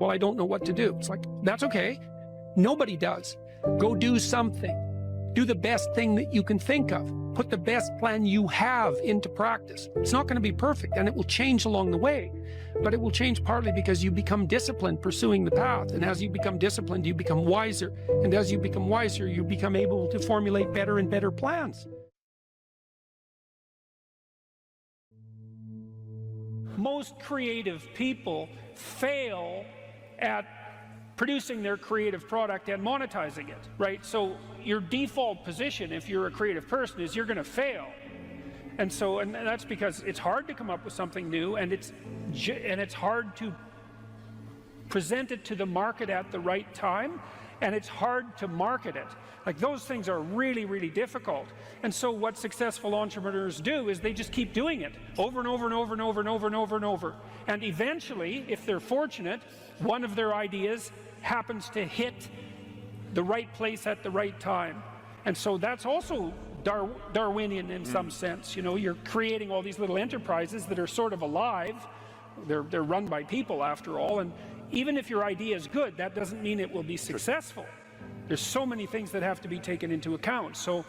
well, I don't know what to do. It's like, that's okay. Nobody does. Go do something. Do the best thing that you can think of. Put the best plan you have into practice. It's not going to be perfect, and it will change along the way. But it will change partly because you become disciplined pursuing the path. And as you become disciplined, you become wiser. And as you become wiser, you become able to formulate better and better plans. Most creative people fail at producing their creative product and monetizing it, right? So your default position, if you're a creative person, is you're going to fail. And that's because it's hard to come up with something new, and it's hard to present it to the market at the right time, and it's hard to market it. Like, those things are really, really difficult. And so what successful entrepreneurs do is they just keep doing it over and over and over and over and over and over and over. And eventually, if they're fortunate, one of their ideas happens to hit the right place at the right time. And so that's also Darwinian in some sense. You know, you're creating all these little enterprises that are sort of alive. They're run by people, after all. And even if your idea is good, that doesn't mean it will be successful. There's so many things that have to be taken into account. So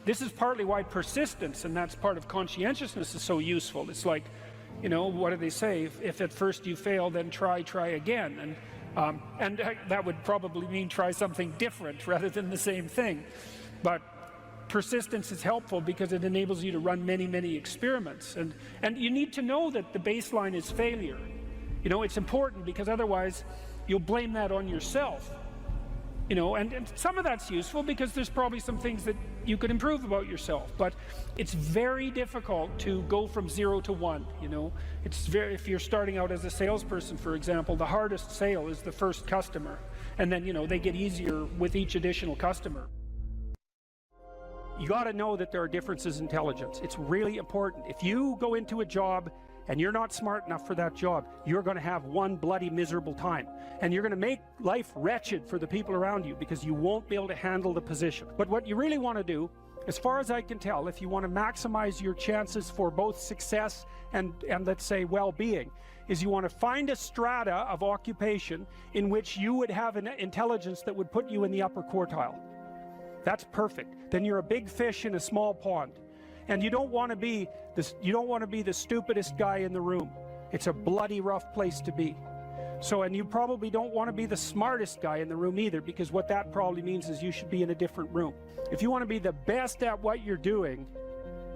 this is partly why persistence, and that's part of conscientiousness, is so useful. It's like, you know, what do they say? If at first you fail, then try again. And that would probably mean try something different rather than the same thing. But persistence is helpful because it enables you to run many, many experiments. And you need to know that the baseline is failure. You know, it's important, because otherwise you'll blame that on yourself. You know, and some of that's useful because there's probably some things that you could improve about yourself, but it's very difficult to go from 0 to 1, you know. If you're starting out as a salesperson, for example, the hardest sale is the first customer, and then, you know, they get easier with each additional customer. You got to know that there are differences in intelligence. It's really important. If you go into a job and you're not smart enough for that job, you're going to have one bloody miserable time. And you're going to make life wretched for the people around you because you won't be able to handle the position. But what you really want to do, as far as I can tell, if you want to maximize your chances for both success and let's say well-being, is you want to find a strata of occupation in which you would have an intelligence that would put you in the upper quartile. That's perfect. Then you're a big fish in a small pond. And you don't want to be the stupidest guy in the room. It's a bloody rough place to be. So, and you probably don't want to be the smartest guy in the room either, because what that probably means is you should be in a different room. If you want to be the best at what you're doing,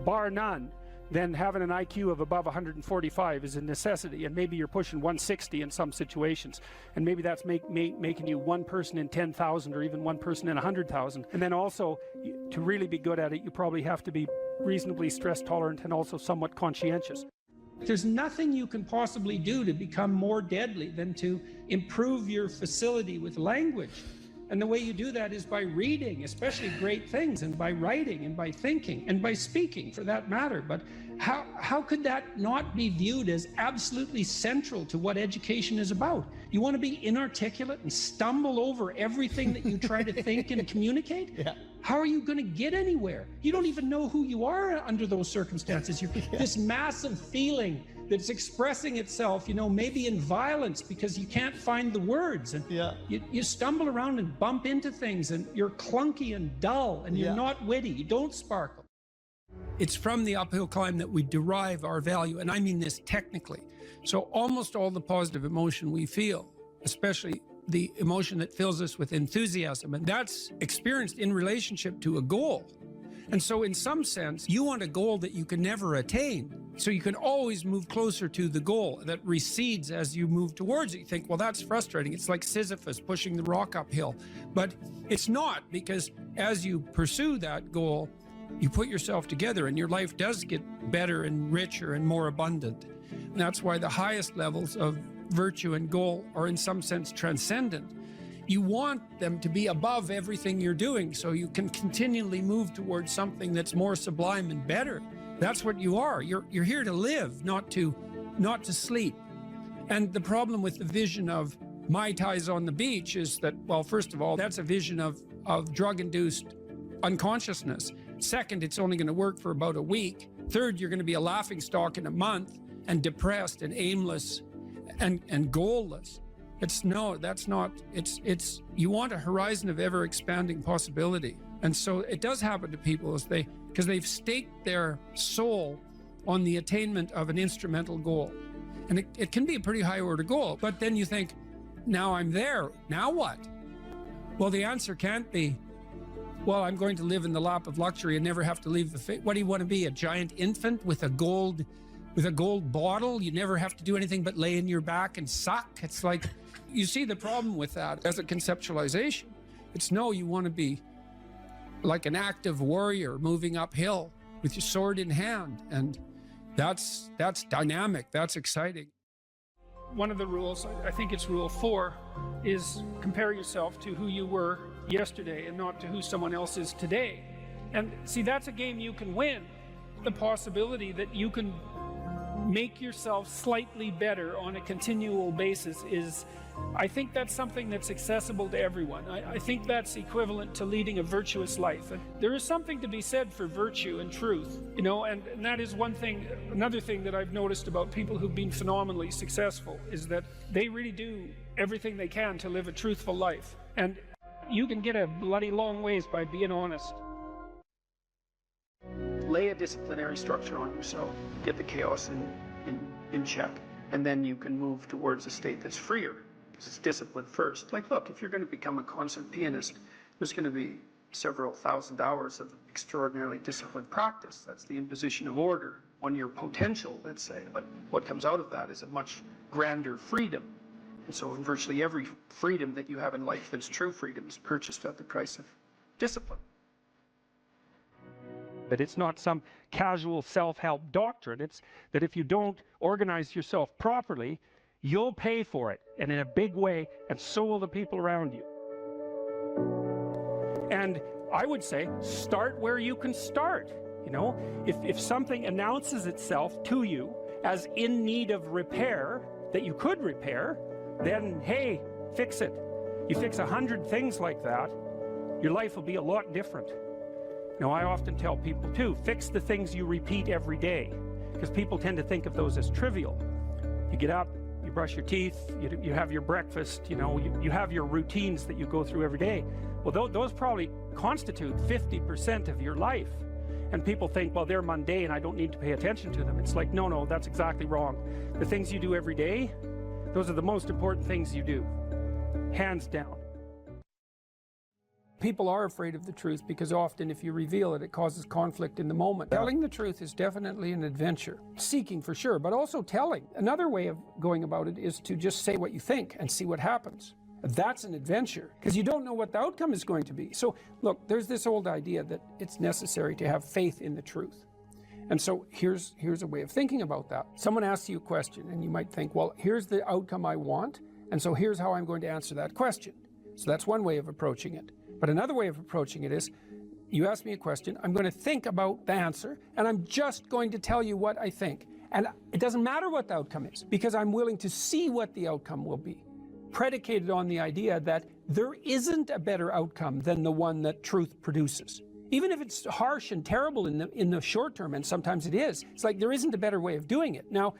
bar none, then having an IQ of above 145 is a necessity, and maybe you're pushing 160 in some situations, and maybe that's making you one person in 10,000 or even one person in 100,000. And then also, to really be good at it, you probably have to be reasonably stress tolerant and also somewhat conscientious. There's nothing you can possibly do to become more deadly than to improve your facility with language. And the way you do that is by reading, especially great things, and by writing, and by thinking, and by speaking, for that matter. But how could that not be viewed as absolutely central to what education is about? You want to be inarticulate and stumble over everything that you try to think and communicate? Yeah. How are you going to get anywhere? You don't even know who you are under those circumstances. You're this massive feeling that's expressing itself, you know, maybe in violence because you can't find the words, and you stumble around and bump into things, and you're clunky and dull, and you're not witty, you don't sparkle. It's from the uphill climb that we derive our value, and I mean this technically. So almost all the positive emotion we feel, especially the emotion that fills us with enthusiasm, and that's experienced in relationship to a goal. And so in some sense, you want a goal that you can never attain. So you can always move closer to the goal that recedes as you move towards it. You think, well, that's frustrating. It's like Sisyphus pushing the rock uphill. But it's not, because as you pursue that goal, you put yourself together and your life does get better and richer and more abundant. And that's why the highest levels of virtue and goal are in some sense transcendent. You want them to be above everything you're doing so you can continually move towards something that's more sublime and better. That's what you are. You're here to live, not to sleep. And the problem with the vision of Mai Tais on the beach is that, well, first of all, that's a vision of drug-induced unconsciousness. Second, it's only going to work for about a week. Third, you're going to be a laughingstock in a month, and depressed and aimless and goalless. No, that's not. You want a horizon of ever expanding possibility. And so it does happen to people because they've staked their soul on the attainment of an instrumental goal. And it can be a pretty high order goal, but then you think, now I'm there, now what? Well, the answer can't be, well, I'm going to live in the lap of luxury and never have to leave what do you want to be, a giant infant with a gold bottle? You never have to do anything but lay in your back and suck. It's like, you see the problem with that as a conceptualization. It's no, you want to be like an active warrior moving uphill with your sword in hand. And that's dynamic, that's exciting. One of the rules, I think it's rule 4, is compare yourself to who you were yesterday and not to who someone else is today. And see, that's a game you can win. The possibility that you can make yourself slightly better on a continual basis is, I think that's something that's accessible to everyone. I think that's equivalent to leading a virtuous life. And there is something to be said for virtue and truth, and that is one thing. Another thing that I've noticed about people who've been phenomenally successful is that they really do everything they can to live a truthful life. And you can get a bloody long ways by being honest. Lay a disciplinary structure on yourself, get the chaos in check, and then you can move towards a state that's freer. It's discipline first. Like, look, if you're going to become a concert pianist, there's going to be several thousand hours of extraordinarily disciplined practice. That's the imposition of order on your potential, let's say. But what comes out of that is a much grander freedom. And so virtually every freedom that you have in life that's true freedom is purchased at the price of discipline. But it's not some casual self-help doctrine. It's that if you don't organize yourself properly, you'll pay for it, and in a big way, and so will the people around you. And I would say, start where you can start. If something announces itself to you as in need of repair, that you could repair, then hey, fix it. You fix 100 things like that, your life will be a lot different. I often tell people too, fix the things you repeat every day, because people tend to think of those as trivial. You get up, you brush your teeth, you have your breakfast, you have your routines that you go through every day. Well, those probably constitute 50% of your life. And people think, well, they're mundane, I don't need to pay attention to them. It's like, no, that's exactly wrong. The things you do every day, those are the most important things you do, hands down. People are afraid of the truth because often if you reveal it, it causes conflict in the moment. Telling the truth is definitely an adventure. Seeking for sure, but also telling. Another way of going about it is to just say what you think and see what happens. That's an adventure because you don't know what the outcome is going to be. So look, there's this old idea that it's necessary to have faith in the truth. And so here's a way of thinking about that. Someone asks you a question and you might think, well, here's the outcome I want, and so here's how I'm going to answer that question. So that's one way of approaching it. But another way of approaching it is, you ask me a question, I'm going to think about the answer, and I'm just going to tell you what I think. And it doesn't matter what the outcome is, because I'm willing to see what the outcome will be, predicated on the idea that there isn't a better outcome than the one that truth produces. Even if it's harsh and terrible in the short term, and sometimes it is, it's like there isn't a better way of doing it. Now,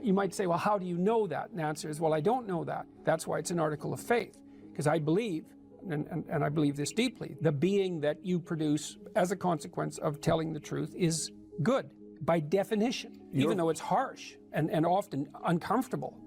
you might say, well, how do you know that? And the answer is, well, I don't know that. That's why it's an article of faith, because I believe, and I believe this deeply, the being that you produce as a consequence of telling the truth is good, by definition, even though it's harsh and often uncomfortable,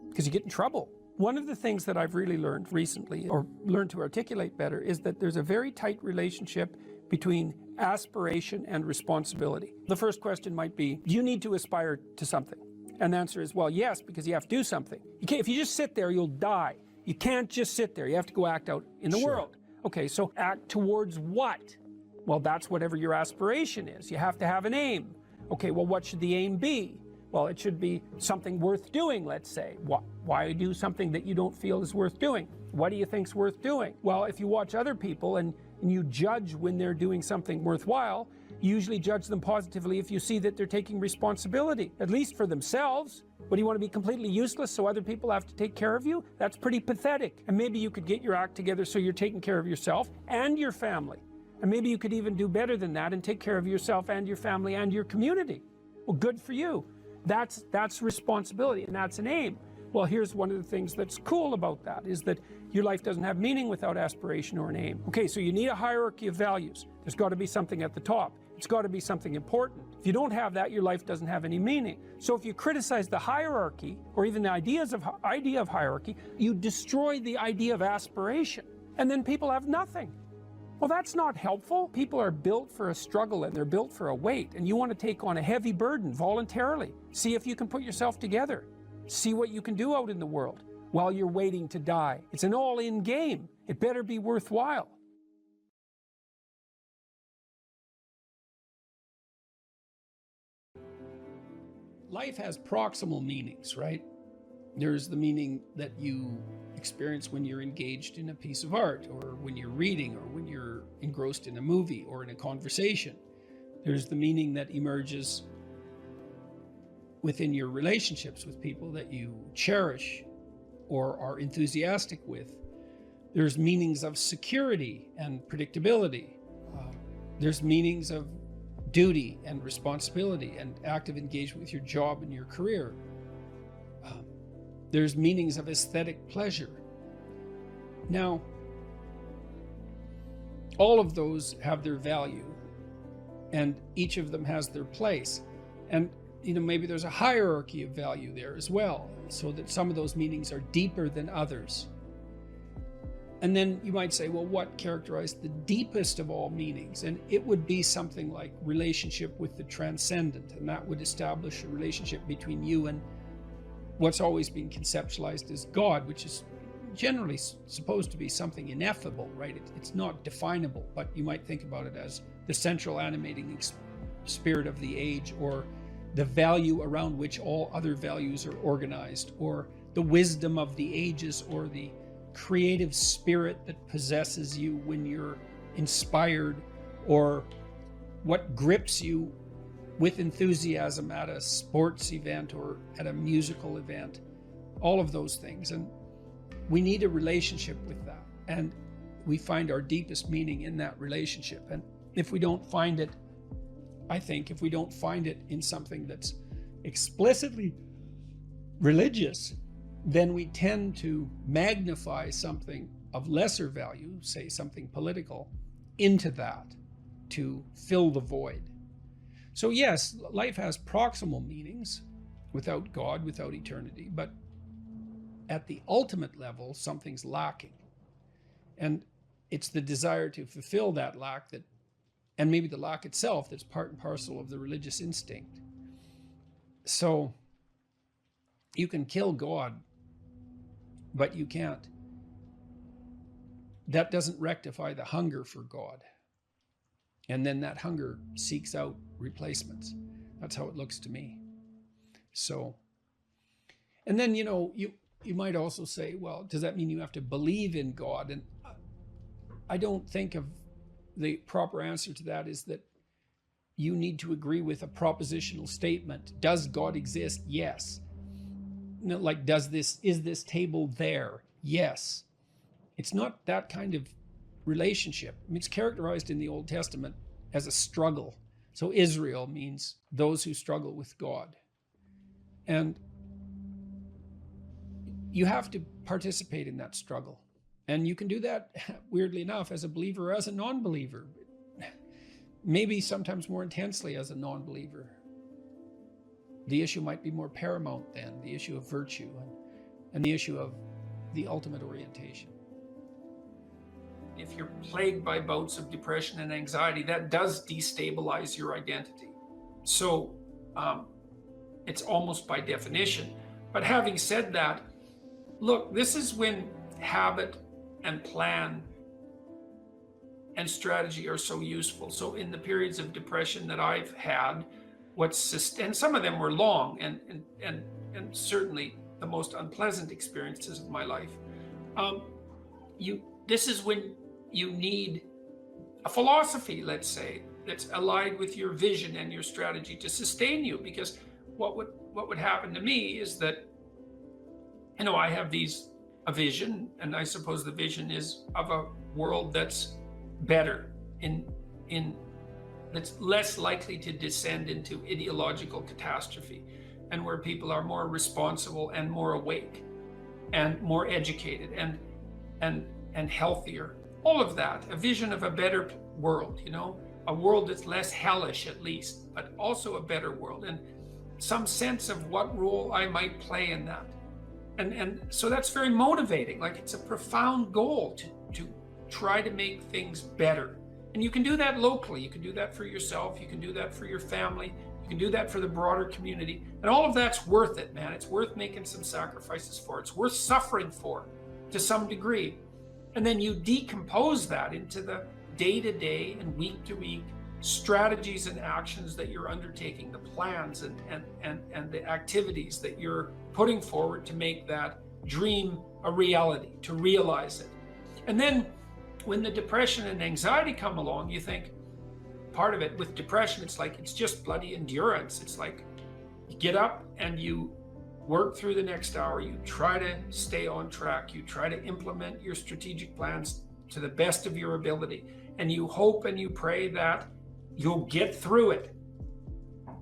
because you get in trouble. One of the things that I've really learned recently, or learned to articulate better, is that there's a very tight relationship between aspiration and responsibility. The first question might be, do you need to aspire to something? And the answer is, well, yes, because you have to do something. If you just sit there, you'll die. You can't just sit there. You have to go act out in the world. Okay, so act towards what? Well, that's whatever your aspiration is. You have to have an aim. Okay, well, what should the aim be? Well, it should be something worth doing, let's say. Why do something that you don't feel is worth doing? What do you think's worth doing? Well, if you watch other people and you judge when they're doing something worthwhile, you usually judge them positively if you see that they're taking responsibility, at least for themselves. What, do you want to be completely useless so other people have to take care of you? That's pretty pathetic. And maybe you could get your act together so you're taking care of yourself and your family. And maybe you could even do better than that and take care of yourself and your family and your community. Well, good for you. That's responsibility, and that's an aim. Well, here's one of the things that's cool about that, is that your life doesn't have meaning without aspiration or an aim. Okay, so you need a hierarchy of values. There's got to be something at the top. It's got to be something important. If you don't have that, your life doesn't have any meaning. So if you criticize the hierarchy, or even the idea of hierarchy, you destroy the idea of aspiration. And then people have nothing. Well, that's not helpful. People are built for a struggle, and they're built for a weight, and you want to take on a heavy burden voluntarily. See if you can put yourself together. See what you can do out in the world while you're waiting to die. It's an all-in game. It better be worthwhile. Life has proximal meanings, right? There's the meaning that you experience when you're engaged in a piece of art, or when you're reading, or when you're engrossed in a movie or in a conversation. There's the meaning that emerges within your relationships with people that you cherish or are enthusiastic with. There's meanings of security and predictability. There's meanings of duty and responsibility and active engagement with your job and your career. There's meanings of aesthetic pleasure. Now, all of those have their value, and each of them has their place. And maybe there's a hierarchy of value there as well, so that some of those meanings are deeper than others. And then you might say, well, what characterized the deepest of all meanings? And it would be something like relationship with the transcendent, and that would establish a relationship between you and what's always been conceptualized as God, which is generally supposed to be something ineffable, right? It's not definable, but you might think about it as the central animating spirit of the age, or the value around which all other values are organized, or the wisdom of the ages, or the creative spirit that possesses you when you're inspired, or what grips you with enthusiasm at a sports event or at a musical event. All of those things. And we need a relationship with that. And we find our deepest meaning in that relationship. And if we don't find it, I think, if we don't find it in something that's explicitly religious, then we tend to magnify something of lesser value, say something political, into that to fill the void. So yes, life has proximal meanings without God, without eternity, but at the ultimate level, something's lacking. And it's the desire to fulfill that lack, that, and maybe the lack itself, that's part and parcel of the religious instinct. So you can kill God, but you can't. That doesn't rectify the hunger for God. And then that hunger seeks out replacements. That's how it looks to me. So, and then, you might also say, well, does that mean you have to believe in God? And I don't think of the proper answer to that is that you need to agree with a propositional statement. Does God exist? Yes. Like, is this table there? Yes. It's not that kind of relationship. I mean, it's characterized in the Old Testament as a struggle. So Israel means those who struggle with God. And you have to participate in that struggle. And you can do that, weirdly enough, as a believer or as a non-believer. Maybe sometimes more intensely as a non-believer. The issue might be more paramount then, the issue of virtue and the issue of the ultimate orientation. If you're plagued by bouts of depression and anxiety, that does destabilize your identity. So it's almost by definition. But having said that, look, this is when habit and plan and strategy are so useful. So in the periods of depression that I've had, and some of them were long and certainly the most unpleasant experiences of my life. This is when you need a philosophy, let's say, that's allied with your vision and your strategy to sustain you. Because what would happen to me is that, I have a vision, and I suppose the vision is of a world that's better, that's less likely to descend into ideological catastrophe, and where people are more responsible and more awake. and more educated and healthier. All of that, a vision of a better world, you know, a world that's less hellish at least, but also a better world, and some sense of what role I might play in that. And so that's very motivating. Like, it's a profound goal to try to make things better. And you can do that locally. You can do that for yourself. You can do that for your family. You can do that for the broader community. And all of that's worth it, man. It's worth making some sacrifices for. It's worth suffering for to some degree. And then you decompose that into the day-to-day and week-to-week strategies and actions that you're undertaking, the plans and the activities that you're putting forward to make that dream a reality, to realize it. And then when the depression and anxiety come along, you think, part of it with depression, it's just bloody endurance. It's like you get up and you work through the next hour, you try to stay on track, you try to implement your strategic plans to the best of your ability, and you hope and you pray that you'll get through it.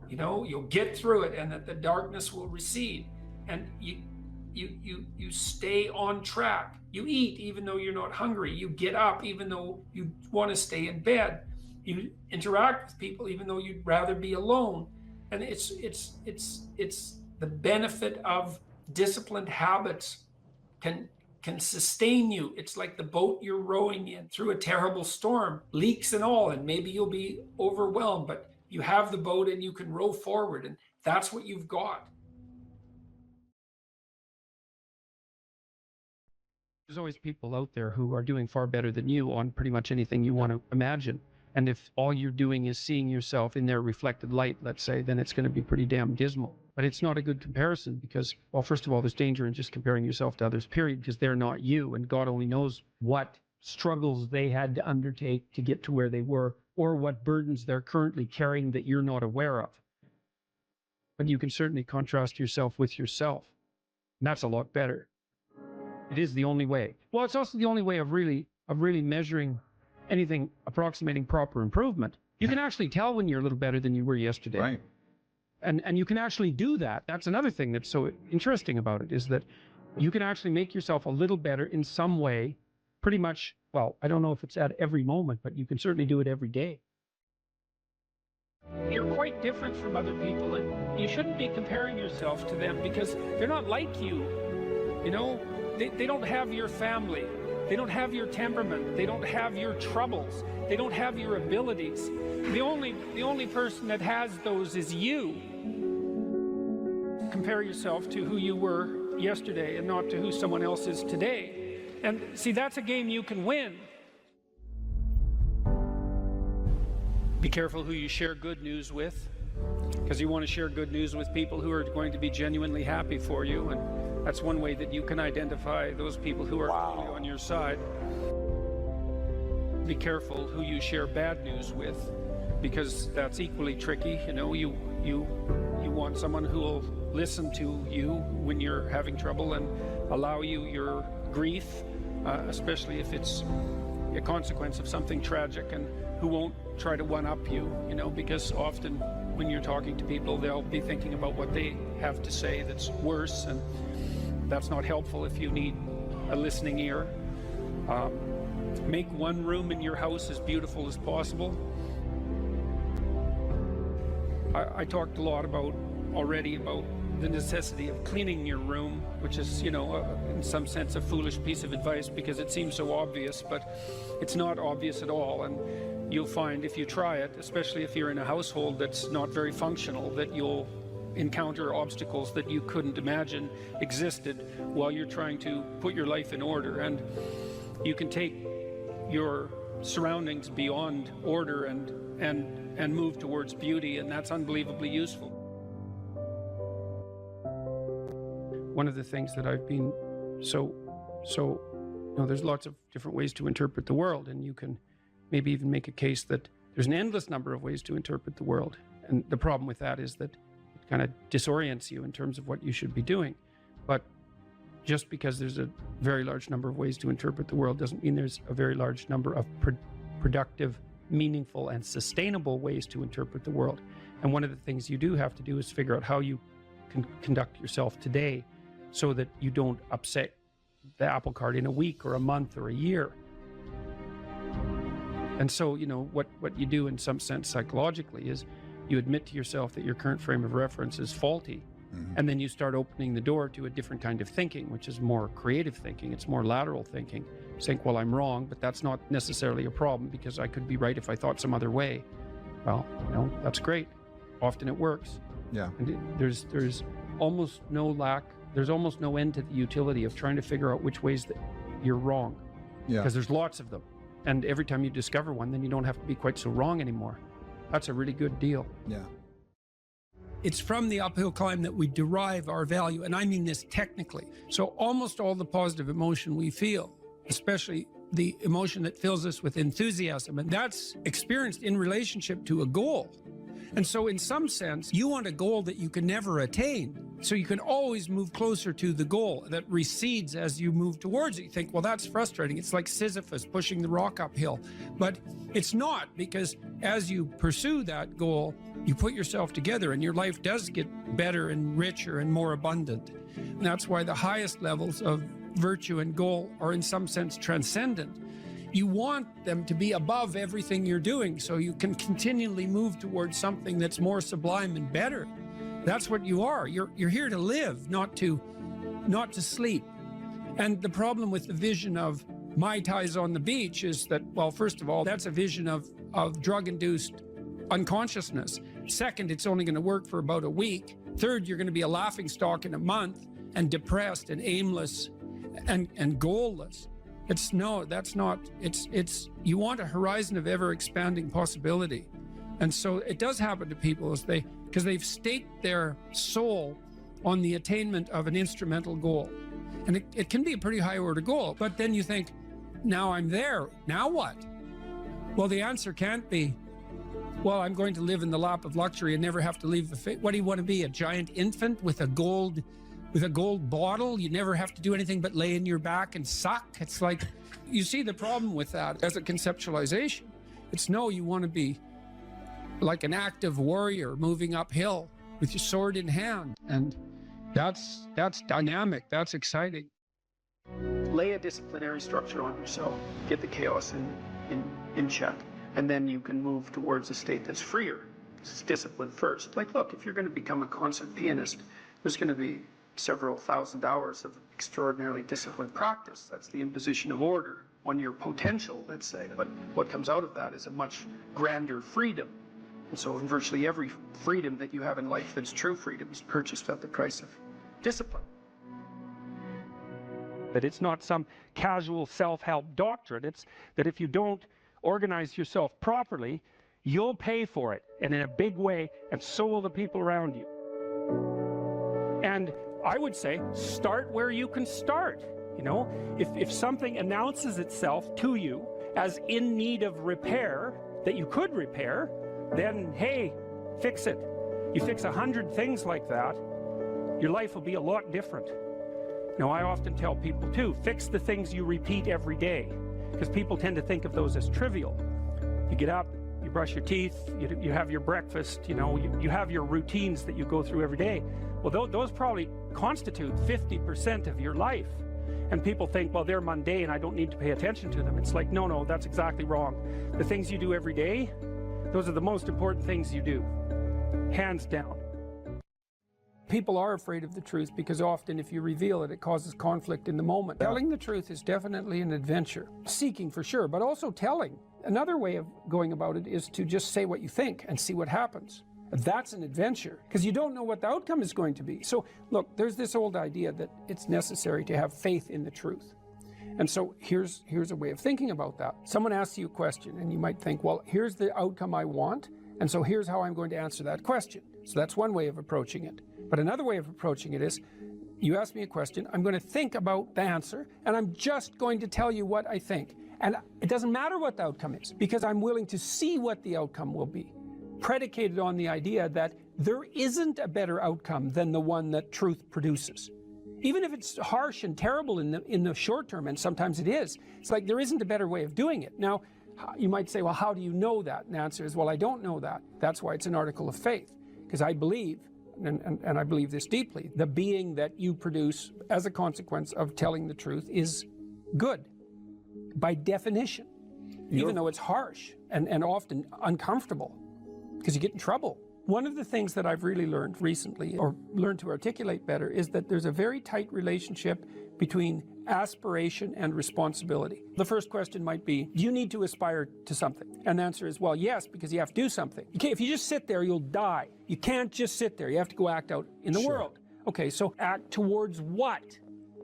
You know, you'll get through it and that the darkness will recede, and you stay on track. You eat even though you're not hungry. You get up even though you want to stay in bed. You interact with people even though you'd rather be alone. And it's the benefit of disciplined habits can sustain you. It's like the boat you're rowing in through a terrible storm, leaks and all, and maybe you'll be overwhelmed, but you have the boat and you can row forward, and that's what you've got. There's always people out there who are doing far better than you on pretty much anything you want to imagine. And if all you're doing is seeing yourself in their reflected light, let's say, then it's going to be pretty damn dismal. But it's not a good comparison because, well, first of all, there's danger in just comparing yourself to others, period, because they're not you. And God only knows what struggles they had to undertake to get to where they were, or what burdens they're currently carrying that you're not aware of. But you can certainly contrast yourself with yourself. And that's a lot better. It is the only way. Well, it's also the only way of really measuring anything approximating proper improvement. You can actually tell when you're a little better than you were yesterday. Right. And you can actually do that. That's another thing that's so interesting about it, is that you can actually make yourself a little better in some way, pretty much, well, I don't know if it's at every moment, but you can certainly do it every day. You're quite different from other people, and you shouldn't be comparing yourself to them because they're not like you. You know, they don't have your family. They don't have your temperament. They don't have your troubles. They don't have your abilities. The only person that has those is you. Compare yourself to who you were yesterday and not to who someone else is today. And see, that's a game you can win. Be careful who you share good news with, because you want to share good news with people who are going to be genuinely happy for you, and that's one way that you can identify those people who are totally on your side. Be careful who you share bad news with, because that's equally tricky. You know, you want someone who will listen to you when you're having trouble and allow you your grief, especially if it's a consequence of something tragic, and who won't try to one-up you, you know, because often when you're talking to people, they'll be thinking about what they have to say that's worse, and that's not helpful if you need a listening ear. Make one room in your house as beautiful as possible. I talked a lot already about the necessity of cleaning your room, which is, you know, in some sense a foolish piece of advice because it seems so obvious, but it's not obvious at all. And you'll find if you try it, especially if you're in a household that's not very functional, that you'll encounter obstacles that you couldn't imagine existed while you're trying to put your life in order. And you can take your surroundings beyond order and move towards beauty, and that's unbelievably useful. One of the things that I've been so you know, there's lots of different ways to interpret the world, and you can maybe even make a case that there's an endless number of ways to interpret the world. And the problem with that is that it kind of disorients you in terms of what you should be doing. But just because there's a very large number of ways to interpret the world doesn't mean there's a very large number of productive, meaningful, and sustainable ways to interpret the world. And one of the things you do have to do is figure out how you can conduct yourself today so that you don't upset the apple cart in a week or a month or a year. And so, you know, what you do in some sense psychologically is you admit to yourself that your current frame of reference is faulty. And then you start opening the door to a different kind of thinking, which is more creative thinking. It's more lateral thinking. Saying, well, I'm wrong, but that's not necessarily a problem because I could be right if I thought some other way. Well, you know, that's great. Often it works. Yeah. And there's almost no end to the utility of trying to figure out which ways that you're wrong. Yeah. Because there's lots of them. And every time you discover one, then you don't have to be quite so wrong anymore. That's a really good deal. Yeah. It's from the uphill climb that we derive our value, and I mean this technically. So almost all the positive emotion we feel, especially the emotion that fills us with enthusiasm, and that's experienced in relationship to a goal. And so in some sense, you want a goal that you can never attain. So you can always move closer to the goal that recedes as you move towards it. You think, well, that's frustrating. It's like Sisyphus pushing the rock uphill. But it's not, because as you pursue that goal, you put yourself together and your life does get better and richer and more abundant. And that's why the highest levels of virtue and goal are in some sense transcendent. You want them to be above everything you're doing so you can continually move towards something that's more sublime and better. That's what you are. You're here to live, not to sleep. And the problem with the vision of Mai Tais on the beach is that, well, first of all, that's a vision of drug-induced unconsciousness. Second, it's only going to work for about a week. Third, you're going to be a laughingstock in a month and depressed and aimless and goalless. You want a horizon of ever expanding possibility. And so it does happen to people because they've staked their soul on the attainment of an instrumental goal. And it can be a pretty high order goal, but then you think, now I'm there, now what? Well, the answer can't be, well, I'm going to live in the lap of luxury and never have to leave the face. What do you want to be, a giant infant with a gold bottle? You never have to do anything but lay in your back and suck. It's like, you see the problem with that as a conceptualization. It's no, you want to be like an active warrior moving uphill with your sword in hand. And that's dynamic, that's exciting. Lay a disciplinary structure on yourself. Get the chaos in check. And then you can move towards a state that's freer. It's discipline first. Like, look, if you're going to become a concert pianist, there's going to be several thousand hours of extraordinarily disciplined practice. That's the imposition of order on your potential, let's say. But what comes out of that is a much grander freedom. And so in virtually every freedom that you have in life that's true freedom is purchased at the price of discipline. That it's not some casual self-help doctrine. It's that if you don't organize yourself properly, you'll pay for it, and in a big way, and so will the people around you. And I would say, start where you can start. You know, if something announces itself to you as in need of repair, that you could repair, then hey, fix it. You fix 100 things like that, your life will be a lot different. Now, I often tell people too, fix the things you repeat every day, because people tend to think of those as trivial. You get up, you brush your teeth, you have your breakfast, you know, you have your routines that you go through every day. Well, those probably constitute 50% of your life. And people think, well, they're mundane, I don't need to pay attention to them. It's like, no, that's exactly wrong. The things you do every day, those are the most important things you do, hands down. People are afraid of the truth because often if you reveal it, it causes conflict in the moment. Telling the truth is definitely an adventure. Seeking for sure, but also telling. Another way of going about it is to just say what you think and see what happens. That's an adventure, because you don't know what the outcome is going to be. So look, there's this old idea that it's necessary to have faith in the truth. And so here's a way of thinking about that. Someone asks you a question and you might think, well, here's the outcome I want, and so here's how I'm going to answer that question. So that's one way of approaching it. But another way of approaching it is, you ask me a question, I'm going to think about the answer, and I'm just going to tell you what I think. And it doesn't matter what the outcome is, because I'm willing to see what the outcome will be, predicated on the idea that there isn't a better outcome than the one that truth produces. Even if it's harsh and terrible in the short term, and sometimes it is, it's like there isn't a better way of doing it. Now, you might say, well, how do you know that? And the answer is, well, I don't know that. That's why it's an article of faith, because I believe and I believe this deeply, the being that you produce as a consequence of telling the truth is good, by definition, even though it's harsh and often uncomfortable, because you get in trouble. One of the things that I've really learned recently, or learned to articulate better, is that there's a very tight relationship between aspiration and responsibility. The first question might be, do you need to aspire to something? And the answer is, well, yes, because you have to do something. If you just sit there, you'll die. You can't just sit there. You have to go act out in the world. Okay, so act towards what?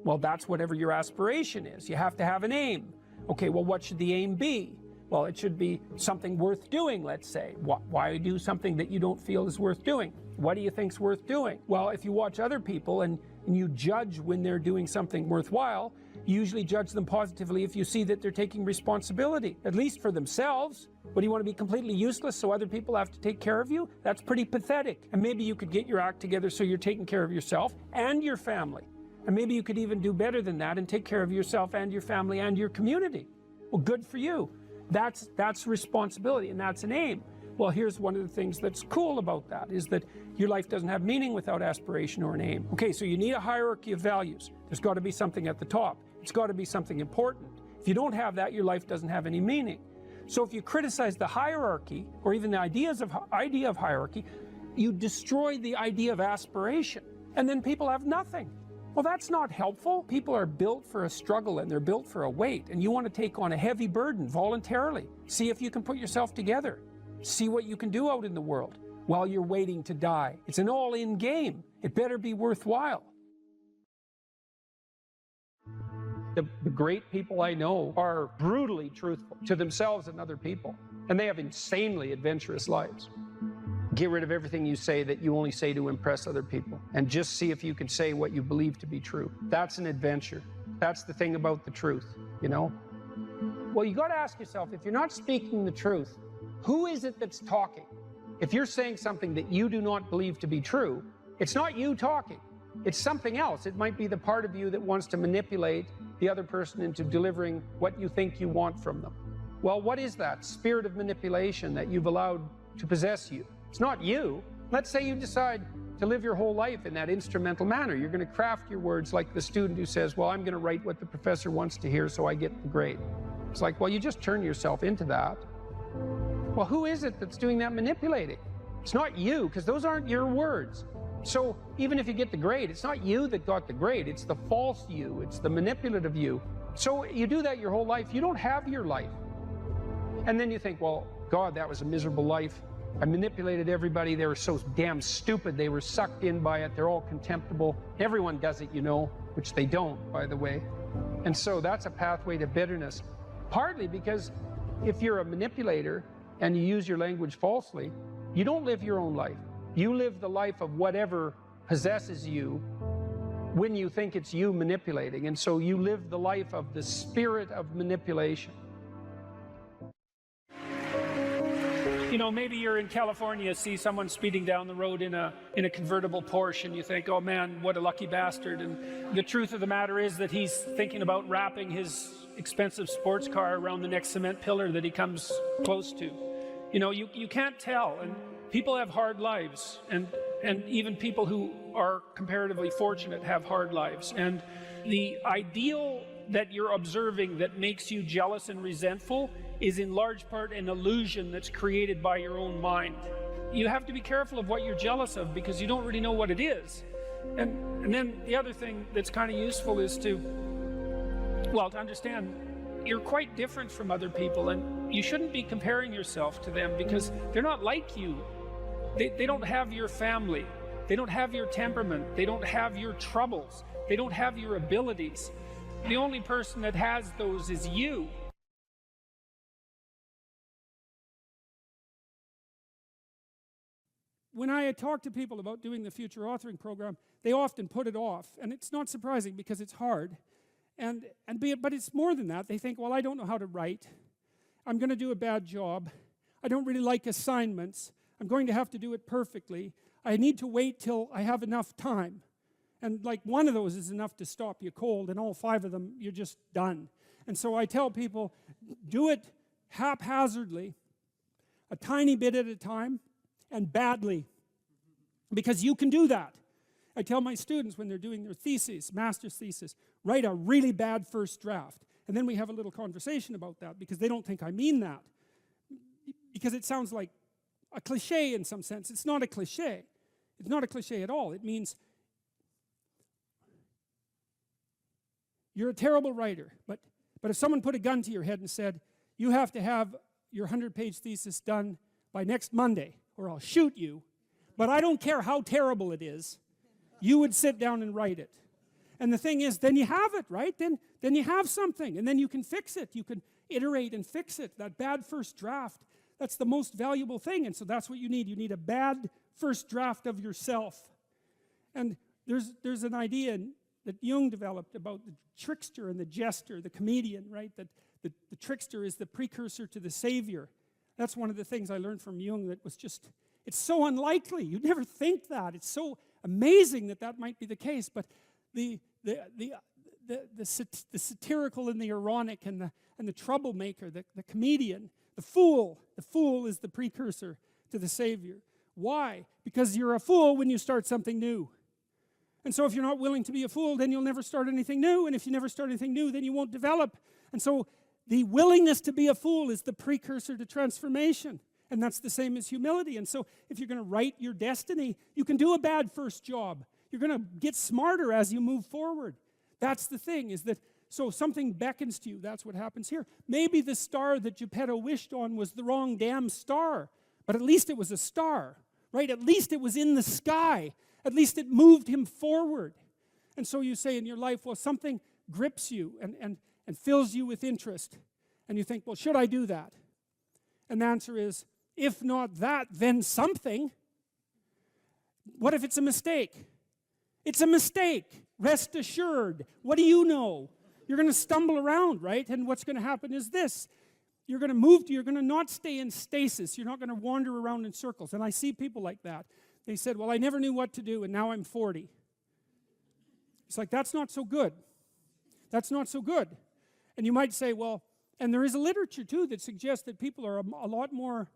Well, that's whatever your aspiration is. You have to have an aim. Okay, well, what should the aim be? Well, it should be something worth doing, let's say. Why do something that you don't feel is worth doing? What do you think's worth doing? Well, if you watch other people and you judge when they're doing something worthwhile, you usually judge them positively if you see that they're taking responsibility, at least for themselves. What, do you want to be completely useless so other people have to take care of you? That's pretty pathetic. And maybe you could get your act together so you're taking care of yourself and your family. And maybe you could even do better than that and take care of yourself and your family and your community. Well, good for you. That's responsibility, and that's an aim. Well, here's one of the things that's cool about that, is that your life doesn't have meaning without aspiration or an aim. Okay, so you need a hierarchy of values. There's got to be something at the top. It's got to be something important. If you don't have that, your life doesn't have any meaning. So if you criticize the hierarchy, or even the idea of hierarchy, you destroy the idea of aspiration, and then people have nothing. Well, that's not helpful. People are built for a struggle and they're built for a weight, and you want to take on a heavy burden voluntarily. See if you can put yourself together. See what you can do out in the world while you're waiting to die. It's an all-in game. It better be worthwhile. The great people I know are brutally truthful to themselves and other people, and they have insanely adventurous lives. Get rid of everything you say that you only say to impress other people, and just see if you can say what you believe to be true. That's an adventure. That's the thing about the truth, you know? Well, you got to ask yourself, if you're not speaking the truth, who is it that's talking? If you're saying something that you do not believe to be true, it's not you talking. It's something else. It might be the part of you that wants to manipulate the other person into delivering what you think you want from them. Well, what is that spirit of manipulation that you've allowed to possess you? It's not you. Let's say you decide to live your whole life in that instrumental manner. You're going to craft your words like the student who says, well, I'm going to write what the professor wants to hear so I get the grade. It's like, well, you just turn yourself into that. Well, who is it that's doing that manipulating? It's not you, because those aren't your words. So even if you get the grade, it's not you that got the grade. It's the false you. It's the manipulative you. So you do that your whole life. You don't have your life. And then you think, well, God, that was a miserable life. I manipulated everybody. They were so damn stupid. They were sucked in by it. They're all contemptible. Everyone does it, you know, which they don't, by the way. And so that's a pathway to bitterness. Partly because if you're a manipulator and you use your language falsely, you don't live your own life. You live the life of whatever possesses you when you think it's you manipulating. And so you live the life of the spirit of manipulation. You know, maybe you're in California, see someone speeding down the road in a convertible Porsche, and you think, oh man, what a lucky bastard. And the truth of the matter is that he's thinking about wrapping his expensive sports car around the next cement pillar that he comes close to. You know, you can't tell, and people have hard lives, and even people who are comparatively fortunate have hard lives. And the ideal that you're observing that makes you jealous and resentful is in large part an illusion that's created by your own mind. You have to be careful of what you're jealous of, because you don't really know what it is. And then the other thing that's kind of useful is to understand you're quite different from other people, and you shouldn't be comparing yourself to them, because they're not like you. They don't have your family. They don't have your temperament. They don't have your troubles. They don't have your abilities. The only person that has those is you. When I talk to people about doing the future authoring program, they often put it off, and it's not surprising because it's hard. But it's more than that. They think, well, I don't know how to write. I'm going to do a bad job. I don't really like assignments. I'm going to have to do it perfectly. I need to wait till I have enough time. And like one of those is enough to stop you cold, and all 5 of them, you're just done. And so I tell people, do it haphazardly, a tiny bit at a time, and badly. because you can do that. I tell my students when they're doing their thesis, master's thesis, write a really bad first draft. And then we have a little conversation about that because they don't think I mean that. Because it sounds like a cliche in some sense. It's not a cliche. It's not a cliche at all. It means you're a terrible writer, but if someone put a gun to your head and said, you have to have your 100-page thesis done by next Monday, or I'll shoot you, but I don't care how terrible it is, you would sit down and write it. And the thing is, then you have it, right? Then you have something, and then you can fix it. You can iterate and fix it. That bad first draft, that's the most valuable thing, and so that's what you need. You need a bad first draft of yourself. And there's an idea that Jung developed about the trickster and the jester, the comedian, right? That the trickster is the precursor to the savior. That's one of the things I learned from Jung that was just, it's so unlikely. You'd never think that. It's so amazing that that might be the case. But the satirical and the ironic and the troublemaker, the comedian, the fool is the precursor to the savior. Why? Because you're a fool when you start something new. And so if you're not willing to be a fool, then you'll never start anything new. And if you never start anything new, then you won't develop. And so the willingness to be a fool is the precursor to transformation. And that's the same as humility. And so if you're going to write your destiny, you can do a bad first job. You're going to get smarter as you move forward. That's the thing, is that, so something beckons to you. That's what happens here. Maybe the star that Geppetto wished on was the wrong damn star. But at least it was a star, right? At least it was in the sky. At least it moved him forward. And so you say in your life, well, something grips you and fills you with interest. And you think, well, should I do that? And the answer is, if not that, then something. What if it's a mistake? It's a mistake. Rest assured. What do you know? You're going to stumble around, right? And what's going to happen is this. You're going to move, you're going to not stay in stasis. You're not going to wander around in circles. And I see people like that. They said, well, I never knew what to do, and now I'm 40. It's like, that's not so good. That's not so good. And you might say, well, and there is a literature, too, that suggests that people are a lot more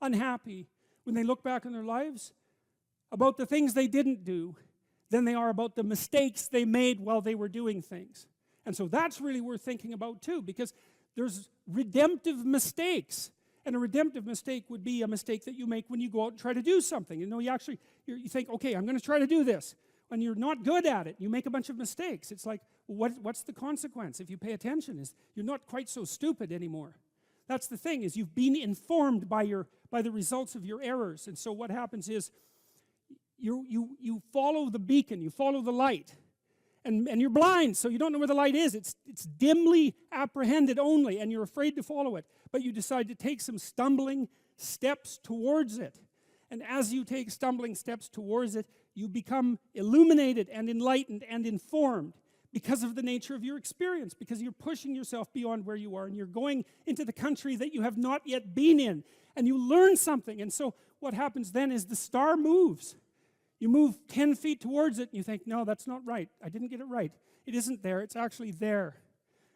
unhappy when they look back on their lives about the things they didn't do than they are about the mistakes they made while they were doing things. And so that's really worth thinking about, too, because there's redemptive mistakes. And a redemptive mistake would be a mistake that you make when you go out and try to do something. You know, you think, okay, I'm going to try to do this. When you're not good at it, you make a bunch of mistakes. It's like, well, what's the consequence? If you pay attention, is you're not quite so stupid anymore. That's the thing, is you've been informed by the results of your errors. And so what happens is you follow the beacon, you follow the light. And you're blind, so you don't know where the light is. It's dimly apprehended only, and you're afraid to follow it. But you decide to take some stumbling steps towards it. And as you take stumbling steps towards it, you become illuminated and enlightened and informed because of the nature of your experience, because you're pushing yourself beyond where you are, and you're going into the country that you have not yet been in, and you learn something. And so what happens then is the star moves. You move 10 feet towards it, and you think, no, that's not right. I didn't get it right. It isn't there. It's actually there.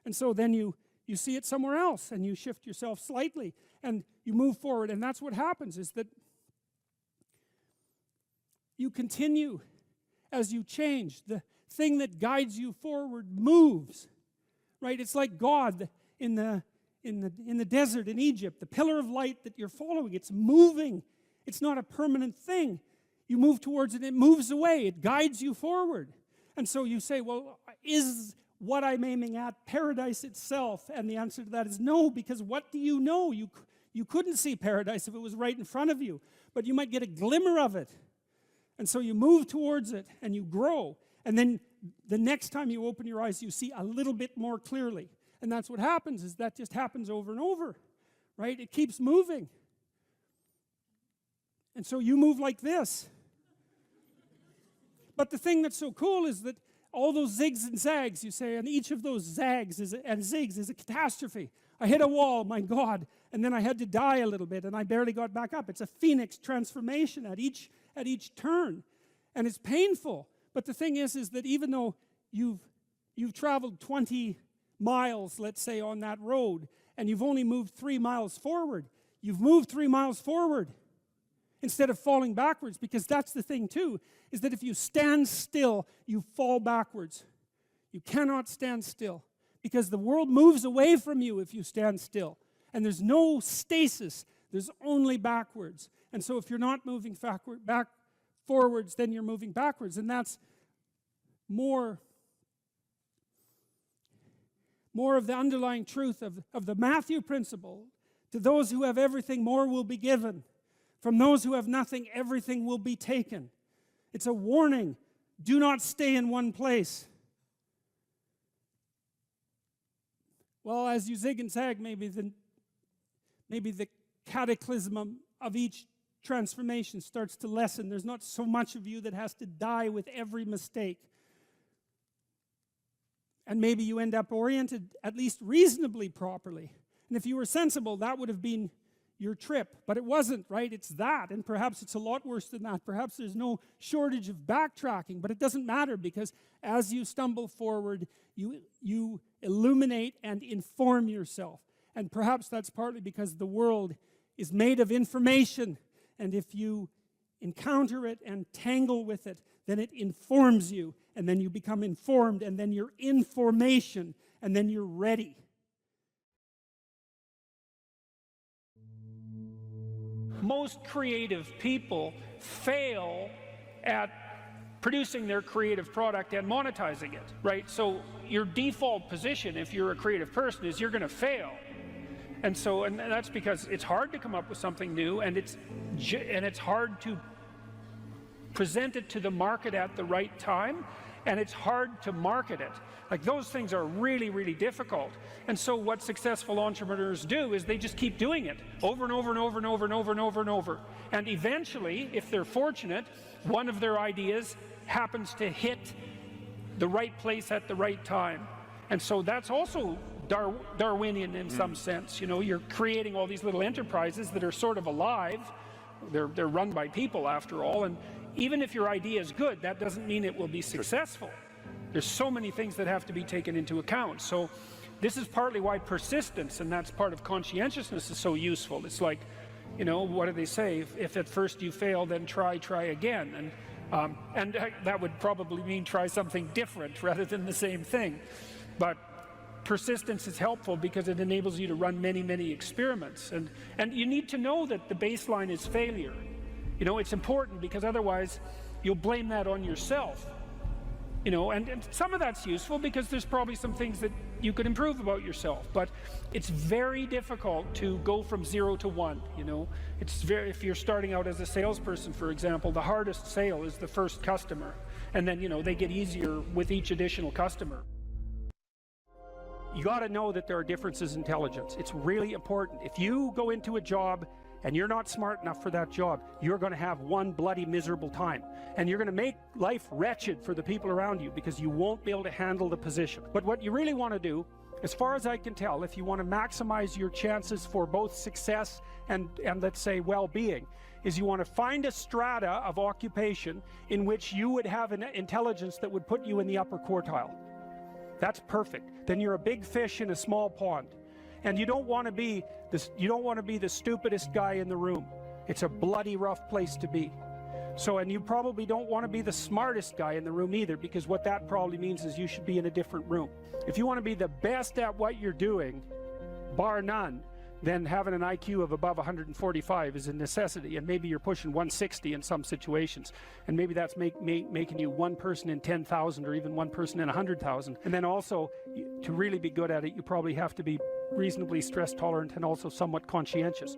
And so then you see it somewhere else, and you shift yourself slightly, and you move forward. And that's what happens, is that you continue as you change. The thing that guides you forward moves, right? It's like God in the desert in Egypt, the pillar of light that you're following. It's moving. It's not a permanent thing. You move towards it, it moves away, it guides you forward. And so you say, well, is what I'm aiming at paradise itself? And the answer to that is no, because what do you know? You couldn't see paradise if it was right in front of you, but you might get a glimmer of it. And so you move towards it, and you grow. And then the next time you open your eyes, you see a little bit more clearly. And that's what happens, is that just happens over and over, right? It keeps moving. And so you move like this. But the thing that's so cool is that all those zigs and zags, you say, and each of those zags and zigs is a catastrophe. I hit a wall, my God, and then I had to die a little bit, and I barely got back up. It's a phoenix transformation at each turn, and it's painful. But the thing is that even though you've traveled 20 miles, let's say, on that road, and you've only moved 3 miles forward, you've moved 3 miles forward. instead of falling backwards, because that's the thing too, is that if you stand still, you fall backwards. You cannot stand still, because the world moves away from you if you stand still. And there's no stasis, there's only backwards. And so if you're not moving forwards, then you're moving backwards. And that's more of the underlying truth of the Matthew principle. To those who have everything, more will be given. From those who have nothing, everything will be taken. It's a warning. Do not stay in one place. Well, as you zig and zag, maybe the cataclysm of each transformation starts to lessen. There's not so much of you that has to die with every mistake. And maybe you end up oriented at least reasonably properly. And if you were sensible, that would have been your trip. But it wasn't, right? It's that. And perhaps it's a lot worse than that. Perhaps there's no shortage of backtracking. But it doesn't matter, because as you stumble forward, you illuminate and inform yourself. And perhaps that's partly because the world is made of information. And if you encounter it and tangle with it, then it informs you. And then you become informed. And then you're in formation. And then you're ready. Most creative people fail at producing their creative product and monetizing it, right? So your default position, if you're a creative person, is you're going to fail. And that's because it's hard to come up with something new, and it's hard to present it to the market at the right time, and it's hard to market it. Like, those things are really, really difficult. And so what successful entrepreneurs do is they just keep doing it over and over and over and over and over and over and over. And eventually, if they're fortunate, one of their ideas happens to hit the right place at the right time. And so that's also Darwinian in some sense. You know, you're creating all these little enterprises that are sort of alive. They're run by people, after all. And even if your idea is good, that doesn't mean it will be successful. There's so many things that have to be taken into account. So this is partly why persistence, and that's part of conscientiousness, is so useful. It's like, you know, what do they say? If at first you fail, then try again. And that would probably mean try something different rather than the same thing. But persistence is helpful because it enables you to run many, many experiments. And you need to know that the baseline is failure. You know, it's important, because otherwise you'll blame that on yourself. You know, and some of that's useful because there's probably some things that you could improve about yourself. But it's very difficult to go from 0 to 1, you know. If you're starting out as a salesperson, for example, the hardest sale is the first customer. And then, you know, they get easier with each additional customer. You got to know that there are differences in intelligence. It's really important. If you go into a job and you're not smart enough for that job, you're going to have one bloody miserable time. And you're going to make life wretched for the people around you, because you won't be able to handle the position. But what you really want to do, as far as I can tell, if you want to maximize your chances for both success and let's say well-being, is you want to find a strata of occupation in which you would have an intelligence that would put you in the upper quartile. That's perfect. Then you're a big fish in a small pond. And you don't want to be the stupidest guy in the room. It's a bloody rough place to be. So, and you probably don't want to be the smartest guy in the room either, because what that probably means is you should be in a different room. If you want to be the best at what you're doing, bar none, then having an IQ of above 145 is a necessity, and maybe you're pushing 160 in some situations, and maybe that's making you one person in 10,000 or even one person in 100,000. And then also, to really be good at it, you probably have to be reasonably stress tolerant and also somewhat conscientious.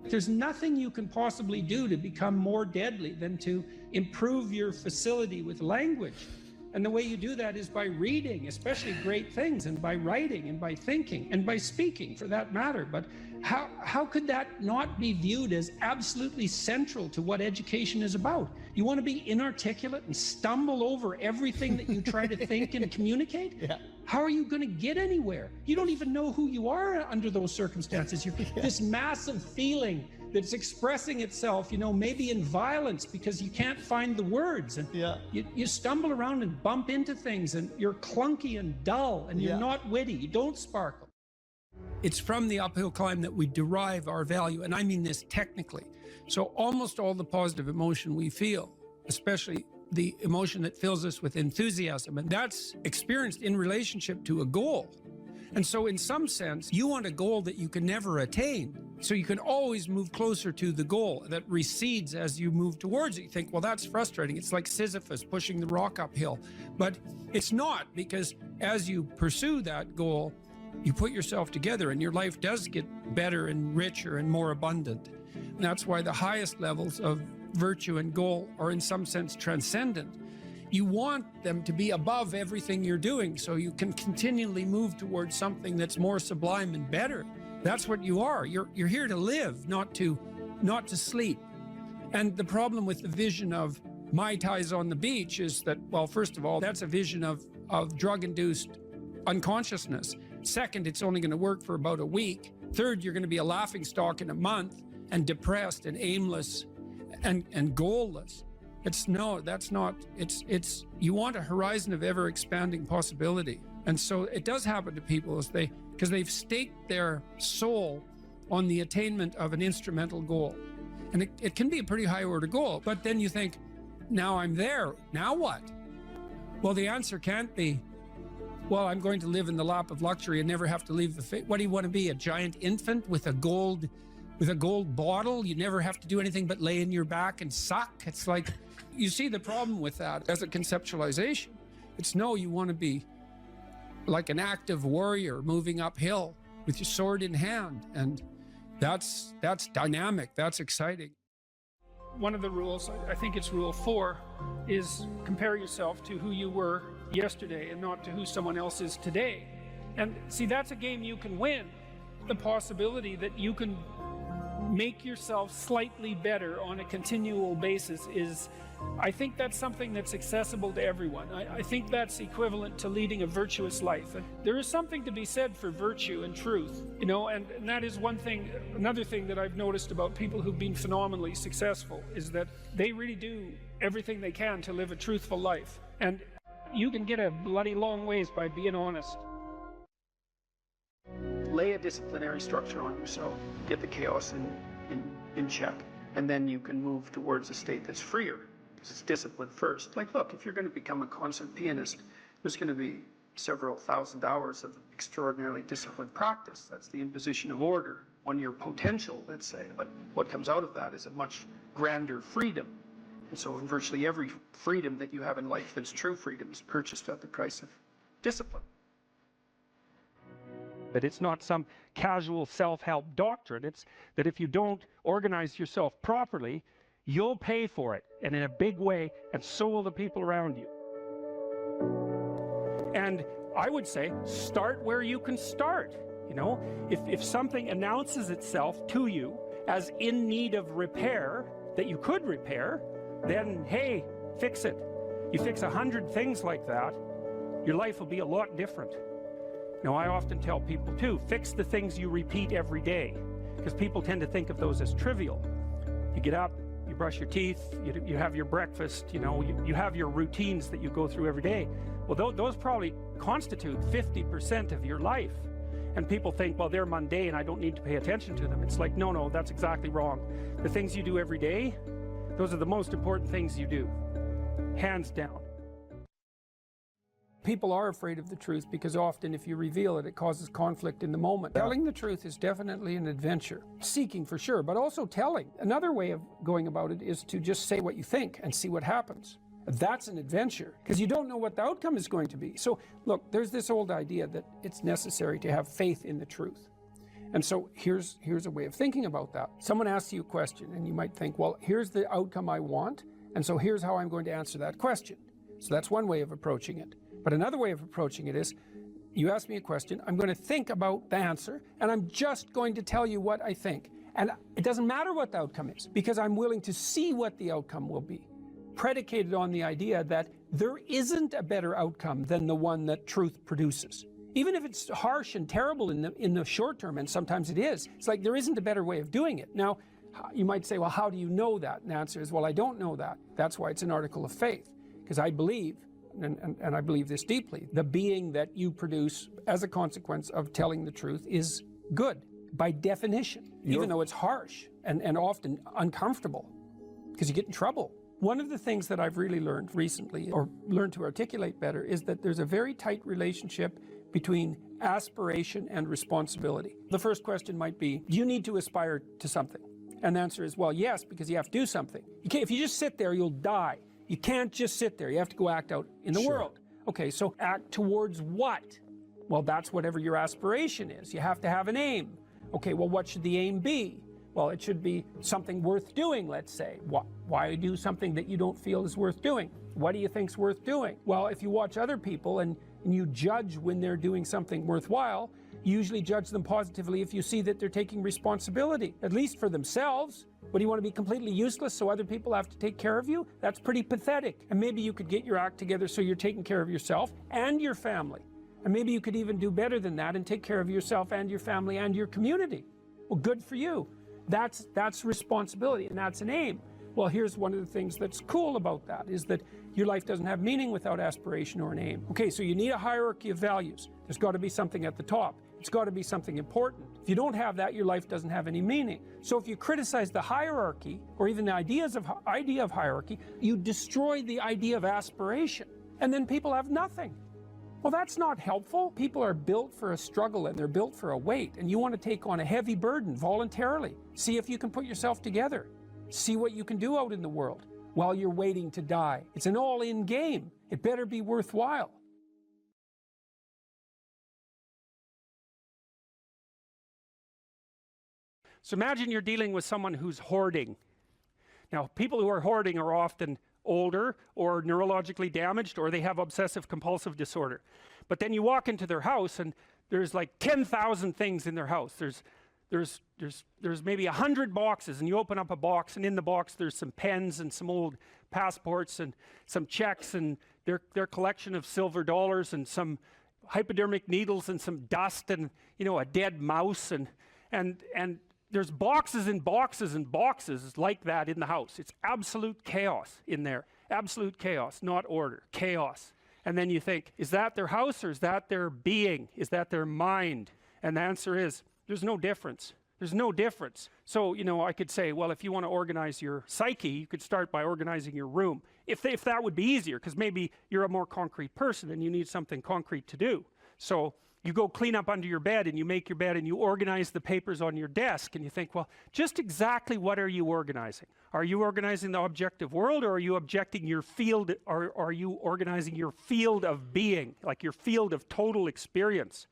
There's nothing you can possibly do to become more deadly than to improve your facility with language. And the way you do that is by reading, especially great things, and by writing, and by thinking, and by speaking, for that matter. But how could that not be viewed as absolutely central to what education is about? You want to be inarticulate and stumble over everything that you try to think and communicate? Yeah. How are you going to get anywhere? You don't even know who you are under those circumstances. You're this massive feeling that's expressing itself, you know, maybe in violence because you can't find the words. And you stumble around and bump into things, and you're clunky and dull, and you're not witty. You don't sparkle. It's from the uphill climb that we derive our value, and I mean this technically. So almost all the positive emotion we feel, especially the emotion that fills us with enthusiasm, and that's experienced in relationship to a goal. And so in some sense, you want a goal that you can never attain. So you can always move closer to the goal that recedes as you move towards it. You think, well, that's frustrating. It's like Sisyphus pushing the rock uphill. But it's not, because as you pursue that goal, you put yourself together and your life does get better and richer and more abundant. And that's why the highest levels of virtue and goal are in some sense transcendent. You want them to be above everything you're doing so you can continually move towards something that's more sublime and better. That's what you are. You're here to live, not to sleep. And the problem with the vision of Mai Tais on the beach is that, well, first of all, that's a vision of drug-induced unconsciousness. Second, it's only going to work for about a week. Third, you're going to be a laughingstock in a month and depressed and aimless and goalless. You want a horizon of ever expanding possibility. And so it does happen to people because they've staked their soul on the attainment of an instrumental goal. And it can be a pretty high order goal, but then you think, now I'm there, now what? Well, the answer can't be, well, I'm going to live in the lap of luxury and never have to leave what do you want to be, a giant infant with a gold bottle? You never have to do anything but lay in your back and suck? It's like, you see the problem with that as a conceptualization. It's no, you want to be like an active warrior moving uphill with your sword in hand. And that's dynamic, that's exciting. One of the rules, I think it's rule 4, is compare yourself to who you were yesterday and not to who someone else is today. And see, that's a game you can win. The possibility that you can make yourself slightly better on a continual basis is, I think that's something that's accessible to everyone. I think that's equivalent to leading a virtuous life. And there is something to be said for virtue and truth, and that is one thing. Another thing that I've noticed about people who've been phenomenally successful is that they really do everything they can to live a truthful life. And you can get a bloody long ways by being honest. Lay a disciplinary structure on yourself, get the chaos in check, and then you can move towards a state that's freer. It's discipline first. Like, look, if you're going to become a concert pianist, there's going to be several thousand hours of extraordinarily disciplined practice. That's the imposition of order on your potential, let's say. But what comes out of that is a much grander freedom. And so virtually every freedom that you have in life that's true freedom is purchased at the price of discipline. But it's not some casual self-help doctrine. It's that if you don't organize yourself properly, you'll pay for it, and in a big way, and so will the people around you. And I would say, start where you can start. If something announces itself to you as in need of repair, that you could repair, then hey, fix it. You fix 100 things like that, your life will be a lot different. I often tell people too, fix the things you repeat every day, because people tend to think of those as trivial. You get up, you brush your teeth, you have your breakfast, you have your routines that you go through every day. Well, those probably constitute 50% of your life. And people think, well, they're mundane, I don't need to pay attention to them. It's like, no, that's exactly wrong. The things you do every day, those are the most important things you do, hands down. People are afraid of the truth because often if you reveal it, it causes conflict in the moment. Telling the truth is definitely an adventure. Seeking for sure, but also telling. Another way of going about it is to just say what you think and see what happens. That's an adventure because you don't know what the outcome is going to be. So look, there's this old idea that it's necessary to have faith in the truth. And so here's a way of thinking about that. Someone asks you a question and you might think, well, here's the outcome I want, and so here's how I'm going to answer that question. So that's one way of approaching it. But another way of approaching it is, you ask me a question, I'm going to think about the answer, and I'm just going to tell you what I think. And it doesn't matter what the outcome is, because I'm willing to see what the outcome will be, predicated on the idea that there isn't a better outcome than the one that truth produces. Even if it's harsh and terrible in the short term, and sometimes it is, it's like there isn't a better way of doing it. Now, you might say, well, how do you know that? And the answer is, well, I don't know that. That's why it's an article of faith, because I believe, and I believe this deeply, the being that you produce as a consequence of telling the truth is good by definition, even though it's harsh and often uncomfortable because you get in trouble. One of the things that I've really learned recently, or learned to articulate better, is that there's a very tight relationship between aspiration and responsibility. The first question might be, do you need to aspire to something? And the answer is, well, yes, because you have to do something. If you just sit there, you'll die. You can't just sit there. You have to go act out in the world. Okay, so act towards what? Well, that's whatever your aspiration is. You have to have an aim. Okay, well, what should the aim be? Well, it should be something worth doing, let's say. Why do something that you don't feel is worth doing? What do you think's worth doing? Well, if you watch other people and you judge when they're doing something worthwhile, you usually judge them positively if you see that they're taking responsibility, at least for themselves. What, do you want to be completely useless so other people have to take care of you? That's pretty pathetic. And maybe you could get your act together so you're taking care of yourself and your family. And maybe you could even do better than that and take care of yourself and your family and your community. Well, good for you. That's responsibility, and that's an aim. Well, here's one of the things that's cool about that, is that your life doesn't have meaning without aspiration or an aim. Okay, so you need a hierarchy of values. There's got to be something at the top. It's got to be something important. If you don't have that, your life doesn't have any meaning. So if you criticize the hierarchy, or even the idea of hierarchy, you destroy the idea of aspiration, and then people have nothing. Well, that's not helpful. People are built for a struggle and they're built for a weight, and you want to take on a heavy burden voluntarily. See if you can put yourself together. See what you can do out in the world while you're waiting to die. It's an all-in game. It better be worthwhile. So imagine you're dealing with someone who's hoarding. Now, people who are hoarding are often older or neurologically damaged, or they have obsessive compulsive disorder. But then you walk into their house and there's like 10,000 things in their house. There's maybe 100 boxes, and you open up a box, and in the box there's some pens and some old passports and some checks and their collection of silver dollars and some hypodermic needles and some dust and, you know, a dead mouse, and there's boxes and boxes and boxes like that in the house. It's absolute chaos in there. Absolute chaos, not order. Chaos. And then you think, is that their house, or is that their being? Is that their mind? And the answer is, there's no difference. There's no difference. So, you know, I could say, well, if you want to organize your psyche, you could start by organizing your room. If that would be easier, because maybe you're a more concrete person and you need something concrete to do. So you go clean up under your bed and you make your bed and you organize the papers on your desk, and you think, well, just exactly what are you organizing? Are you organizing the objective world, or are you objecting your field, or are you organizing your field of being, like your field of total experience?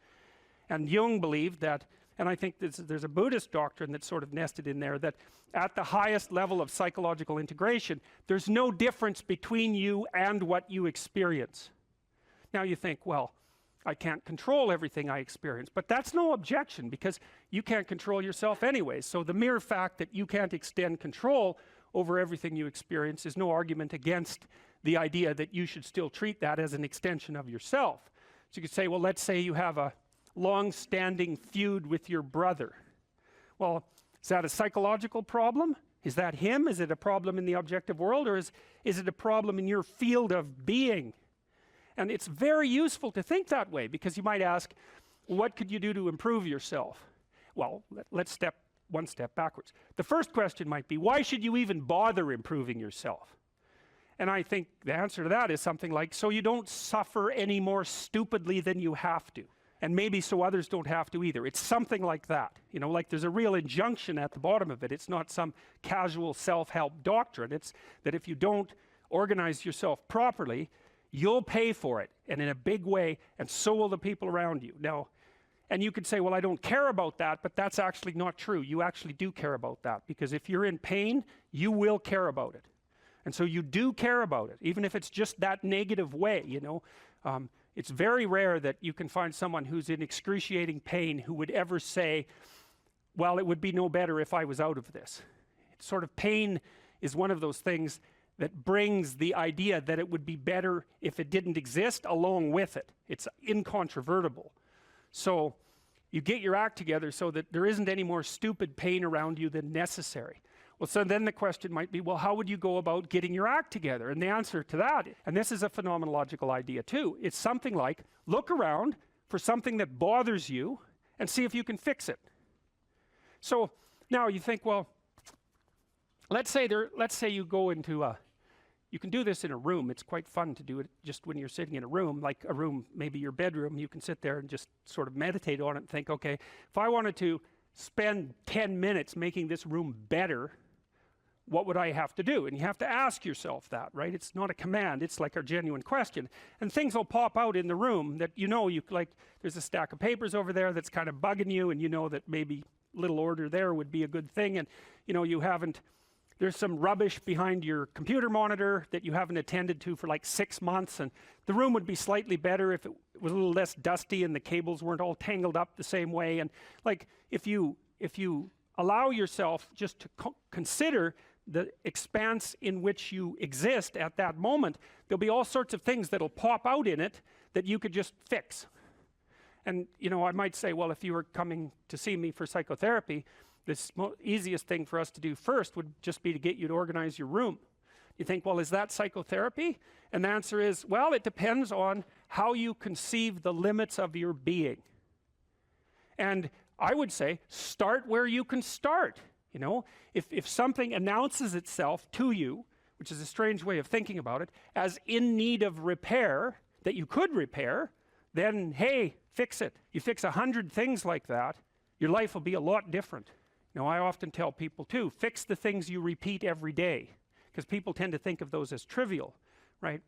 And Jung believed that, and I think there's a Buddhist doctrine that's sort of nested in there, that at the highest level of psychological integration, there's no difference between you and what you experience. Now you think, well, I can't control everything I experience, but that's no objection, because you can't control yourself anyways. So the mere fact that you can't extend control over everything you experience is no argument against the idea that you should still treat that as an extension of yourself. So you could say, well, let's say you have a long-standing feud with your brother. Well, is that a psychological problem? Is that him? Is it a problem in the objective world, or is it a problem in your field of being? And it's very useful to think that way, because you might ask, what could you do to improve yourself? Well, let's step one step backwards. The first question might be, why should you even bother improving yourself? And I think the answer to that is something like, so you don't suffer any more stupidly than you have to. And maybe so others don't have to either. It's something like that. You know, like there's a real injunction at the bottom of it. It's not some casual self-help doctrine. It's that if you don't organize yourself properly, you'll pay for it, and in a big way, and so will the people around you. Now, and you could say, well, I don't care about that, but that's actually not true. You actually do care about that, because if you're in pain, you will care about it. And so you do care about it, even if it's just that negative way, you know. It's very rare that you can find someone who's in excruciating pain who would ever say, well, it would be no better if I was out of this. It's sort of, pain is one of those things that brings the idea that it would be better if it didn't exist along with it. It's incontrovertible. So you get your act together so that there isn't any more stupid pain around you than necessary. Well, so then the question might be, well, how would you go about getting your act together? And the answer to that, and this is a phenomenological idea too, it's something like, look around for something that bothers you and see if you can fix it. So now you think, well, let's say you go into you can do this in a room. It's quite fun to do it just when you're sitting in a room, like a room, maybe your bedroom. You can sit there and just sort of meditate on it and think, okay, if I wanted to spend 10 minutes making this room better, what would I have to do? And you have to ask yourself that, right? It's not a command, it's like a genuine question. And things will pop out in the room that you like, there's a stack of papers over there that's kind of bugging you, and you know that maybe little order there would be a good thing, and there's some rubbish behind your computer monitor that you haven't attended to for like 6 months, and the room would be slightly better if it was a little less dusty and the cables weren't all tangled up the same way. And like, if you allow yourself just to consider the expanse in which you exist at that moment, there'll be all sorts of things that'll pop out in it that you could just fix. And I might say, well, if you were coming to see me for psychotherapy, the easiest thing for us to do first would just be to get you to organize your room. You think, well, is that psychotherapy? And the answer is, well, it depends on how you conceive the limits of your being. And I would say, start where you can start. If something announces itself to you, which is a strange way of thinking about it, as in need of repair, that you could repair, then, hey, fix it. You fix 100 things like that, your life will be a lot different. I often tell people too, fix the things you repeat every day, because people tend to think of those as trivial, right?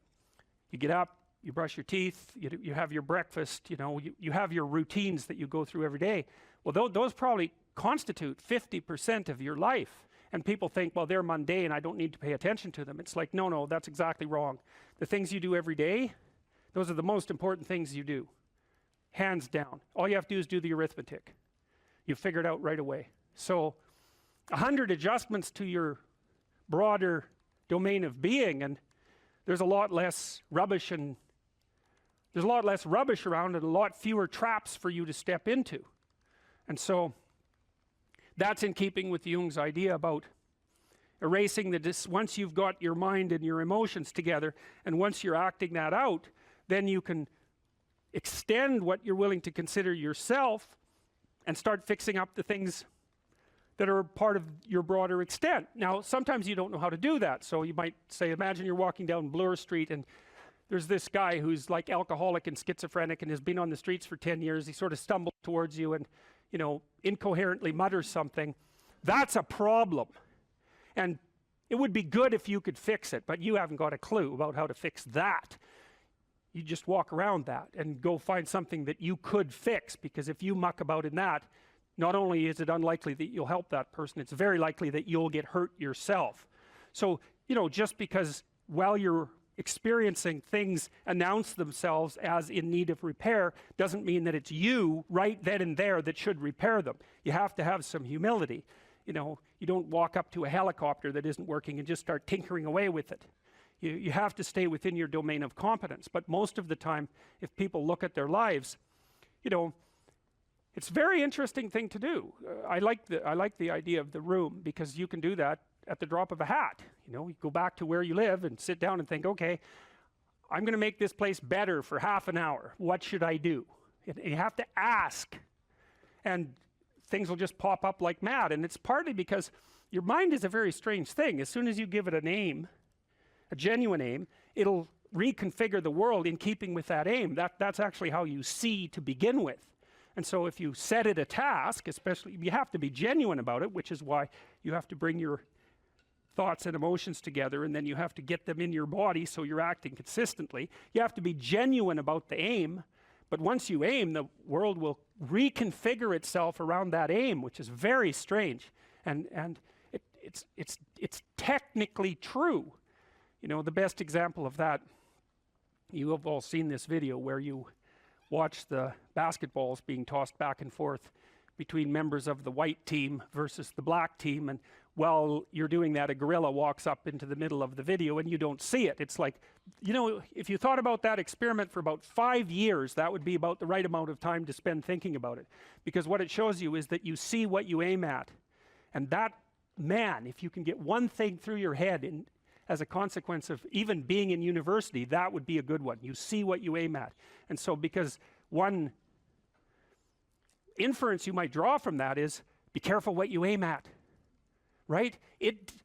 You get up, you brush your teeth, you have your breakfast, you have your routines that you go through every day. Well, those probably constitute 50% of your life. And people think, well, they're mundane, I don't need to pay attention to them. It's like, no, that's exactly wrong. The things you do every day, those are the most important things you do. Hands down. All you have to do is do the arithmetic. You figure it out right away. So 100 adjustments to your broader domain of being, and there's a lot less rubbish around, and a lot fewer traps for you to step into. And so that's in keeping with Jung's idea about erasing once you've got your mind and your emotions together, and once you're acting that out, then you can extend what you're willing to consider yourself and start fixing up the things that are part of your broader extent. Now, sometimes you don't know how to do that. So you might say, imagine you're walking down Bloor Street and there's this guy who's like alcoholic and schizophrenic and has been on the streets for 10 years. He sort of stumbles towards you and, incoherently mutters something. That's a problem. And it would be good if you could fix it, but you haven't got a clue about how to fix that. You just walk around that and go find something that you could fix, because if you muck about in that, not only is it unlikely that you'll help that person, it's very likely that you'll get hurt yourself. So, just because while you're experiencing things announce themselves as in need of repair doesn't mean that it's you right then and there that should repair them. You have to have some humility. You don't walk up to a helicopter that isn't working and just start tinkering away with it. You have to stay within your domain of competence. But most of the time, if people look at their lives, it's a very interesting thing to do. I like the idea of the room, because you can do that at the drop of a hat. You go back to where you live and sit down and think, okay, I'm going to make this place better for half an hour. What should I do? And you have to ask, and things will just pop up like mad. And it's partly because your mind is a very strange thing. As soon as you give it a name, a genuine aim, it'll reconfigure the world in keeping with that aim. That's actually how you see to begin with. And so if you set it a task, especially, you have to be genuine about it, which is why you have to bring your thoughts and emotions together, and then you have to get them in your body so you're acting consistently. You have to be genuine about the aim, but once you aim, the world will reconfigure itself around that aim, which is very strange. And it's technically true. The best example of that, you have all seen this video where you watch the basketballs being tossed back and forth between members of the white team versus the black team, and while you're doing that, a gorilla walks up into the middle of the video and you don't see it. It's like, if you thought about that experiment for about 5 years, that would be about the right amount of time to spend thinking about it. Because what it shows you is that you see what you aim at. And that, man, if you can get one thing through your head as a consequence of even being in university, that would be a good one. You see what you aim at. And so because one inference you might draw from that is, be careful what you aim at, right?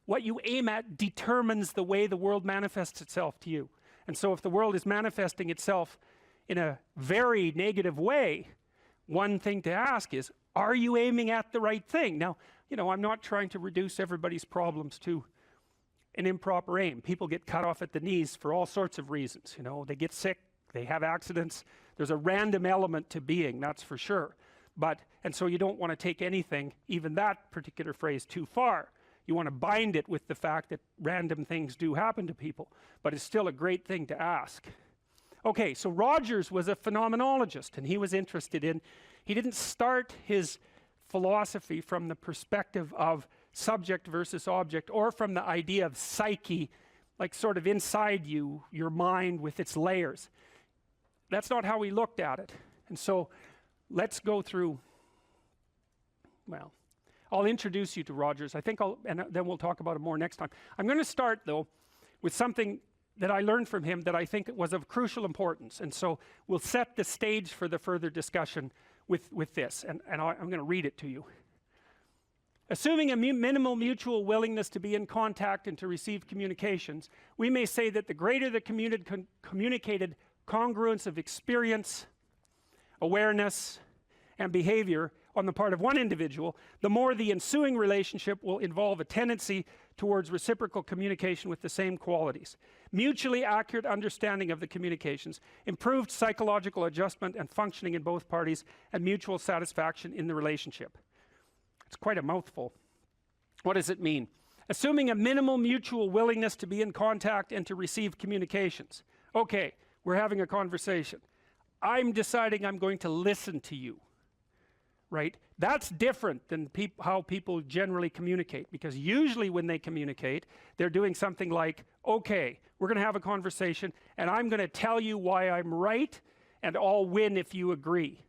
What you aim at determines the way the world manifests itself to you. And so if the world is manifesting itself in a very negative way, one thing to ask is, are you aiming at the right thing? Now, you know, I'm not trying to reduce everybody's problems to an improper aim. People get cut off at the knees for all sorts of reasons. You know, they get sick, they have accidents. There's a random element to being, that's for sure. And so you don't want to take anything, even that particular phrase, too far. You want to bind it with the fact that random things do happen to people, but it's still a great thing to ask. Okay, so Rogers was a phenomenologist, and he was interested in, he didn't start his philosophy from the perspective of subject versus object, or from the idea of psyche, like sort of inside you, your mind with its layers. That's not how he looked at it. And so let's go through, well, I'll introduce you to Rogers. I think and then we'll talk about it more next time. I'm going to start, though, with something that I learned from him that I think was of crucial importance. And so we'll set the stage for the further discussion with this. And I'm going to read it to you. Assuming a minimal mutual willingness to be in contact and to receive communications, we may say that the greater the communicated congruence of experience, awareness, and behavior on the part of one individual, the more the ensuing relationship will involve a tendency towards reciprocal communication with the same qualities, mutually accurate understanding of the communications, improved psychological adjustment and functioning in both parties, and mutual satisfaction in the relationship. It's quite a mouthful. What does it mean? Assuming a minimal mutual willingness to be in contact and to receive communications. Okay, we're having a conversation. I'm deciding I'm going to listen to you, right? That's different than how people generally communicate, because usually when they communicate, they're doing something like, okay, we're going to have a conversation, and I'm going to tell you why I'm right, and I'll win if you agree.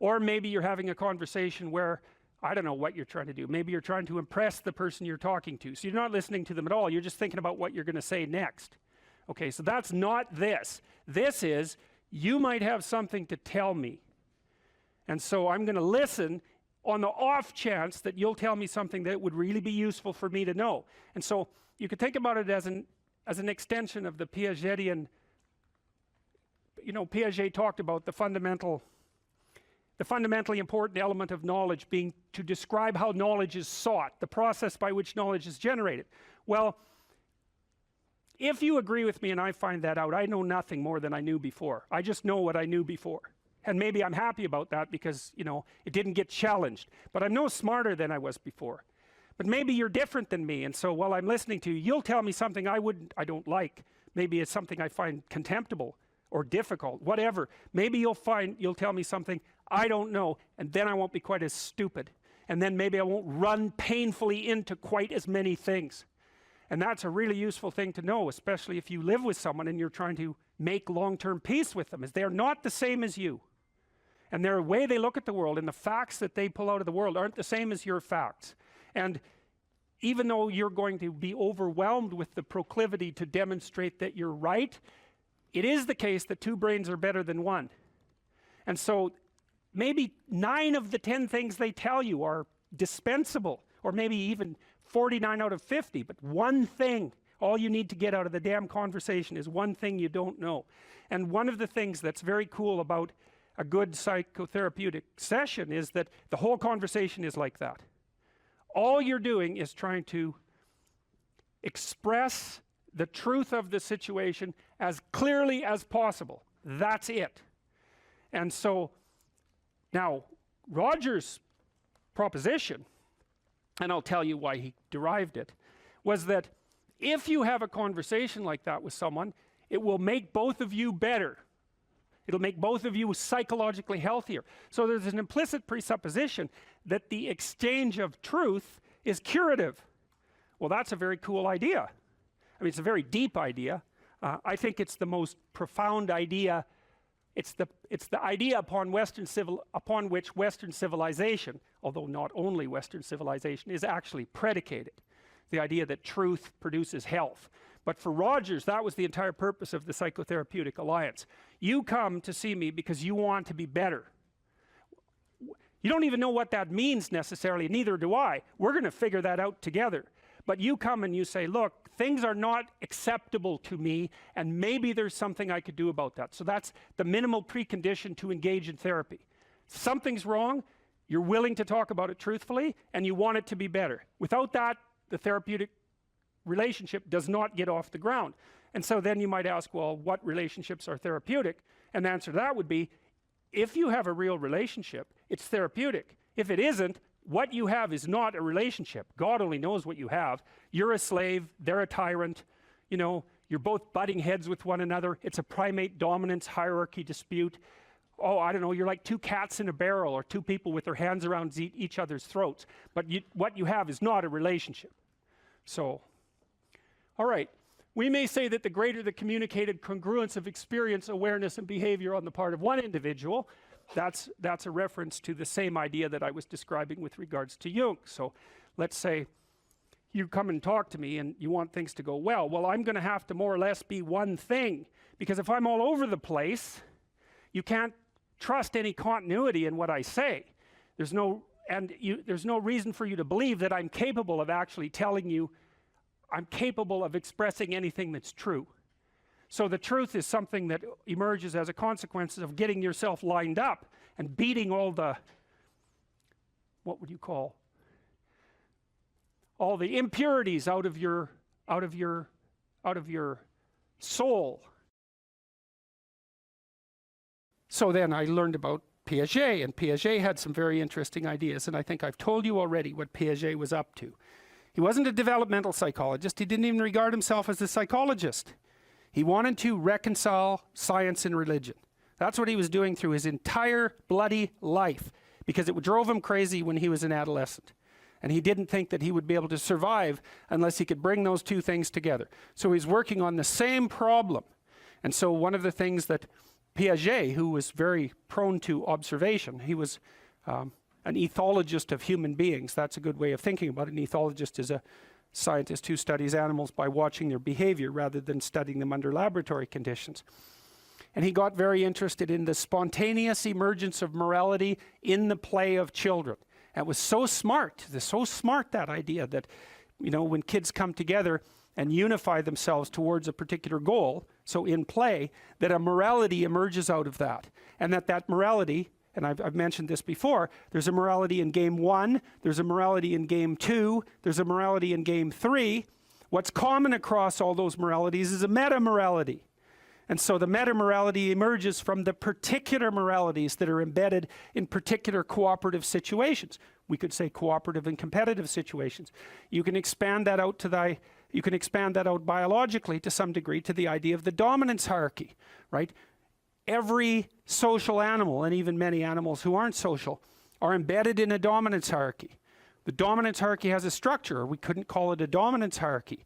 Or maybe you're having a conversation where, I don't know what you're trying to do. Maybe you're trying to impress the person you're talking to. So you're not listening to them at all. You're just thinking about what you're going to say next. Okay, so that's not this. This is, you might have something to tell me. And so I'm going to listen on the off chance that you'll tell me something that would really be useful for me to know. And so you could think about it as an extension of the Piagetian, you know, Piaget talked about the fundamentally important element of knowledge being to describe how knowledge is sought, the process by which knowledge is generated. Well, if you agree with me and I find that out, I know nothing more than I knew before. I just know what I knew before. And maybe I'm happy about that because, you know, it didn't get challenged. But I'm no smarter than I was before. But maybe you're different than me, and so while I'm listening to you, you'll tell me something I don't like. Maybe it's something I find contemptible or difficult, whatever. Maybe you'll tell me something I don't know, and then I won't be quite as stupid. And then maybe I won't run painfully into quite as many things. And that's a really useful thing to know, especially if you live with someone and you're trying to make long-term peace with them, is they're not the same as you. And their way they look at the world and the facts that they pull out of the world aren't the same as your facts. And even though you're going to be overwhelmed with the proclivity to demonstrate that you're right, it is the case that two brains are better than one. And so maybe 9 of the 10 things they tell you are dispensable, or maybe even 49 out of 50, but one thing, all you need to get out of the damn conversation is one thing you don't know. And one of the things that's very cool about a good psychotherapeutic session is that the whole conversation is like that. All you're doing is trying to express the truth of the situation as clearly as possible. That's it. And so now Rogers' proposition, and I'll tell you why he derived it, was that if you have a conversation like that with someone, it will make both of you better. It'll make both of you psychologically healthier. So there's an implicit presupposition that the exchange of truth is curative. Well, that's a very cool idea. I mean, it's a very deep idea. I think it's the most profound idea. It's the idea upon which Western civilization, although not only Western civilization, is actually predicated. The idea that truth produces health. But for Rogers, that was the entire purpose of the Psychotherapeutic Alliance. You come to see me because you want to be better. You don't even know what that means necessarily, neither do I. We're going to figure that out together. But you come and you say, look, things are not acceptable to me, and maybe there's something I could do about that. So that's the minimal precondition to engage in therapy. If something's wrong, you're willing to talk about it truthfully, and you want it to be better. Without that, the therapeutic relationship does not get off the ground. And so then you might ask, well, what relationships are therapeutic? And the answer to that would be, if you have a real relationship, it's therapeutic. If it isn't, what you have is not a relationship. God only knows what you have. You're a slave, they're a tyrant, you know, you're both butting heads with one another. It's a primate dominance hierarchy dispute. Oh, I don't know, you're like two cats in a barrel, or two people with their hands around each other's throats. But what you have is not a relationship. So, all right. We may say that the greater the communicated congruence of experience, awareness, and behavior on the part of one individual, that's a reference to the same idea that I was describing with regards to Jung. So let's say you come and talk to me and you want things to go well. Well, I'm going to have to more or less be one thing, because if I'm all over the place, you can't trust any continuity in what I say. There's no reason for you to believe that I'm capable of actually telling you, I'm capable of expressing anything that's true. So the truth is something that emerges as a consequence of getting yourself lined up and beating all the, what would you call, all the impurities out of your soul. So then I learned about Piaget, and Piaget had some very interesting ideas, and I think I've told you already what Piaget was up to. He wasn't a developmental psychologist. He didn't even regard himself as a psychologist. He wanted to reconcile science and religion. That's what he was doing through his entire bloody life, because it drove him crazy when he was an adolescent. And he didn't think that he would be able to survive unless he could bring those two things together. So he's working on the same problem. And so one of the things that Piaget, who was very prone to observation, he was an ethologist of human beings. That's a good way of thinking about it. An ethologist is a scientist who studies animals by watching their behavior rather than studying them under laboratory conditions. And he got very interested in the spontaneous emergence of morality in the play of children. And it was so smart, that idea that, you know, when kids come together and unify themselves towards a particular goal, so in play, that a morality emerges out of that. And that morality, and I've mentioned this before, there's a morality in game 1, there's a morality in game 2, there's a morality in game 3. What's common across all those moralities is a meta-morality. And so the meta-morality emerges from the particular moralities that are embedded in particular cooperative situations. We could say cooperative and competitive situations. You can expand that out biologically to some degree to the idea of the dominance hierarchy, right? Every social animal, and even many animals who aren't social, are embedded in a dominance hierarchy. The dominance hierarchy has a structure, or we couldn't call it a dominance hierarchy.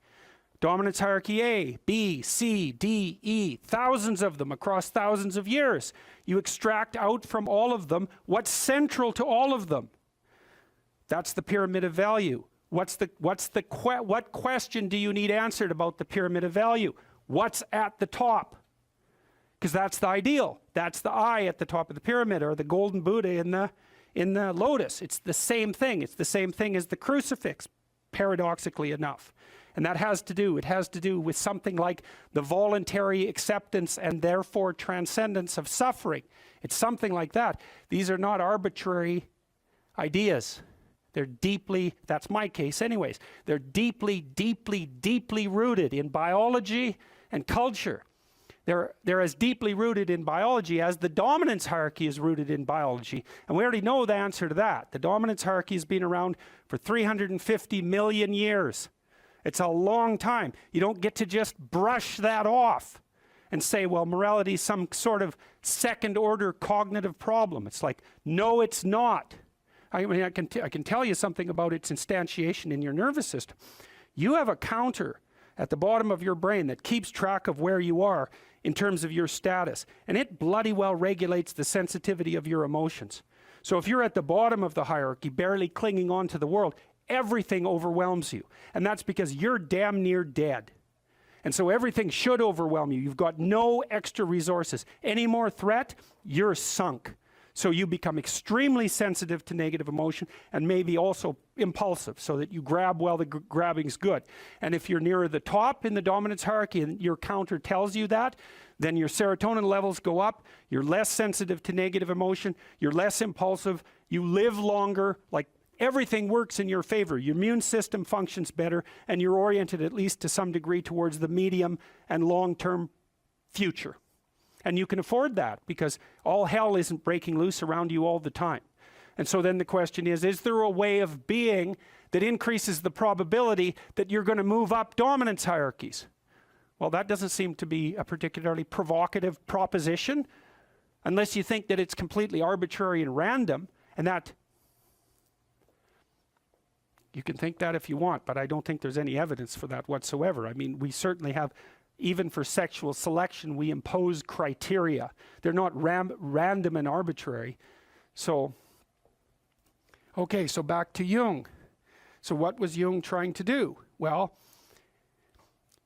Dominance hierarchy A, B, C, D, E, thousands of them across thousands of years. You extract out from all of them what's central to all of them. That's the pyramid of value. What question do you need answered about the pyramid of value? What's at the top? Because that's the ideal. That's the I at the top of the pyramid, or the golden Buddha in the lotus. It's the same thing. It's the same thing as the crucifix, paradoxically enough. And that has to do with something like the voluntary acceptance and therefore transcendence of suffering. It's something like that. These are not arbitrary ideas. They're deeply, that's my case anyways, they're deeply, deeply, deeply rooted in biology and culture. They're as deeply rooted in biology as the dominance hierarchy is rooted in biology. And we already know the answer to that. The dominance hierarchy has been around for 350 million years. It's a long time. You don't get to just brush that off and say, well, morality is some sort of second order cognitive problem. It's like, no, it's not. I mean, I can tell you something about its instantiation in your nervous system. You have a counter at the bottom of your brain that keeps track of where you are in terms of your status, and it bloody well regulates the sensitivity of your emotions. So if you're at the bottom of the hierarchy, barely clinging on to the world, everything overwhelms you. And that's because you're damn near dead. And so everything should overwhelm you. You've got no extra resources. Any more threat, you're sunk. So you become extremely sensitive to negative emotion and maybe also impulsive, so that you grab while the grabbing's good. And if you're nearer the top in the dominance hierarchy and your counter tells you that, then your serotonin levels go up, you're less sensitive to negative emotion, you're less impulsive, you live longer, like everything works in your favor. Your immune system functions better, and you're oriented at least to some degree towards the medium and long-term future. And you can afford that because all hell isn't breaking loose around you all the time. And so then the question is there a way of being that increases the probability that you're going to move up dominance hierarchies? Well, that doesn't seem to be a particularly provocative proposition, unless you think that it's completely arbitrary and random, and that you can think that if you want, but I don't think there's any evidence for that whatsoever. I mean, we certainly have, even for sexual selection, we impose criteria. They're not random and arbitrary. So, okay, so back to Jung. So what was Jung trying to do? Well,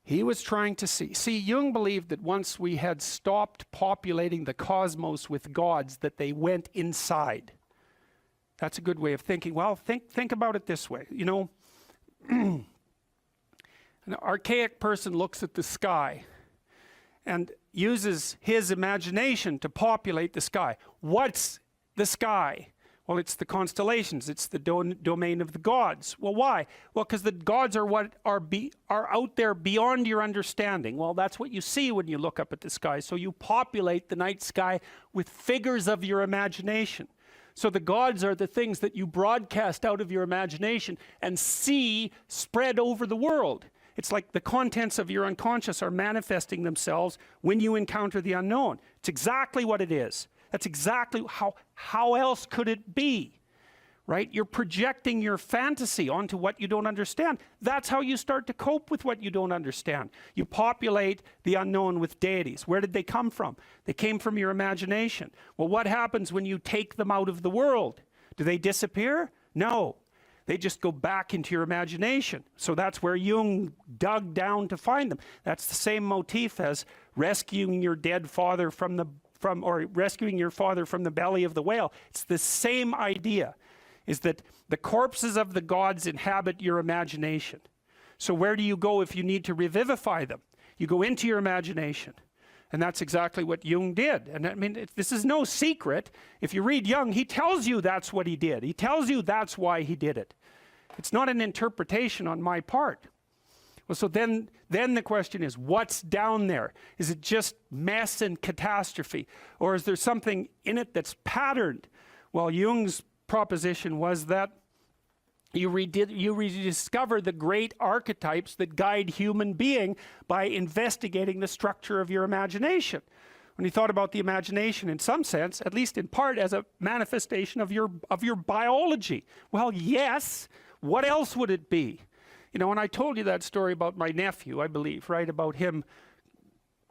he was trying to see, Jung believed that once we had stopped populating the cosmos with gods, that they went inside. That's a good way of thinking. Well, think about it this way. You know, an archaic person looks at the sky and uses his imagination to populate the sky. What's the sky? Well, it's the constellations. It's the domain of the gods. Well, why? Well, because the gods are what are out there beyond your understanding. Well, that's what you see when you look up at the sky. So you populate the night sky with figures of your imagination. So the gods are the things that you broadcast out of your imagination and see spread over the world. It's like the contents of your unconscious are manifesting themselves when you encounter the unknown. It's exactly what it is. That's exactly how else could it be, right? You're projecting your fantasy onto what you don't understand. That's how you start to cope with what you don't understand. You populate the unknown with deities. Where did they come from? They came from your imagination. Well, what happens when you take them out of the world? Do they disappear? No. They just go back into your imagination. So that's where Jung dug down to find them. That's the same motif as rescuing your dead father or rescuing your father from the belly of the whale. It's the same idea, is that the corpses of the gods inhabit your imagination. So where do you go if you need to revivify them? You go into your imagination. And that's exactly what Jung did. And I mean, this is no secret. If you read Jung, he tells you that's what he did. He tells you that's why he did it. It's not an interpretation on my part. Well, so then the question is, what's down there? Is it just mess and catastrophe? Or is there something in it that's patterned? Well, Jung's proposition was that you rediscover the great archetypes that guide human being by investigating the structure of your imagination. When he thought about the imagination in some sense, at least in part, as a manifestation of your biology. Well, yes, what else would it be? You know, and I told you that story about my nephew, I believe, right? About him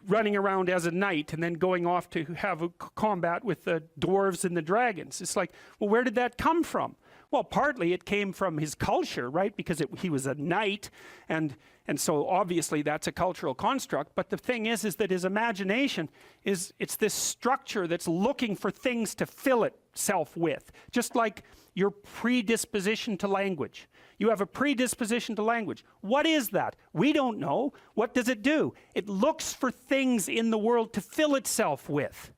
running around as a knight and then going off to have a combat with the dwarves and the dragons. It's like, well, where did that come from? Well, partly it came from his culture, right? Because he was a knight, and so obviously that's a cultural construct. But the thing is that his imagination it's this structure that's looking for things to fill itself with, just like your predisposition to language. You have a predisposition to language. What is that? We don't know. What does it do? It looks for things in the world to fill itself with,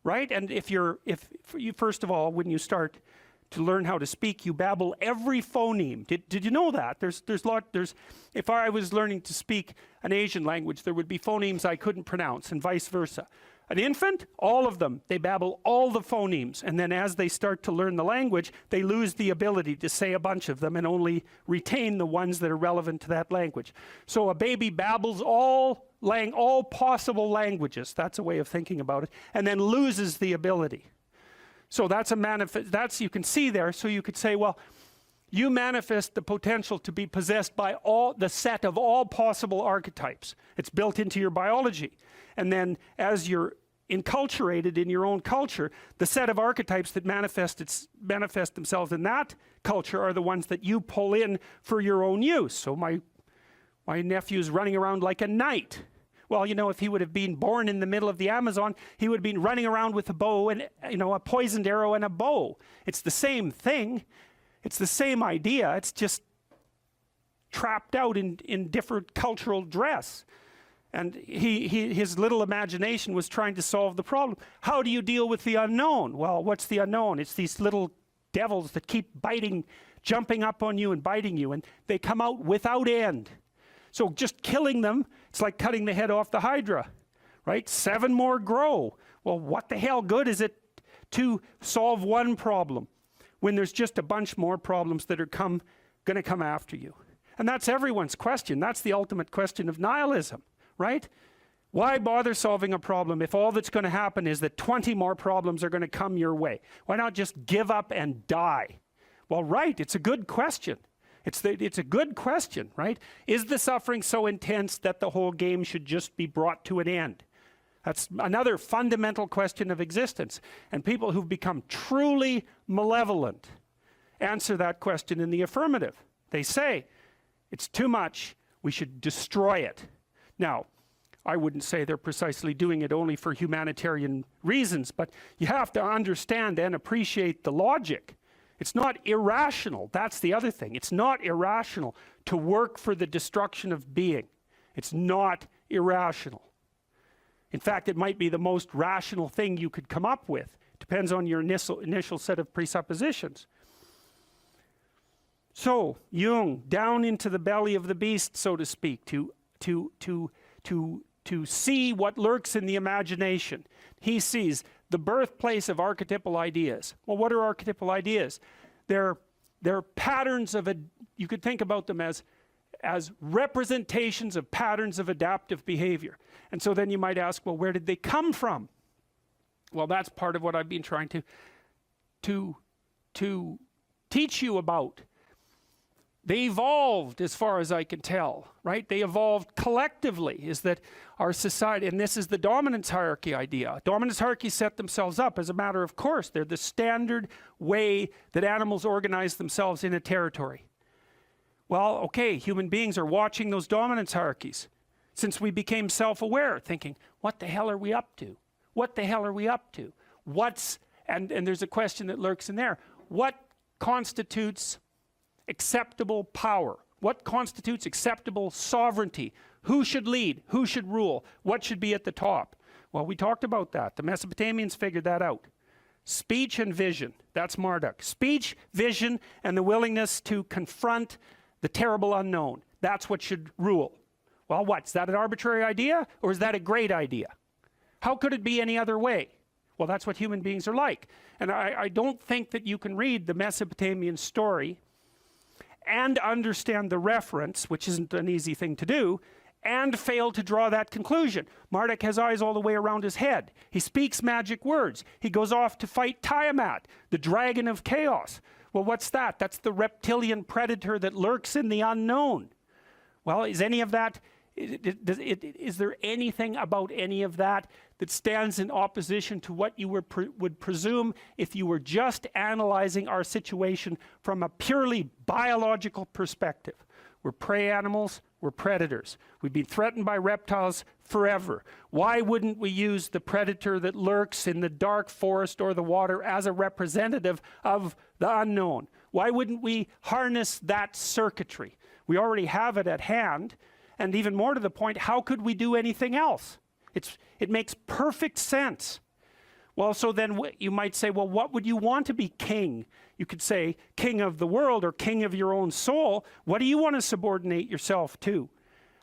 right? And if you first of all, when you start to learn how to speak, you babble every phoneme. Did you know that? If I was learning to speak an Asian language, there would be phonemes I couldn't pronounce, and vice versa. An infant, all of them, they babble all the phonemes, and then as they start to learn the language, they lose the ability to say a bunch of them and only retain the ones that are relevant to that language. So a baby babbles all possible languages, that's a way of thinking about it, and then loses the ability. So that's you can see there. So you could say, well, you manifest the potential to be possessed by the set of all possible archetypes. It's built into your biology. And then as you're enculturated in your own culture, the set of archetypes that manifest themselves in that culture are the ones that you pull in for your own use. So my nephew's running around like a knight. Well, you know, if he would have been born in the middle of the Amazon, he would have been running around with a bow and, you know, a poisoned arrow and a bow. It's the same thing. It's the same idea. It's just trapped out in different cultural dress. And his little imagination was trying to solve the problem. How do you deal with the unknown? Well, what's the unknown? It's these little devils that keep biting, jumping up on you and biting you, and they come out without end. So just killing them, it's like cutting the head off the Hydra, right? 7 more grow. Well, what the hell good is it to solve one problem when there's just a bunch more problems that are going to come after you? And that's everyone's question. That's the ultimate question of nihilism, right? Why bother solving a problem if all that's going to happen is that 20 more problems are going to come your way? Why not just give up and die? Well, right, it's a good question. It's a good question, right? Is the suffering so intense that the whole game should just be brought to an end? That's another fundamental question of existence. And people who've become truly malevolent answer that question in the affirmative. They say, it's too much, we should destroy it. Now, I wouldn't say they're precisely doing it only for humanitarian reasons, but you have to understand and appreciate the logic. It's not irrational. That's the other thing. It's not irrational to work for the destruction of being. It's not irrational. In fact, it might be the most rational thing you could come up with. Depends on your initial set of presuppositions. So, Jung, down into the belly of the beast, so to speak, to see what lurks in the imagination. He sees the birthplace of archetypal ideas. Well, what are archetypal ideas? They're patterns of, you could think about them as representations of patterns of adaptive behavior. And so then you might ask, well, where did they come from? Well, that's part of what I've been trying to teach you about. They evolved, as far as I can tell, right? They evolved collectively, is that our society, and this is the dominance hierarchy idea. Dominance hierarchies set themselves up as a matter of course. They're the standard way that animals organize themselves in a territory. Well, okay, human beings are watching those dominance hierarchies since we became self-aware, thinking, what the hell are we up to? What the hell are we up to? And there's a question that lurks in there. What constitutes acceptable power? What constitutes acceptable sovereignty? Who should lead? Who should rule? What should be at the top? Well, we talked about that. The Mesopotamians figured that out. Speech and vision, that's Marduk. Speech, vision, and the willingness to confront the terrible unknown. That's what should rule. Well, what? Is that an arbitrary idea, or is that a great idea? How could it be any other way? Well, that's what human beings are like. And I don't think that you can read the Mesopotamian story and understand the reference, which isn't an easy thing to do, and fail to draw that conclusion. Marduk has eyes all the way around his head. He speaks magic words. He goes off to fight Tiamat, the dragon of chaos. Well, what's that? That's the reptilian predator that lurks in the unknown. Well, is any of that, is there anything about any of that that stands in opposition to what you would presume if you were just analyzing our situation from a purely biological perspective? We're prey animals, we're predators. We've been threatened by reptiles forever. Why wouldn't we use the predator that lurks in the dark forest or the water as a representative of the unknown? Why wouldn't we harness that circuitry? We already have it at hand, and even more to the point, how could we do anything else? It makes perfect sense. Well, so then you might say, well, what would you want to be king? You could say king of the world or king of your own soul. What do you want to subordinate yourself to?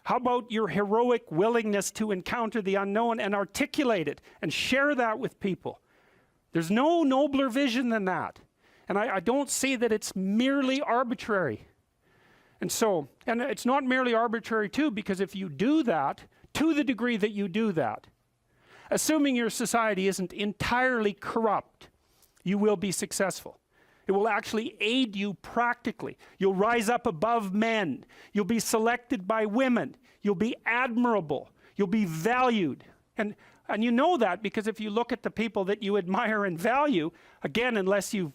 How about your heroic willingness to encounter the unknown and articulate it and share that with people? There's no nobler vision than that. And I don't see that it's merely arbitrary. And it's not merely arbitrary too, because if you do that, to the degree that you do that, assuming your society isn't entirely corrupt, you will be successful. It will actually aid you practically. You'll rise up above men. You'll be selected by women. You'll be admirable. You'll be valued. And you know that because if you look at the people that you admire and value, again, unless you've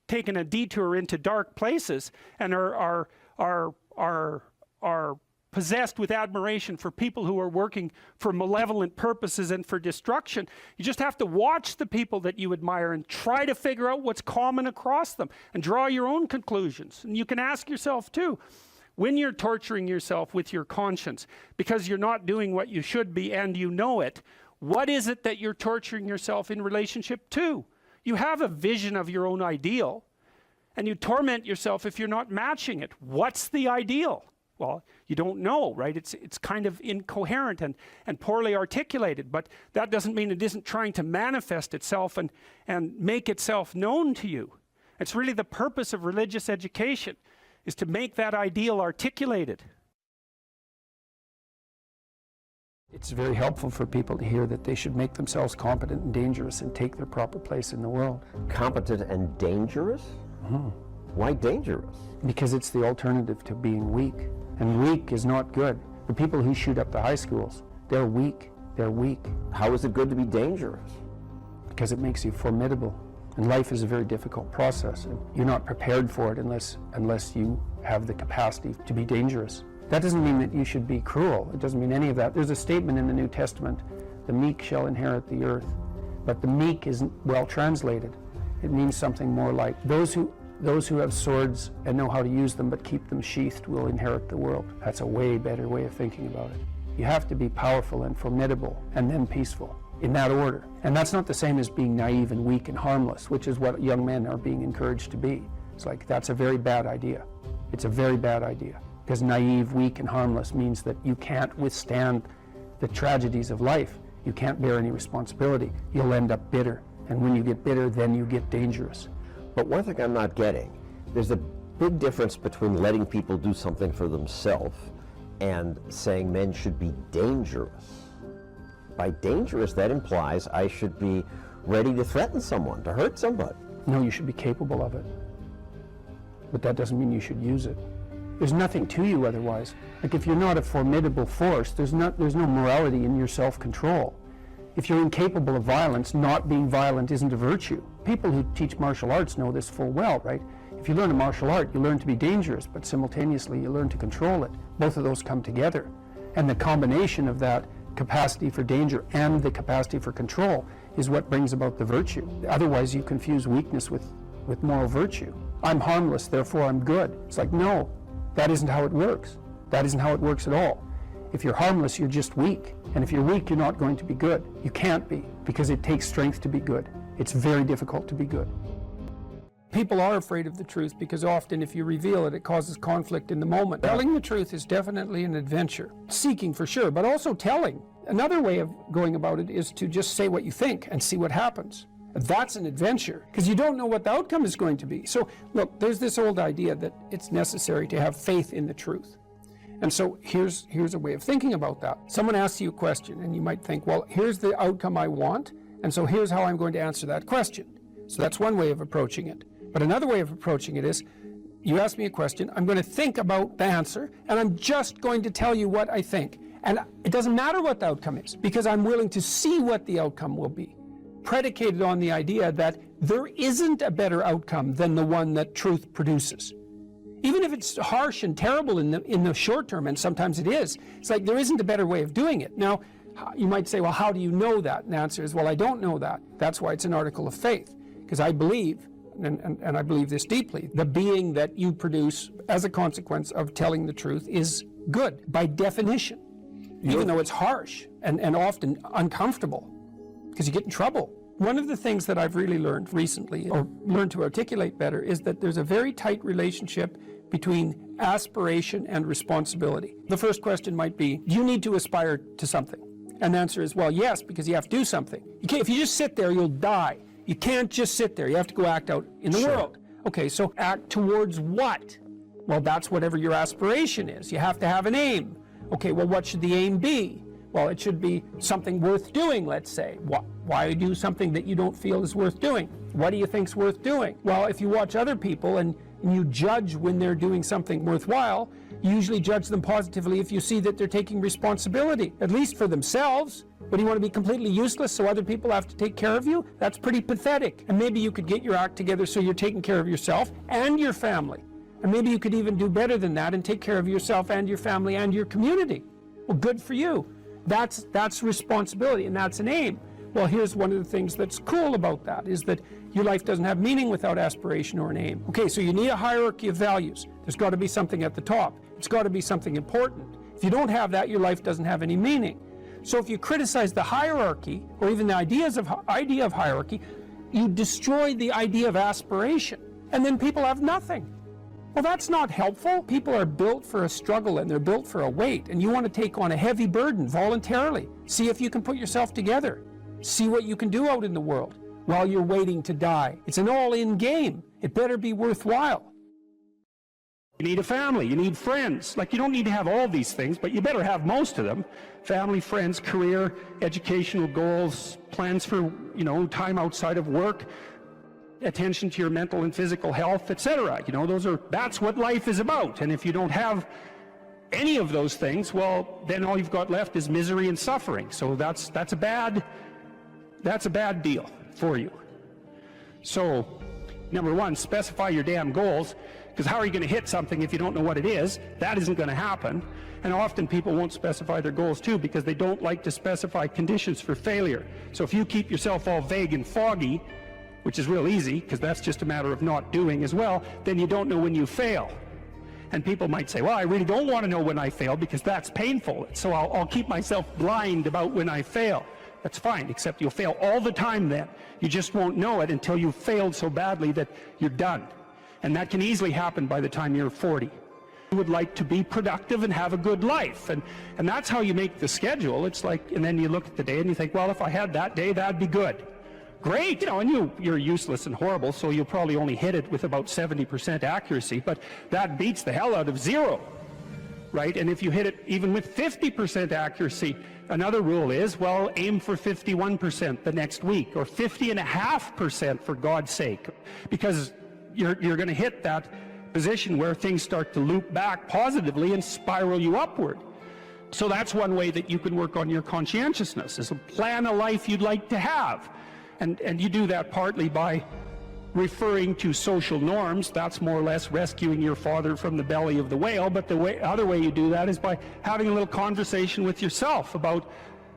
taken a detour into dark places and are possessed with admiration for people who are working for malevolent purposes and for destruction. You just have to watch the people that you admire and try to figure out what's common across them and draw your own conclusions. And you can ask yourself too, when you're torturing yourself with your conscience because you're not doing what you should be and you know it, what is it that you're torturing yourself in relationship to? You have a vision of your own ideal and you torment yourself if you're not matching it. What's the ideal? Well, you don't know, right? It's kind of incoherent and poorly articulated, but that doesn't mean it isn't trying to manifest itself and make itself known to you. It's really the purpose of religious education, is to make that ideal articulated. It's very helpful for people to hear that they should make themselves competent and dangerous and take their proper place in the world. Competent and dangerous? Why dangerous? Because it's the alternative to being weak. And weak is not good. The people who shoot up the high schools, they're weak. They're weak. How is it good to be dangerous? Because it makes you formidable. And life is a very difficult process. And you're not prepared for it unless you have the capacity to be dangerous. That doesn't mean that you should be cruel. It doesn't mean any of that. There's a statement in the New Testament, the meek shall inherit the earth. But the meek isn't well translated. It means something more like those who have swords and know how to use them but keep them sheathed will inherit the world. That's a way better way of thinking about it. You have to be powerful and formidable and then peaceful, in that order. And that's not the same as being naive and weak and harmless, which is what young men are being encouraged to be. It's like, that's a very bad idea. It's a very bad idea. Because naive, weak, and harmless means that you can't withstand the tragedies of life. You can't bear any responsibility. You'll end up bitter. And when you get bitter, then you get dangerous. But one thing I'm not getting, there's a big difference between letting people do something for themselves and saying men should be dangerous. By dangerous, that implies I should be ready to threaten someone, to hurt somebody. No, you should be capable of it. But that doesn't mean you should use it. There's nothing to you otherwise. Like if you're not a formidable force, there's no morality in your self-control. If you're incapable of violence, not being violent isn't a virtue. People who teach martial arts know this full well, right? If you learn a martial art, you learn to be dangerous, but simultaneously you learn to control it. Both of those come together. And the combination of that capacity for danger and the capacity for control is what brings about the virtue. Otherwise you confuse weakness with moral virtue. I'm harmless, therefore I'm good. It's like, no, that isn't how it works. That isn't how it works at all. If you're harmless, you're just weak. And if you're weak, you're not going to be good. You can't be, because it takes strength to be good. It's very difficult to be good. People are afraid of the truth because often if you reveal it, it causes conflict in the moment. Telling the truth is definitely an adventure. Seeking for sure, but also telling. Another way of going about it is to just say what you think and see what happens. That's an adventure, because you don't know what the outcome is going to be. So look, there's this old idea that it's necessary to have faith in the truth. And so here's a way of thinking about that. Someone asks you a question and you might think, well, here's the outcome I want, and so here's how I'm going to answer that question. So that's one way of approaching it. But another way of approaching it is, you ask me a question, I'm going to think about the answer, and I'm just going to tell you what I think. And it doesn't matter what the outcome is, because I'm willing to see what the outcome will be, predicated on the idea that there isn't a better outcome than the one that truth produces. Even if it's harsh and terrible in the short term, and sometimes it is, it's like there isn't a better way of doing it. Now, you might say, well, how do you know that? And the answer is, well, I don't know that. That's why it's an article of faith, because I believe, and I believe this deeply, the being that you produce as a consequence of telling the truth is good, by definition, even though it's harsh and often uncomfortable, because you get in trouble. One of the things that I've really learned recently, or learned to articulate better, is that there's a very tight relationship between aspiration and responsibility. The first question might be, do you need to aspire to something? And the answer is, well, yes, because you have to do something. If you just sit there, you'll die. You can't just sit there. You have to go act out in the world. Okay, so act towards what? Well, that's whatever your aspiration is. You have to have an aim. Okay, well, what should the aim be? Well, it should be something worth doing, let's say. Why do something that you don't feel is worth doing? What do you think's worth doing? Well, if you watch other people and you judge when they're doing something worthwhile, you usually judge them positively if you see that they're taking responsibility, at least for themselves. But you want to be completely useless so other people have to take care of you? That's pretty pathetic. And maybe you could get your act together so you're taking care of yourself and your family. And maybe you could even do better than that and take care of yourself and your family and your community. Well, good for you. That's responsibility, and that's an aim. Well, here's one of the things that's cool about that, is that your life doesn't have meaning without aspiration or an aim. Okay, so you need a hierarchy of values. There's got to be something at the top. It's got to be something important. If you don't have that, your life doesn't have any meaning. So if you criticize the hierarchy, or even the idea of hierarchy, you destroy the idea of aspiration, and then people have nothing. Well, that's not helpful. People are built for a struggle, and they're built for a weight, and you want to take on a heavy burden voluntarily. See if you can put yourself together. See what you can do out in the world while you're waiting to die. It's an all-in game. It better be worthwhile. You need a family, you need friends. Like, you don't need to have all these things, but you better have most of them. Family, friends, career, educational goals, plans for, time outside of work, attention to your mental and physical health, etc. That's what life is about. And if you don't have any of those things, well, then all you've got left is misery and suffering. So that's a bad deal for you. So, number one, specify your damn goals, because how are you going to hit something if you don't know what it is? That isn't going to happen. And often people won't specify their goals too, because they don't like to specify conditions for failure. So if you keep yourself all vague and foggy, which is real easy, because that's just a matter of not doing as well, then you don't know when you fail. And people might say, well, I really don't want to know when I fail because that's painful, so I'll keep myself blind about when I fail. That's fine, except you'll fail all the time then. You just won't know it until you've failed so badly that you're done. And that can easily happen by the time you're 40. You would like to be productive and have a good life. And that's how you make the schedule. It's like, and then you look at the day and you think, well, if I had that day, that'd be good. Great, and you're useless and horrible, so you'll probably only hit it with about 70% accuracy, but that beats the hell out of 0, right? And if you hit it even with 50% accuracy, another rule is, well, aim for 51% the next week, or 50.5% for God's sake, because you're going to hit that position where things start to loop back positively and spiral you upward. So that's one way that you can work on your conscientiousness, is plan a life you'd like to have. And you do that partly by referring to social norms. That's more or less rescuing your father from the belly of the whale. But the other way you do that is by having a little conversation with yourself about,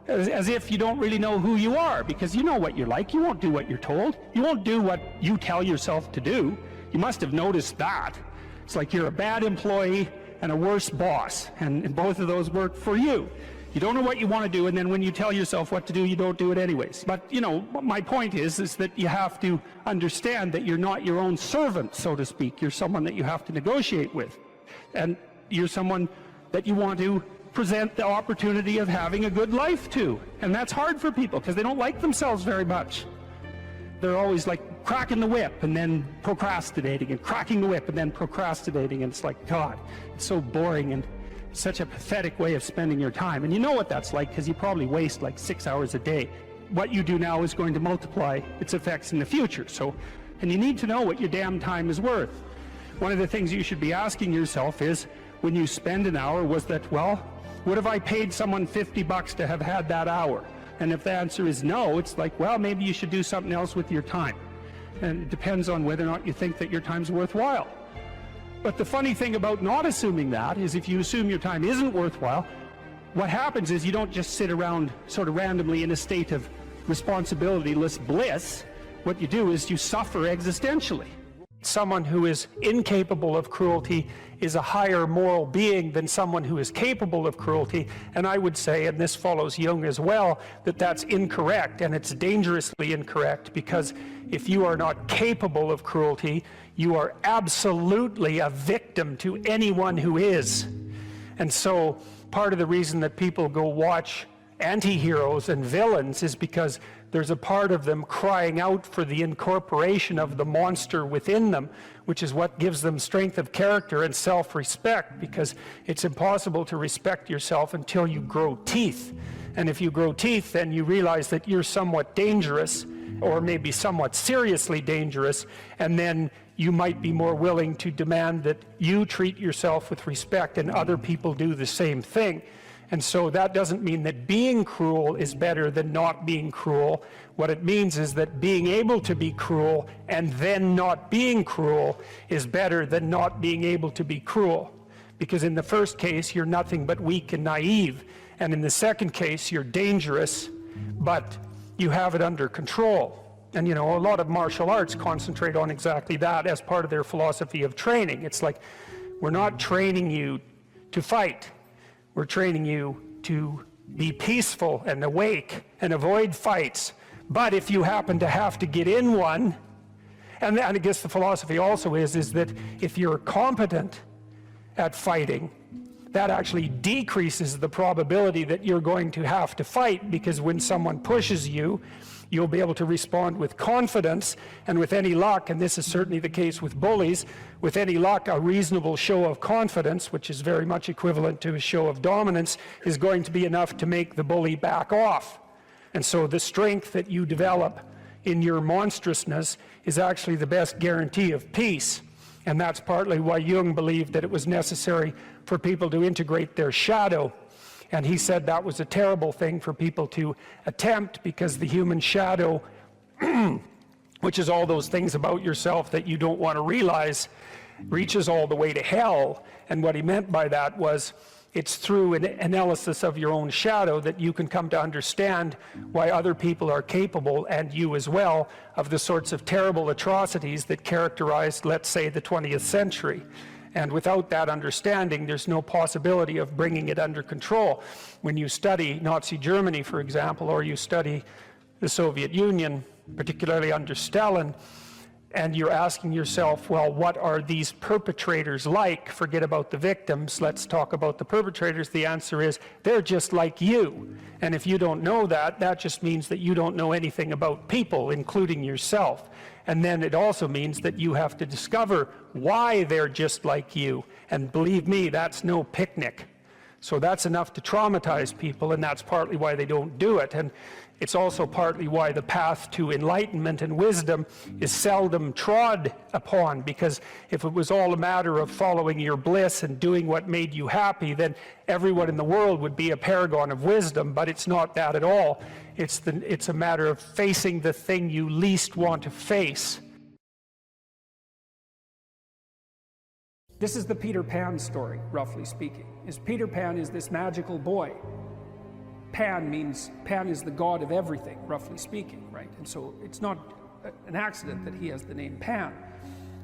as if you don't really know who you are, because you know what you're like. You won't do what you're told. You won't do what you tell yourself to do. You must have noticed that. It's like you're a bad employee and a worse boss, and both of those work for you. You don't know what you want to do, and then when you tell yourself what to do, you don't do it anyways. But, my point is that you have to understand that you're not your own servant, so to speak. You're someone that you have to negotiate with. And you're someone that you want to present the opportunity of having a good life to. And that's hard for people, because they don't like themselves very much. They're always like cracking the whip and then procrastinating, and cracking the whip and then procrastinating. And it's like, God, it's so boring and such a pathetic way of spending your time. And you know what that's like, because you probably waste like 6 hours a day. What you do now is going to multiply its effects in the future. And you need to know what your damn time is worth. One of the things you should be asking yourself is, when you spend an hour, was that, well, would have I paid someone $50 to have had that hour? And if the answer is no, it's like, well, maybe you should do something else with your time. And it depends on whether or not you think that your time's worthwhile. But the funny thing about not assuming that is, if you assume your time isn't worthwhile, what happens is you don't just sit around sort of randomly in a state of responsibilityless bliss. What you do is you suffer existentially. Someone who is incapable of cruelty is a higher moral being than someone who is capable of cruelty. And I would say, and this follows Jung as well, that that's incorrect, and it's dangerously incorrect, because if you are not capable of cruelty, you are absolutely a victim to anyone who is. And so part of the reason that people go watch anti-heroes and villains is because there's a part of them crying out for the incorporation of the monster within them, which is what gives them strength of character and self-respect, because it's impossible to respect yourself until you grow teeth. And if you grow teeth, then you realize that you're somewhat dangerous, or maybe somewhat seriously dangerous, and then you might be more willing to demand that you treat yourself with respect and other people do the same thing. And so that doesn't mean that being cruel is better than not being cruel. What it means is that being able to be cruel and then not being cruel is better than not being able to be cruel. Because in the first case, you're nothing but weak and naive. And in the second case, you're dangerous, but you have it under control. And you know, a lot of martial arts concentrate on exactly that as part of their philosophy of training. It's like, we're not training you to fight. We're training you to be peaceful and awake and avoid fights. But if you happen to have to get in one, and I guess the philosophy also is that if you're competent at fighting, that actually decreases the probability that you're going to have to fight, because when someone pushes you, you'll be able to respond with confidence, and with any luck, and this is certainly the case with bullies, with any luck, a reasonable show of confidence, which is very much equivalent to a show of dominance, is going to be enough to make the bully back off. And so the strength that you develop in your monstrousness is actually the best guarantee of peace. And that's partly why Jung believed that it was necessary for people to integrate their shadow. And he said that was a terrible thing for people to attempt, because the human shadow, which is all those things about yourself that you don't want to realize, reaches all the way to hell. And what he meant by that was, it's through an analysis of your own shadow that you can come to understand why other people are capable, and you as well, of the sorts of terrible atrocities that characterized, let's say, the 20th century. And without that understanding, there's no possibility of bringing it under control. When you study Nazi Germany, for example, or you study the Soviet Union, particularly under Stalin, and you're asking yourself, well, what are these perpetrators like? Forget about the victims, let's talk about the perpetrators. The answer is, they're just like you. And if you don't know that, that just means that you don't know anything about people, including yourself. And then it also means that you have to discover why they're just like you. And believe me, that's no picnic. So that's enough to traumatize people, and that's partly why they don't do it. And it's also partly why the path to enlightenment and wisdom is seldom trod upon, because if it was all a matter of following your bliss and doing what made you happy, then everyone in the world would be a paragon of wisdom. But it's not that at all. It's a matter of facing the thing you least want to face. This is the Peter Pan story, roughly speaking. Peter Pan is this magical boy. Pan is the god of everything, roughly speaking, right? And so it's not an accident that he has the name Pan.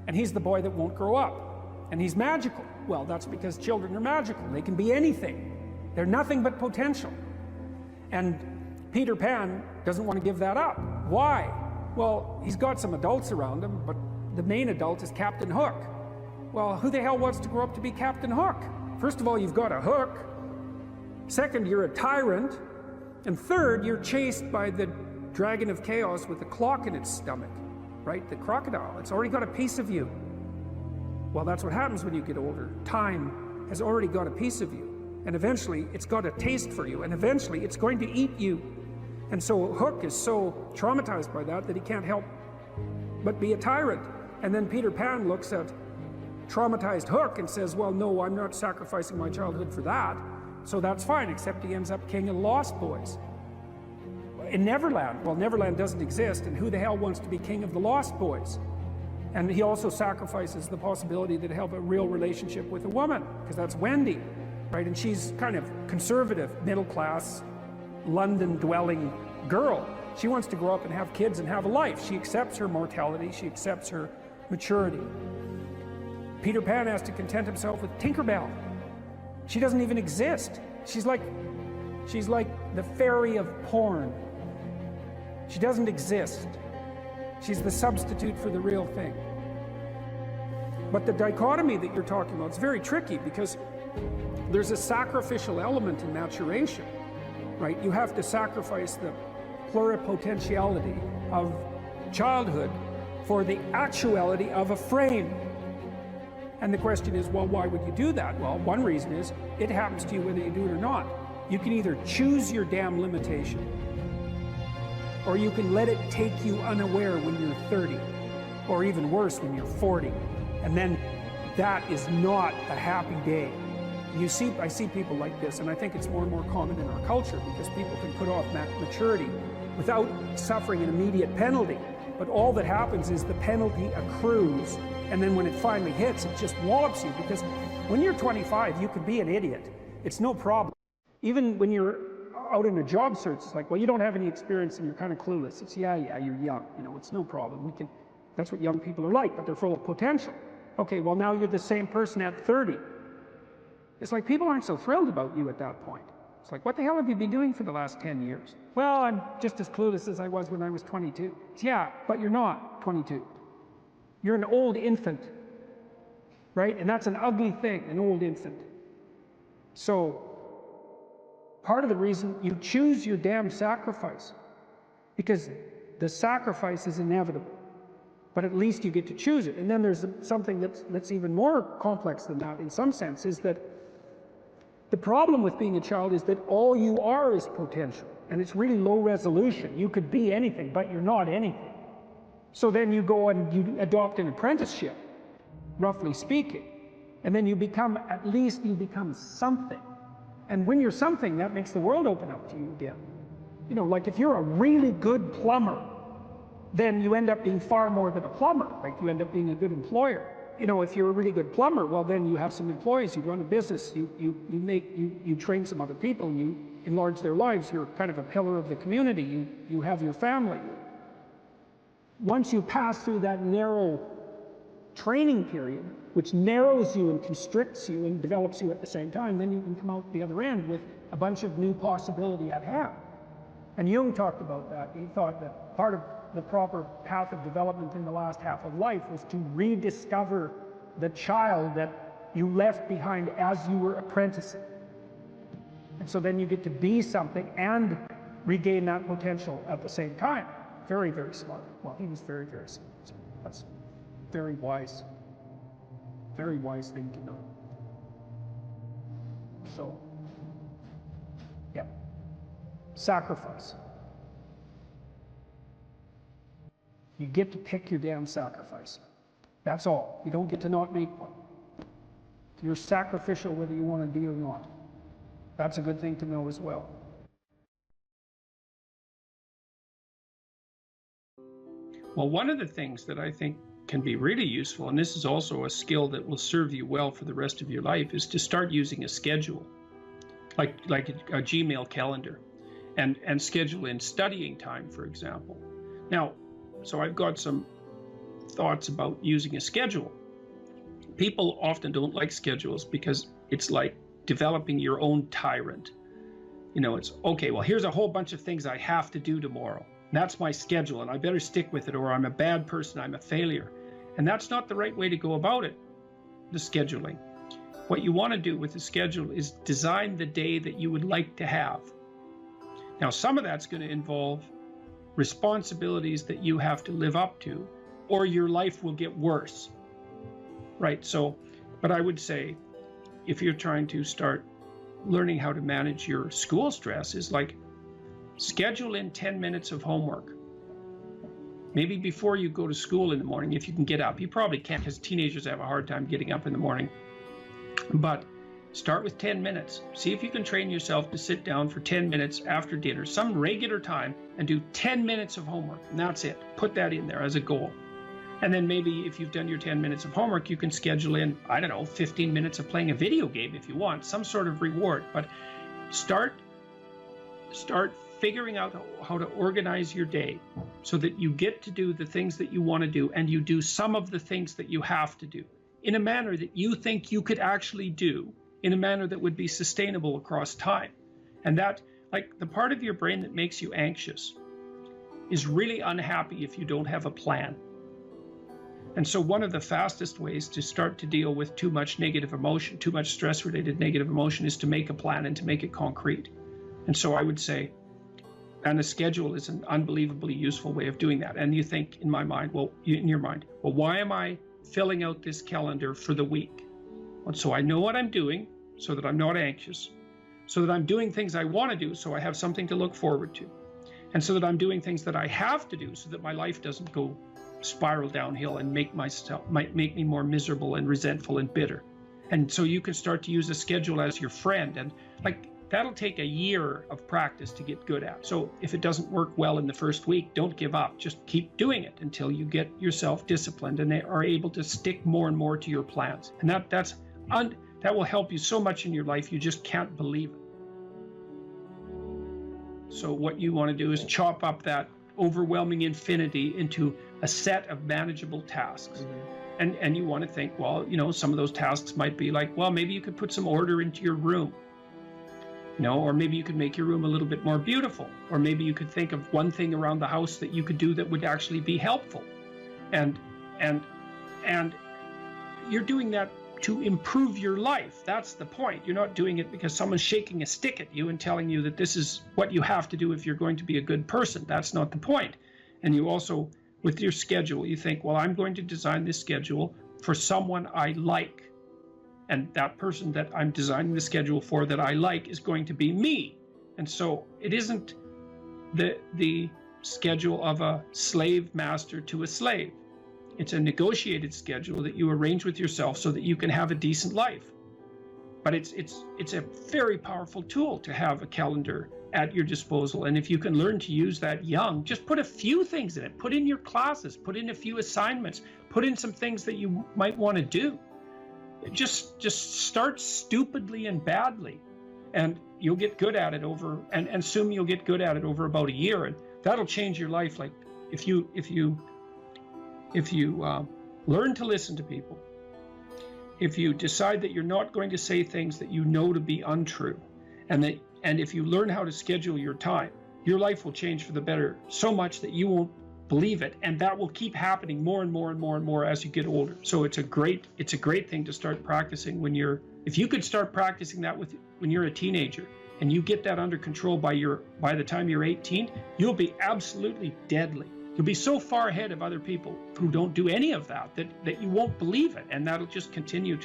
And he's the boy that won't grow up. And he's magical. Well, that's because children are magical. They can be anything. They're nothing but potential. And Peter Pan doesn't want to give that up. Why? Well, he's got some adults around him, but the main adult is Captain Hook. Well, who the hell wants to grow up to be Captain Hook? First of all, you've got a hook. Second, you're a tyrant. And third, you're chased by the dragon of chaos with a clock in its stomach, right? The crocodile. It's already got a piece of you. Well, that's what happens when you get older. Time has already got a piece of you. And eventually, it's got a taste for you. And eventually, it's going to eat you. And so Hook is so traumatized by that he can't help but be a tyrant. And then Peter Pan looks at traumatized Hook and says, well, no, I'm not sacrificing my childhood for that. So that's fine, except he ends up king of the Lost Boys. In Neverland, well, Neverland doesn't exist, and who the hell wants to be king of the Lost Boys? And he also sacrifices the possibility that he'll have a real relationship with a woman, because that's Wendy, right? And she's kind of conservative, middle-class, London-dwelling girl. She wants to grow up and have kids and have a life. She accepts her mortality, she accepts her maturity. Peter Pan has to content himself with Tinkerbell. She doesn't even exist. She's like the fairy of porn. She doesn't exist. She's the substitute for the real thing. But the dichotomy that you're talking about is very tricky, because there's a sacrificial element in maturation, right? You have to sacrifice the pluripotentiality of childhood for the actuality of a frame. And the question is, well, why would you do that? Well, one reason is, it happens to you whether you do it or not. You can either choose your damn limitation, or you can let it take you unaware when you're 30, or even worse, when you're 40. And then that is not a happy day. I see people like this, and I think it's more and more common in our culture because people can put off maturity without suffering an immediate penalty. But all that happens is the penalty accrues, and then when it finally hits, it just wallops you, because when you're 25, you could be an idiot. It's no problem. Even when you're out in a job search, it's like, well, you don't have any experience and you're kind of clueless. It's, yeah, you're young, it's no problem. That's what young people are like, but they're full of potential. Okay, well, now you're the same person at 30. It's like people aren't so thrilled about you at that point. It's like, what the hell have you been doing for the last 10 years? Well, I'm just as clueless as I was when I was 22. It's, yeah, but you're not 22. You're an old infant, right? And that's an ugly thing, an old infant. So, part of the reason you choose your damn sacrifice, because the sacrifice is inevitable, but at least you get to choose it. And then there's something that's even more complex than that in some sense, is that the problem with being a child is that all you are is potential, and it's really low resolution. You could be anything, but you're not anything. So then you go and you adopt an apprenticeship, roughly speaking, and then you become something. And when you're something, that makes the world open up to you again. Like if you're a really good plumber, then you end up being far more than a plumber. Like you end up being a good employer. If you're a really good plumber, well, then you have some employees, you run a business, you train some other people, you enlarge their lives, you're kind of a pillar of the community, you have your family. Once you pass through that narrow training period, which narrows you and constricts you and develops you at the same time, then you can come out the other end with a bunch of new possibility at hand. And Jung talked about that. He thought that part of the proper path of development in the last half of life was to rediscover the child that you left behind as you were apprenticing. And so then you get to be something and regain that potential at the same time. Very, very smart. Well, he was very, very smart. So that's very wise thing to know. So, yeah. Sacrifice. You get to pick your damn sacrifice. That's all. You don't get to not make one. You're sacrificial whether you want to be or not. That's a good thing to know as well. Well, one of the things that I think can be really useful, and this is also a skill that will serve you well for the rest of your life, is to start using a schedule, like a Gmail calendar, and schedule in studying time, for example. Now, so I've got some thoughts about using a schedule. People often don't like schedules because it's like developing your own tyrant. It's, okay, well, here's a whole bunch of things I have to do tomorrow. That's my schedule, and I better stick with it, or I'm a bad person, I'm a failure. And that's not the right way to go about it, the scheduling. What you want to do with the schedule is design the day that you would like to have. Now, some of that's going to involve responsibilities that you have to live up to, or your life will get worse. Right? So, but I would say, if you're trying to start learning how to manage your school stress, is like, schedule in 10 minutes of homework. Maybe before you go to school in the morning, if you can get up. You probably can't, because teenagers have a hard time getting up in the morning. But start with 10 minutes. See if you can train yourself to sit down for 10 minutes after dinner, some regular time, and do 10 minutes of homework. And that's it. Put that in there as a goal. And then maybe if you've done your 10 minutes of homework, you can schedule in, 15 minutes of playing a video game if you want, some sort of reward. But start figuring out how to organize your day so that you get to do the things that you want to do, and you do some of the things that you have to do in a manner that you think you could actually do, in a manner that would be sustainable across time. And that, like, the part of your brain that makes you anxious is really unhappy if you don't have a plan. And so one of the fastest ways to start to deal with too much negative emotion, too much stress-related negative emotion, is to make a plan and to make it concrete. And so I would say, and a schedule is an unbelievably useful way of doing that. And you think, in your mind, why am I filling out this calendar for the week? Well, so I know what I'm doing, so that I'm not anxious, so that I'm doing things I want to do, so I have something to look forward to, and so that I'm doing things that I have to do, so that my life doesn't go spiral downhill and make me more miserable and resentful and bitter. And so you can start to use a schedule as your friend, and like that'll take a year of practice to get good at. So if it doesn't work well in the first week, don't give up. Just keep doing it until you get yourself disciplined and they are able to stick more and more to your plans. And that will help you so much in your life, you just can't believe it. So what you want to do is chop up that overwhelming infinity into a set of manageable tasks. And you want to think, well, you know, some of those tasks might be like, well, maybe you could put some order into your room, you know, or maybe you could make your room a little bit more beautiful, or maybe you could think of one thing around the house that you could do that would actually be helpful. And you're doing that to improve your life. That's the point. You're not doing it because someone's shaking a stick at you and telling you that this is what you have to do if you're going to be a good person. That's not the point. And you also, with your schedule, you think, well, I'm going to design this schedule for someone I like. And that person that I'm designing the schedule for that I like is going to be me. And so it isn't the schedule of a slave master to a slave. It's a negotiated schedule that you arrange with yourself so that you can have a decent life. But it's a very powerful tool to have a calendar at your disposal. And if you can learn to use that young, just put a few things in it. Put in your classes, put in a few assignments, put in some things that you might want to do. Just start stupidly and badly, and you'll get good at it and assume you'll get good at it over about a year, and that'll change your life. Like if you learn to listen to people, if you decide that you're not going to say things that you know to be untrue, and if you learn how to schedule your time, your life will change for the better so much that you won't believe it, and that will keep happening more and more and more and more as you get older. So it's a great thing to start practicing if you could start practicing that when you're a teenager, and you get that under control by the time you're 18, you'll be absolutely deadly. You'll be so far ahead of other people who don't do any of that you won't believe it, and you'll just continue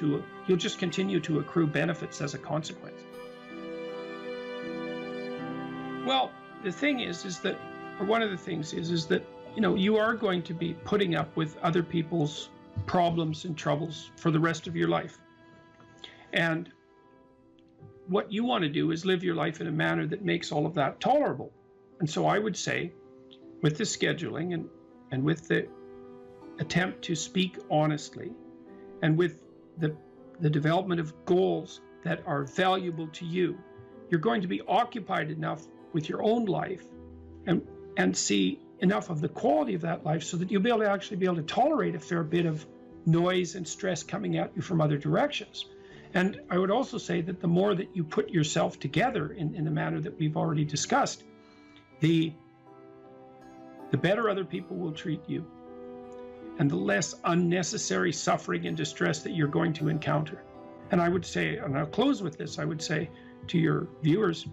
to accrue benefits as a consequence. Well, the thing is that, or one of the things is that, you know, you are going to be putting up with other people's problems and troubles for the rest of your life. And what you want to do is live your life in a manner that makes all of that tolerable. And so I would say, with the scheduling and with the attempt to speak honestly, and with the development of goals that are valuable to you, you're going to be occupied enough with your own life and see enough of the quality of that life so that you'll be able to tolerate a fair bit of noise and stress coming at you from other directions. And I would also say that the more that you put yourself together in the manner that we've already discussed, the better other people will treat you, and the less unnecessary suffering and distress that you're going to encounter. And I would say, and I'll close with this, I would say to your viewers,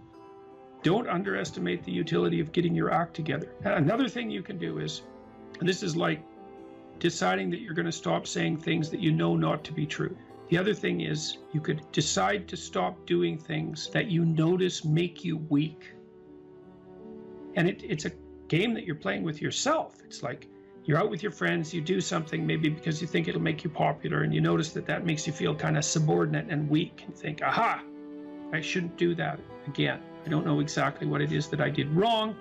don't underestimate the utility of getting your act together. Another thing you can do is, and this is like deciding that you're going to stop saying things that you know not to be true. The other thing is, you could decide to stop doing things that you notice make you weak. And it's a game that you're playing with yourself. It's like you're out with your friends, you do something maybe because you think it'll make you popular, and you notice that makes you feel kind of subordinate and weak, and think, aha, I shouldn't do that again. I don't know exactly what it is that I did wrong,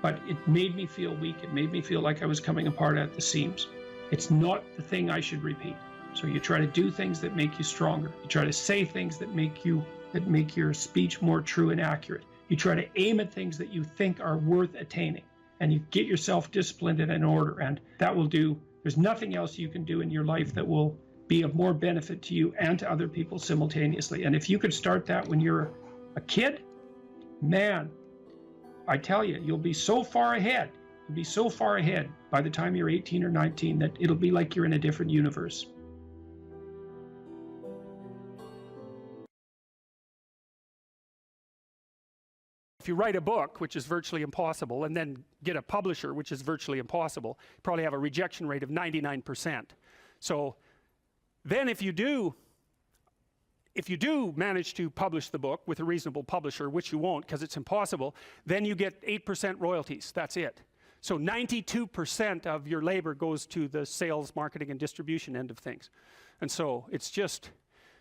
but it made me feel weak. It made me feel like I was coming apart at the seams. It's not the thing I should repeat. So you try to do things that make you stronger. You try to say things that make your speech more true and accurate. You try to aim at things that you think are worth attaining, and you get yourself disciplined and in order, and that will do. There's nothing else you can do in your life that will be of more benefit to you and to other people simultaneously. And if you could start that when you're a kid, man, I tell you, you'll be so far ahead. You'll be so far ahead by the time you're 18 or 19 that it'll be like you're in a different universe. If you write a book, which is virtually impossible, and then get a publisher, which is virtually impossible, you probably have a rejection rate of 99%. So then if you do manage to publish the book with a reasonable publisher, which you won't because it's impossible, then you get 8% royalties. That's it. So 92% of your labor goes to the sales, marketing, and distribution end of things. And so it's just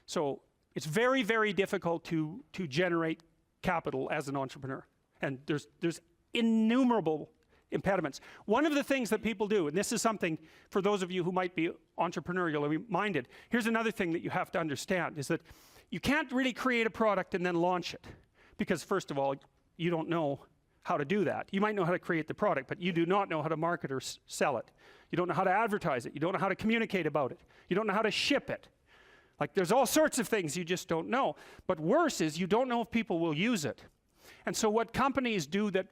So it's very, very difficult to generate capital as an entrepreneur. And there's innumerable impediments. One of the things that people do, and this is something for those of you who might be entrepreneurially minded, here's another thing that you have to understand, is that you can't really create a product and then launch it. Because first of all, you don't know how to do that. You might know how to create the product, but you do not know how to market or sell it. You don't know how to advertise it. You don't know how to communicate about it. You don't know how to ship it. Like, there's all sorts of things you just don't know. But worse is you don't know if people will use it. And so what companies do that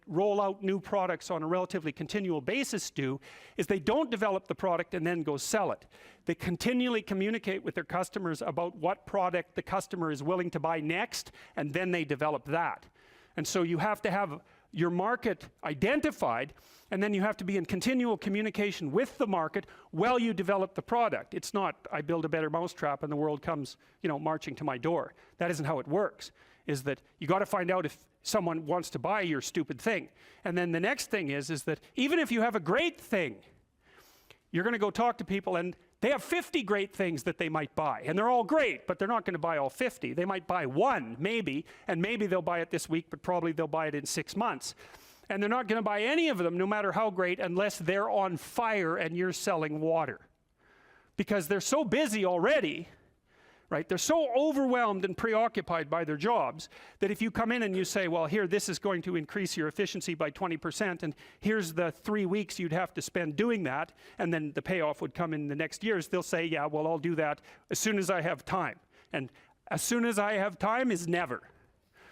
roll out new products on a relatively continual basis do is they don't develop the product and then go sell it. They continually communicate with their customers about what product the customer is willing to buy next, and then they develop that. And so you have to have your market identified, and then you have to be in continual communication with the market while you develop the product. It's not, I build a better mousetrap and the world comes, marching to my door. That isn't how it works. Is that you got to find out if someone wants to buy your stupid thing. And then the next thing is that even if you have a great thing, you're going to go talk to people and they have 50 great things that they might buy. And they're all great, but they're not going to buy all 50. They might buy one, maybe, and maybe they'll buy it this week, but probably they'll buy it in 6 months. And they're not going to buy any of them, no matter how great, unless they're on fire and you're selling water. Because they're so busy already, right? They're so overwhelmed and preoccupied by their jobs that if you come in and you say, well, here, this is going to increase your efficiency by 20%, and here's the 3 weeks you'd have to spend doing that, and then the payoff would come in the next years, they'll say, yeah, well, I'll do that as soon as I have time. And as soon as I have time is never.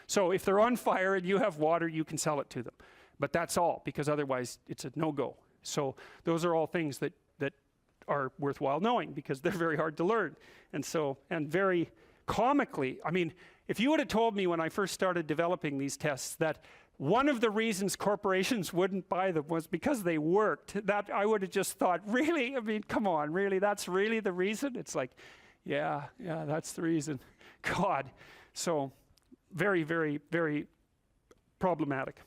So if they're on fire and you have water, you can sell it to them. But that's all, because otherwise it's a no-go. So those are all things that are worthwhile knowing, because they're very hard to learn. And so, and very comically, I mean, if you would have told me when I first started developing these tests that one of the reasons corporations wouldn't buy them was because they worked, that I would have just thought, really? I mean, come on, really? That's really the reason? It's like, yeah, that's the reason. God. So very, very, very problematic.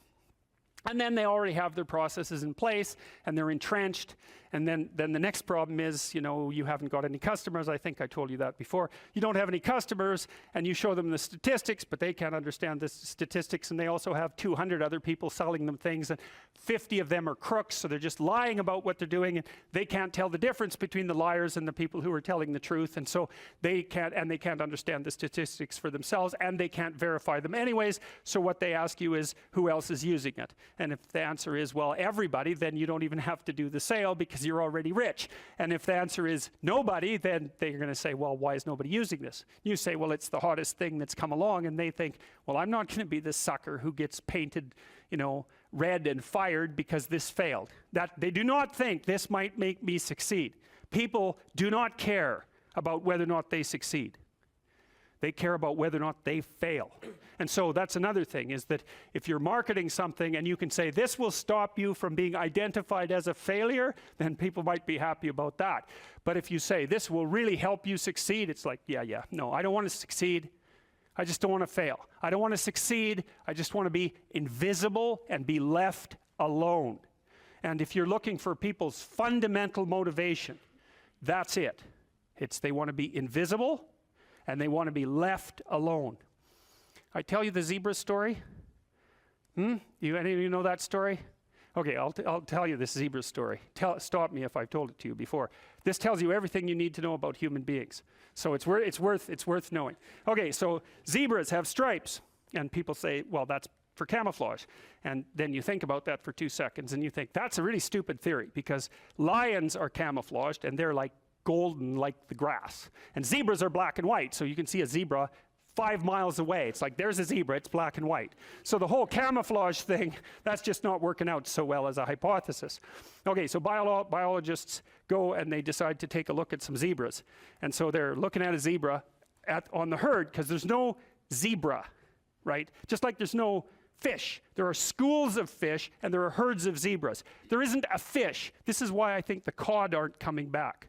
And then they already have their processes in place and they're entrenched. And then the next problem is, you haven't got any customers. I think I told you that before. You don't have any customers, and you show them the statistics, but they can't understand the statistics, and they also have 200 other people selling them things, and 50 of them are crooks, so they're just lying about what they're doing, and they can't tell the difference between the liars and the people who are telling the truth, and so they can't understand the statistics for themselves, and they can't verify them anyways, so what they ask you is, who else is using it? And if the answer is, well, everybody, then you don't even have to do the sale because you're already rich. And if the answer is nobody, then they're going to say, well, why is nobody using this? You say, well, it's the hottest thing that's come along, and they think, well, I'm not going to be the sucker who gets painted, red and fired because this failed. That they do not think this might make me succeed. People do not care about whether or not they succeed. They care about whether or not they fail. And so that's another thing, is that if you're marketing something and you can say, this will stop you from being identified as a failure, then people might be happy about that. But if you say, this will really help you succeed, it's like, yeah, no, I don't want to succeed. I just don't want to fail. I don't want to succeed. I just want to be invisible and be left alone. And if you're looking for people's fundamental motivation, that's it. It's they want to be invisible and they want to be left alone. I tell you the zebra story? Any of you know that story? Okay, I'll tell you this zebra story. Stop me if I've told it to you before. This tells you everything you need to know about human beings. So it's worth knowing. Okay, so zebras have stripes, and people say, well, that's for camouflage. And then you think about that for 2 seconds, and you think, that's a really stupid theory, because lions are camouflaged, and they're like golden like the grass. And zebras are black and white, so you can see a zebra 5 miles away. It's like, there's a zebra, it's black and white. So the whole camouflage thing, that's just not working out so well as a hypothesis. Okay, so biologists go and they decide to take a look at some zebras. And so they're looking at a zebra on the herd, because there's no zebra, right? Just like there's no fish. There are schools of fish and there are herds of zebras. There isn't a fish. This is why I think the cod aren't coming back.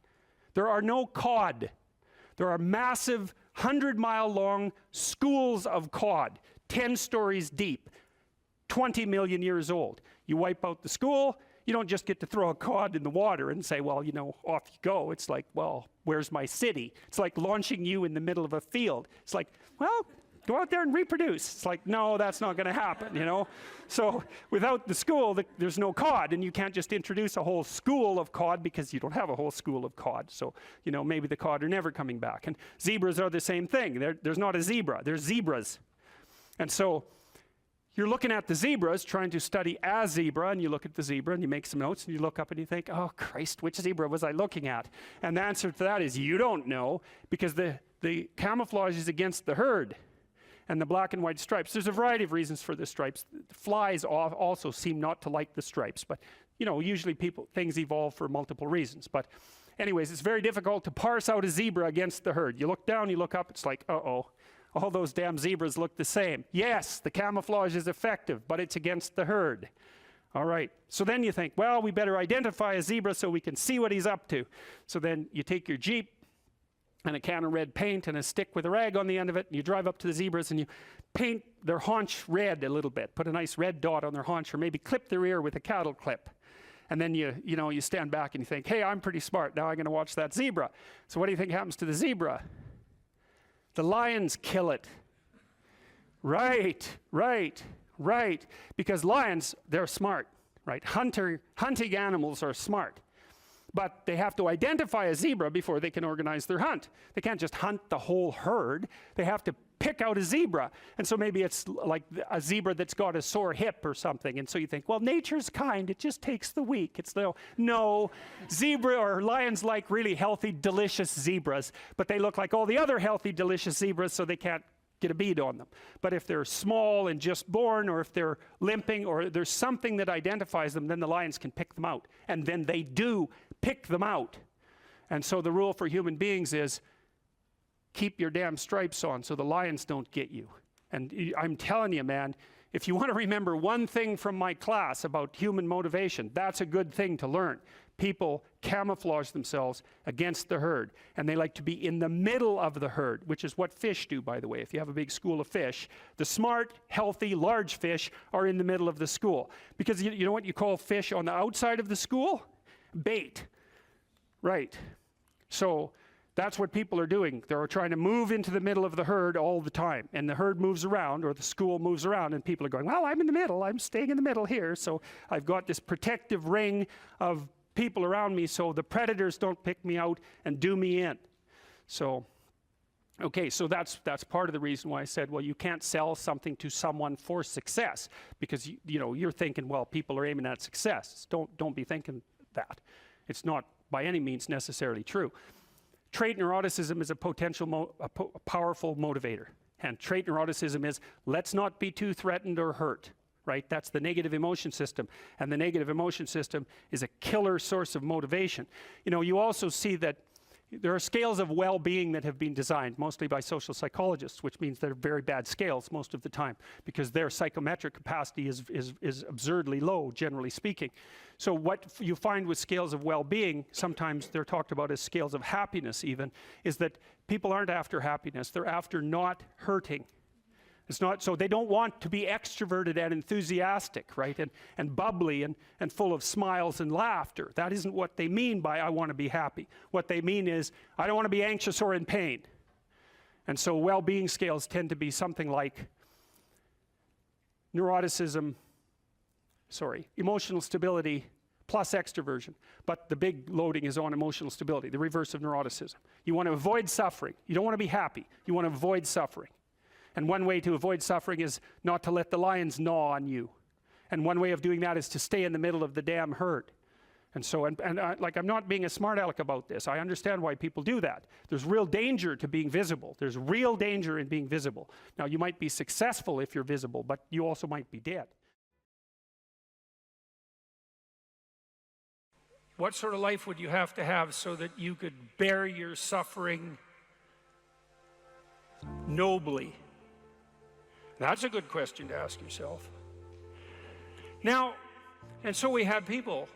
There are no cod. There are massive 100-mile-long schools of cod, 10 stories deep, 20 million years old. You wipe out the school, You don't just get to throw a cod in the water and say, well, you know, off you go. It's like, well, where's my city? It's like launching you in the middle of a field. It's like, well, go out there and reproduce. It's like, no, that's not going to happen, you know. So without the school, there's no cod, and you can't just introduce a whole school of cod because you don't have a whole school of cod. So, you know, maybe the cod are never coming back. And zebras are the same thing. There's not a zebra. There's zebras. And so you're looking at the zebras, trying to study a zebra, and you look at the zebra and you make some notes and you look up and you think, oh Christ, which zebra was I looking at? And the answer to that is you don't know, because the camouflage is against the herd and the black and white stripes. There's a variety of reasons for the stripes. Flies also seem not to like the stripes, but you know, usually things evolve for multiple reasons. But anyways, it's very difficult to parse out a zebra against the herd. You look down, you look up, it's like, uh-oh. All those damn zebras look the same. Yes, the camouflage is effective, but it's against the herd. All right, so then you think, well, we better identify a zebra so we can see what he's up to. So then you take your Jeep and a can of red paint and a stick with a rag on the end of it, and you drive up to the zebras and you paint their haunch red a little bit, put a nice red dot on their haunch, or maybe clip their ear with a cattle clip. And then you stand back and you think, hey, I'm pretty smart, now I'm going to watch that zebra. So what do you think happens to the zebra? The lions kill it. Right. Because lions, they're smart, right? Hunting animals are smart. But they have to identify a zebra before they can organize their hunt. They can't just hunt the whole herd. They have to pick out a zebra. And so maybe it's like a zebra that's got a sore hip or something. And so you think, well, nature's kind. It just takes the weak. It's no, zebra or lions like really healthy, delicious zebras. But they look like all the other healthy, delicious zebras, so they can't get a bead on them. But if they're small and just born, or if they're limping, or there's something that identifies them, then the lions can pick them out. And then they do pick them out. And so the rule for human beings is keep your damn stripes on so the lions don't get you. And I'm telling you, man, if you want to remember one thing from my class about human motivation, that's a good thing to learn. People camouflage themselves against the herd, and they like to be in the middle of the herd, which is what fish do, by the way. If you have a big school of fish, the smart, healthy, large fish are in the middle of the school. Because you know what you call fish on the outside of the school? Bait. Right. So that's what people are doing. They're trying to move into the middle of the herd all the time. And the herd moves around, or the school moves around, and people are going, well, I'm in the middle. I'm staying in the middle here. So I've got this protective ring of people around me so the predators don't pick me out and do me in. So, okay, so that's part of the reason why I said, well, you can't sell something to someone for success, because you know, you're thinking, well, people are aiming at success. Don't be thinking that. It's not by any means necessarily true. Trait neuroticism is a powerful motivator. And trait neuroticism is, let's not be too threatened or hurt, right? That's the negative emotion system. And the negative emotion system is a killer source of motivation. You know, you also see that there are scales of well-being that have been designed, mostly by social psychologists, which means they're very bad scales most of the time, because their psychometric capacity is absurdly low, generally speaking. So what you find with scales of well-being, sometimes they're talked about as scales of happiness even, is that people aren't after happiness, they're after not hurting. It's not, so they don't want to be extroverted and enthusiastic, right? And bubbly and full of smiles and laughter. That isn't what they mean by I want to be happy. What they mean is I don't want to be anxious or in pain. And so well-being scales tend to be something like emotional stability plus extroversion. But the big loading is on emotional stability, the reverse of neuroticism. You want to avoid suffering. You don't want to be happy. You want to avoid suffering. And one way to avoid suffering is not to let the lions gnaw on you. And one way of doing that is to stay in the middle of the damn herd. And so, like, I'm not being a smart aleck about this. I understand why people do that. There's real danger to being visible. There's real danger in being visible. Now, you might be successful if you're visible, but you also might be dead. What sort of life would you have to have so that you could bear your suffering nobly? That's a good question to ask yourself. Now, and so we had people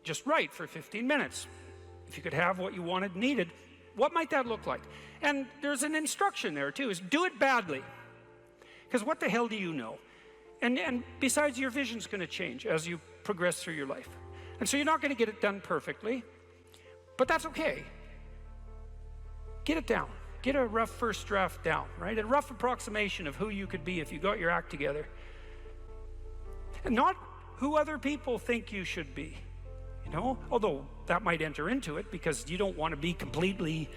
just write for 15 minutes. If you could have what you wanted and needed, what might that look like? And there's an instruction there too, is do it badly. Because what the hell do you know? And besides, your vision's going to change as you progress through your life. And so you're not going to get it done perfectly, but that's okay. Get it down. Get a rough first draft down, right? A rough approximation of who you could be if you got your act together. And not who other people think you should be, you know? Although that might enter into it because you don't want to be completely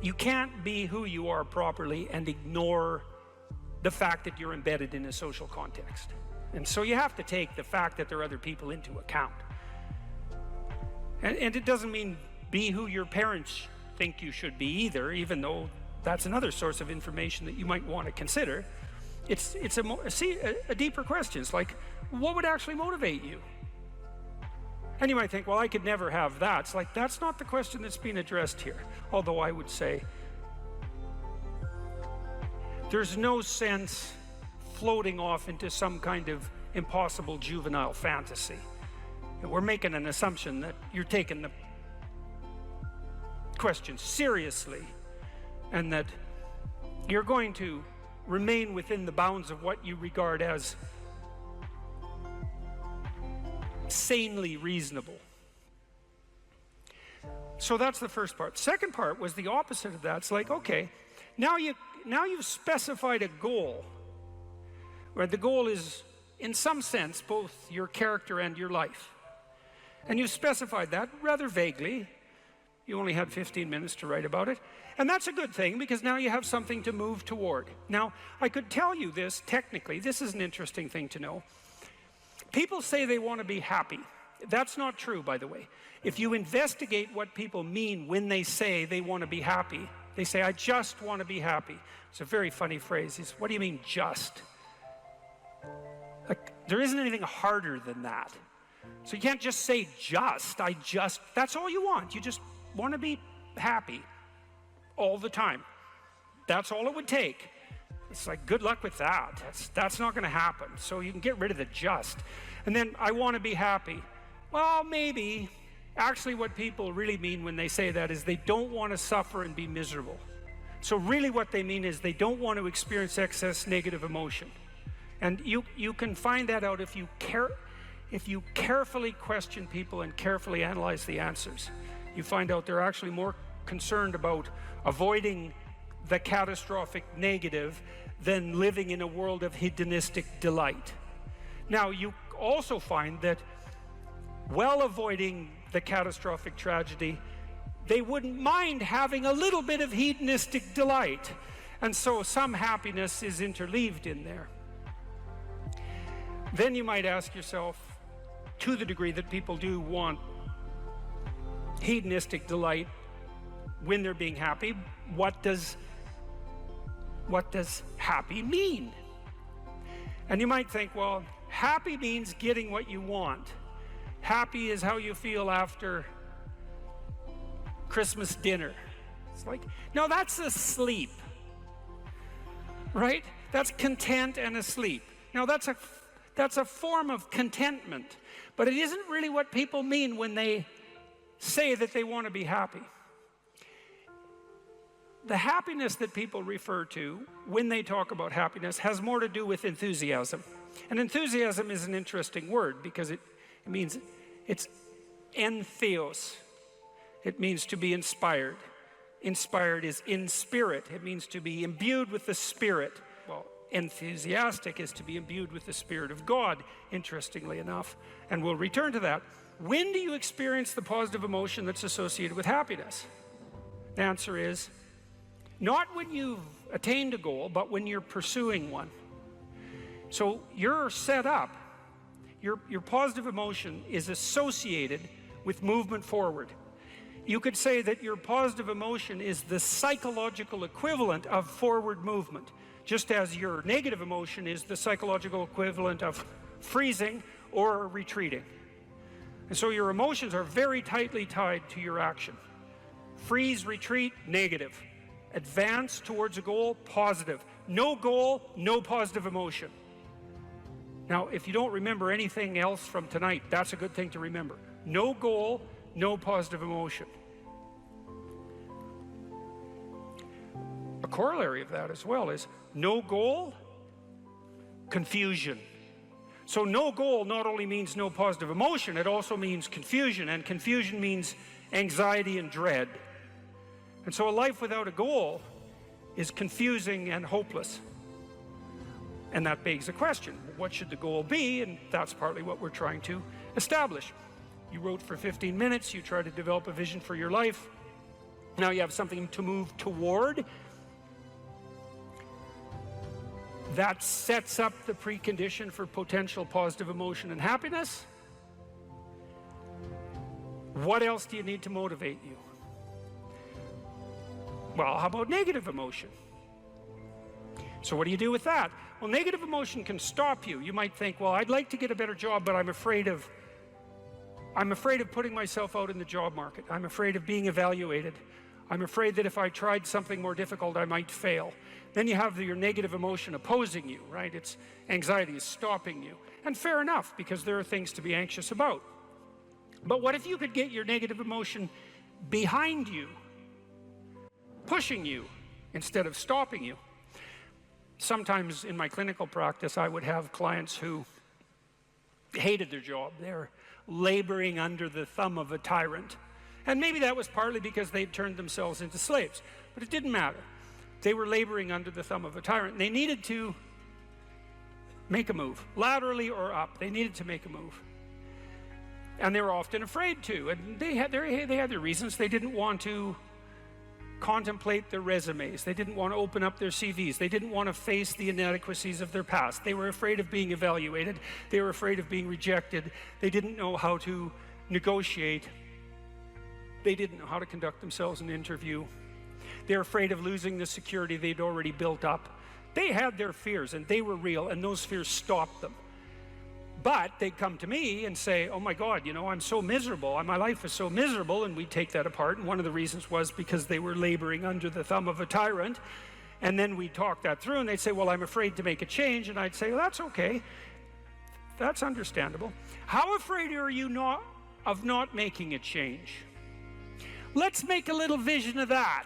you can't be who you are properly and ignore the fact that you're embedded in a social context. And so you have to take the fact that there are other people into account. And it doesn't mean be who your parents think you should be either, even though that's another source of information that you might want to consider. It's a deeper question. It's like, what would actually motivate you? And you might think, well, I could never have that. It's like, that's not the question that's being addressed here. Although I would say, there's no sense floating off into some kind of impossible juvenile fantasy. And we're making an assumption that you're taking the question seriously and that you're going to remain within the bounds of what you regard as sanely reasonable. So that's the first part. Second part was the opposite of that. It's like, okay, now you've specified a goal, where the goal is, in some sense, both your character and your life. And you've specified that rather vaguely. You only had 15 minutes to write about it. And that's a good thing, because now you have something to move toward. Now, I could tell you this technically. This is an interesting thing to know. People say they want to be happy. That's not true, by the way. If you investigate what people mean when they say they want to be happy, they say, I just want to be happy. It's a very funny phrase. It's, what do you mean, just? Like, there isn't anything harder than that. So you can't just say that's all you want. You just want to be happy all the time. That's all it would take. It's like, good luck with that. That's not going to happen. So you can get rid of the just. And then, I want to be happy. Well, maybe. Actually, what people really mean when they say that is they don't want to suffer and be miserable. So really what they mean is they don't want to experience excess negative emotion. And you can find that out if you carefully question people and carefully analyze the answers. You find out they're actually more concerned about avoiding the catastrophic negative than living in a world of hedonistic delight. Now, you also find that while avoiding the catastrophic tragedy, they wouldn't mind having a little bit of hedonistic delight. And so some happiness is interleaved in there. Then you might ask yourself, to the degree that people do want hedonistic delight when they're being happy, what does happy mean? And you might think, well, happy means getting what you want. Happy is how you feel after Christmas dinner. It's like, no, that's asleep, right? That's content and asleep. Now, that's a form of contentment, but it isn't really what people mean when they say that they want to be happy. The happiness that people refer to when they talk about happiness has more to do with enthusiasm. And enthusiasm is an interesting word because it means, it's entheos. It means to be inspired. Inspired is in spirit. It means to be imbued with the Spirit. Well, enthusiastic is to be imbued with the Spirit of God, interestingly enough. And we'll return to that. When do you experience the positive emotion that's associated with happiness? The answer is, not when you've attained a goal, but when you're pursuing one. So you're set up. Your positive emotion is associated with movement forward. You could say that your positive emotion is the psychological equivalent of forward movement, just as your negative emotion is the psychological equivalent of freezing or retreating. And so your emotions are very tightly tied to your action. Freeze, retreat, negative. Advance towards a goal, positive. No goal, no positive emotion. Now, if you don't remember anything else from tonight, that's a good thing to remember. No goal, no positive emotion. A corollary of that as well is no goal, confusion. So no goal not only means no positive emotion, it also means confusion, and confusion means anxiety and dread. And so a life without a goal is confusing and hopeless. And that begs the question, what should the goal be? And that's partly what we're trying to establish. You wrote for 15 minutes, you try to develop a vision for your life. Now you have something to move toward. That sets up the precondition for potential positive emotion and happiness. What else do you need to motivate you? Well, how about negative emotion? So what do you do with that? Well, negative emotion can stop you. You might think, well, I'd like to get a better job, but I'm afraid of putting myself out in the job market. I'm afraid of being evaluated. I'm afraid that if I tried something more difficult, I might fail. Then you have your negative emotion opposing you, right? It's anxiety is stopping you. And fair enough, because there are things to be anxious about. But what if you could get your negative emotion behind you, pushing you instead of stopping you? Sometimes in my clinical practice, I would have clients who hated their job. They're laboring under the thumb of a tyrant. And maybe that was partly because they'd turned themselves into slaves, but it didn't matter. They were laboring under the thumb of a tyrant. They needed to make a move, laterally or up. They needed to make a move. And they were often afraid to, and they had their reasons. They didn't want to contemplate their resumes. They didn't want to open up their CVs. They didn't want to face the inadequacies of their past. They were afraid of being evaluated. They were afraid of being rejected. They didn't know how to negotiate. They didn't know how to conduct themselves in an interview. They're afraid of losing the security they'd already built up. They had their fears, and they were real, and those fears stopped them. But they'd come to me and say, oh my God, you know, I'm so miserable. My life is so miserable. And we'd take that apart. And one of the reasons was because they were laboring under the thumb of a tyrant. And then we'd talk that through, and they'd say, well, I'm afraid to make a change. And I'd say, well, that's okay. That's understandable. How afraid are you of not making a change? Let's make a little vision of that.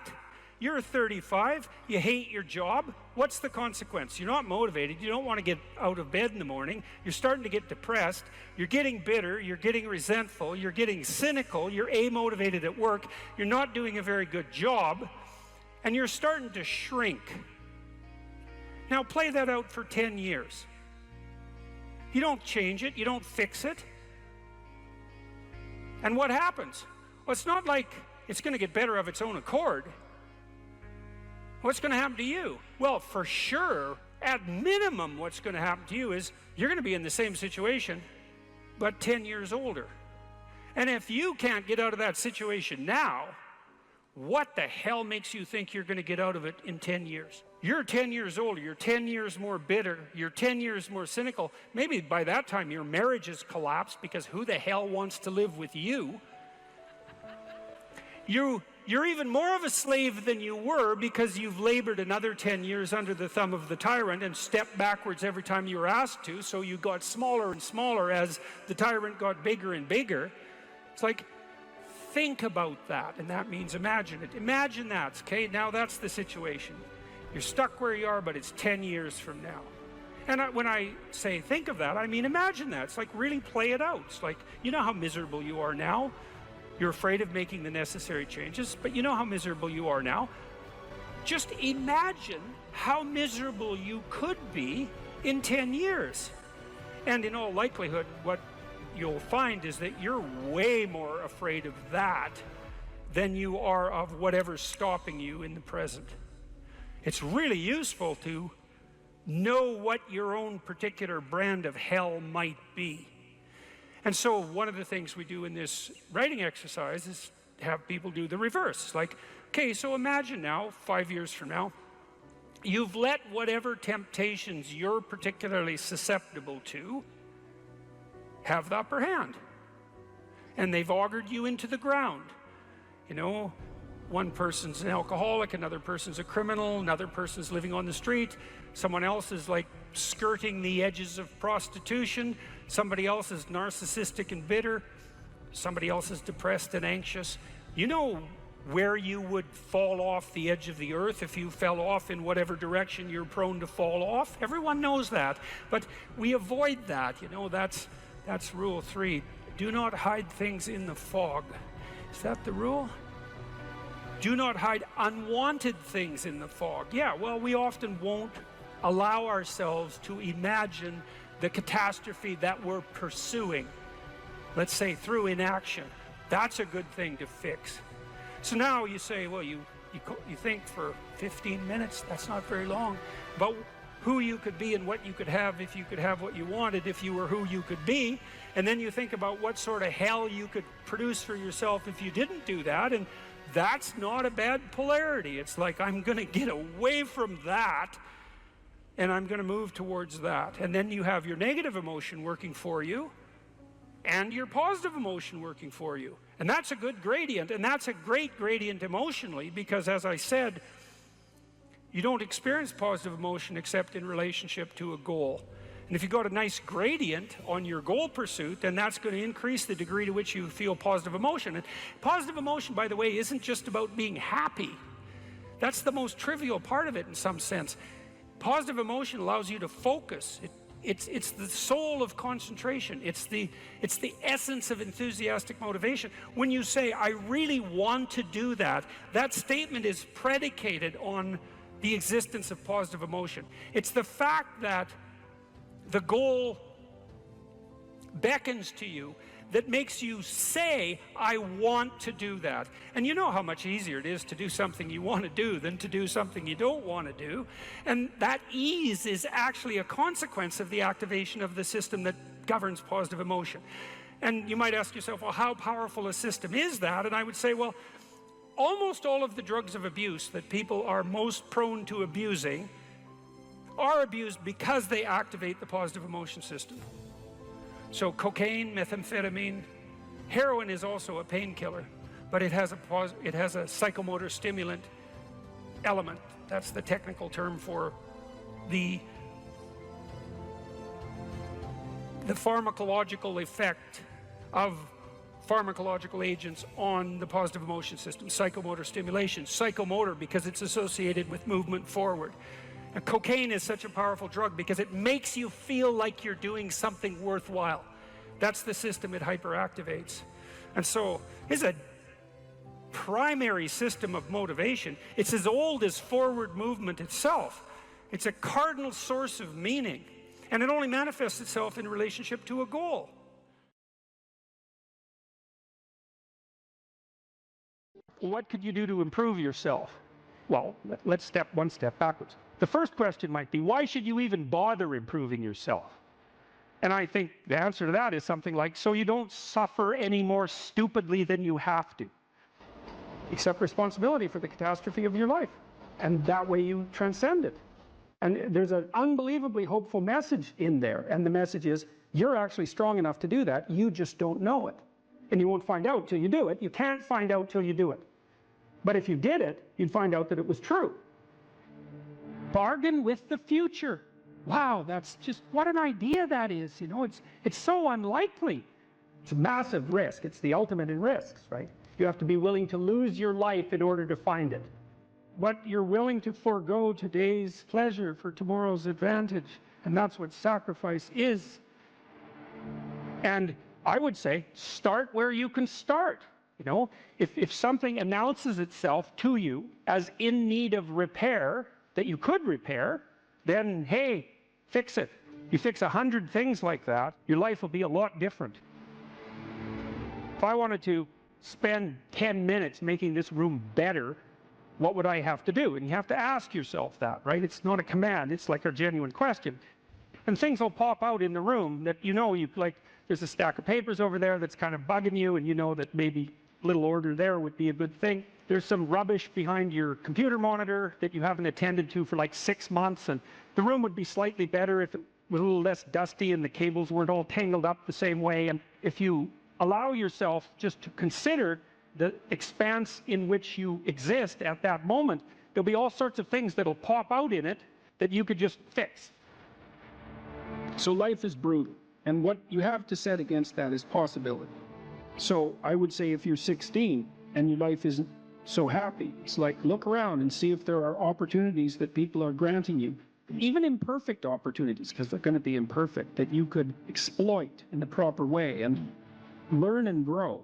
You're 35, you hate your job. What's the consequence? You're not motivated, you don't want to get out of bed in the morning, you're starting to get depressed, you're getting bitter, you're getting resentful, you're getting cynical, you're amotivated at work, you're not doing a very good job, and you're starting to shrink. Now play that out for 10 years. You don't change it, you don't fix it. And what happens? Well, it's not like it's going to get better of its own accord. What's going to happen to you? Well, for sure, at minimum, what's going to happen to you is you're going to be in the same situation, but 10 years older. And if you can't get out of that situation now, what the hell makes you think you're going to get out of it in 10 years? You're 10 years older, you're 10 years more bitter, you're 10 years more cynical. Maybe by that time your marriage has collapsed because who the hell wants to live with you? You're even more of a slave than you were because you've labored another 10 years under the thumb of the tyrant and stepped backwards every time you were asked to, so you got smaller and smaller as the tyrant got bigger and bigger. It's like, think about that, and that means imagine it. Imagine that, okay? Now that's the situation. You're stuck where you are, but it's 10 years from now. And when I say think of that, I mean imagine that. It's like really play it out. It's like, you know how miserable you are now? You're afraid of making the necessary changes, but you know how miserable you are now. Just imagine how miserable you could be in 10 years. And in all likelihood, what you'll find is that you're way more afraid of that than you are of whatever's stopping you in the present. It's really useful to know what your own particular brand of hell might be. And so one of the things we do in this writing exercise is have people do the reverse. It's like, okay, so imagine now, 5 years from now, you've let whatever temptations you're particularly susceptible to have the upper hand. And they've augured you into the ground. You know, one person's an alcoholic, another person's a criminal, another person's living on the street, someone else is like skirting the edges of prostitution, somebody else is narcissistic and bitter, somebody else is depressed and anxious. You know where you would fall off the edge of the earth if you fell off in whatever direction you're prone to fall off. Everyone knows that, but we avoid that. You know, that's rule 3. Do not hide things in the fog. Is that the rule? Do not hide unwanted things in the fog. Yeah, well, we often won't allow ourselves to imagine the catastrophe that we're pursuing, let's say through inaction. That's a good thing to fix. So now you say, well, you think for 15 minutes, that's not very long, about who you could be and what you could have if you could have what you wanted, if you were who you could be. And then you think about what sort of hell you could produce for yourself if you didn't do that. And that's not a bad polarity. It's like, I'm going to get away from that and I'm going to move towards that. And then you have your negative emotion working for you and your positive emotion working for you. And that's a good gradient, and that's a great gradient emotionally, because as I said, you don't experience positive emotion except in relationship to a goal. And if you got a nice gradient on your goal pursuit, then that's going to increase the degree to which you feel positive emotion. And positive emotion, by the way, isn't just about being happy. That's the most trivial part of it in some sense. Positive emotion allows you to focus. It's the soul of concentration. It's the essence of enthusiastic motivation. When you say, I really want to do that, that statement is predicated on the existence of positive emotion. It's the fact that the goal beckons to you that makes you say, I want to do that. And you know how much easier it is to do something you want to do than to do something you don't want to do. And that ease is actually a consequence of the activation of the system that governs positive emotion. And you might ask yourself, well, how powerful a system is that? And I would say, well, almost all of the drugs of abuse that people are most prone to abusing are abused because they activate the positive emotion system. So cocaine, methamphetamine, heroin is also a painkiller, but it has a psychomotor stimulant element. That's the technical term for the pharmacological effect of pharmacological agents on the positive emotion system. Psychomotor stimulation. Psychomotor because it's associated with movement forward. And cocaine is such a powerful drug because it makes you feel like you're doing something worthwhile. That's the system it hyperactivates. And so it's a primary system of motivation. It's as old as forward movement itself. It's a cardinal source of meaning. And it only manifests itself in relationship to a goal. What could you do to improve yourself? Well, let's step one step backwards. The first question might be, why should you even bother improving yourself? And I think the answer to that is something like, so you don't suffer any more stupidly than you have to. Accept responsibility for the catastrophe of your life. And that way you transcend it. And there's an unbelievably hopeful message in there. And the message is, you're actually strong enough to do that. You just don't know it. And you won't find out till you do it. You can't find out till you do it. But if you did it, you'd find out that it was true. Bargain with the future. Wow, that's just, what an idea that is. You know, it's so unlikely. It's a massive risk. It's the ultimate in risks, right? You have to be willing to lose your life in order to find it. What you're willing to forego today's pleasure for tomorrow's advantage. And that's what sacrifice is. And I would say, start where you can start. You know, if something announces itself to you as in need of repair, that you could repair, then, hey, fix it. You fix 100 things like that, your life will be a lot different. If I wanted to spend 10 minutes making this room better, what would I have to do? And you have to ask yourself that, right? It's not a command, it's like a genuine question. And things will pop out in the room that you know, there's a stack of papers over there that's kind of bugging you, and you know that maybe a little order there would be a good thing. There's some rubbish behind your computer monitor that you haven't attended to for like 6 months, and the room would be slightly better if it was a little less dusty and the cables weren't all tangled up the same way. And if you allow yourself just to consider the expanse in which you exist at that moment, there'll be all sorts of things that'll pop out in it that you could just fix. So life is brutal, and what you have to set against that is possibility. So I would say if you're 16 and your life is so happy. It's like, look around and see if there are opportunities that people are granting you, even imperfect opportunities, because they're going to be imperfect, that you could exploit in the proper way and learn and grow.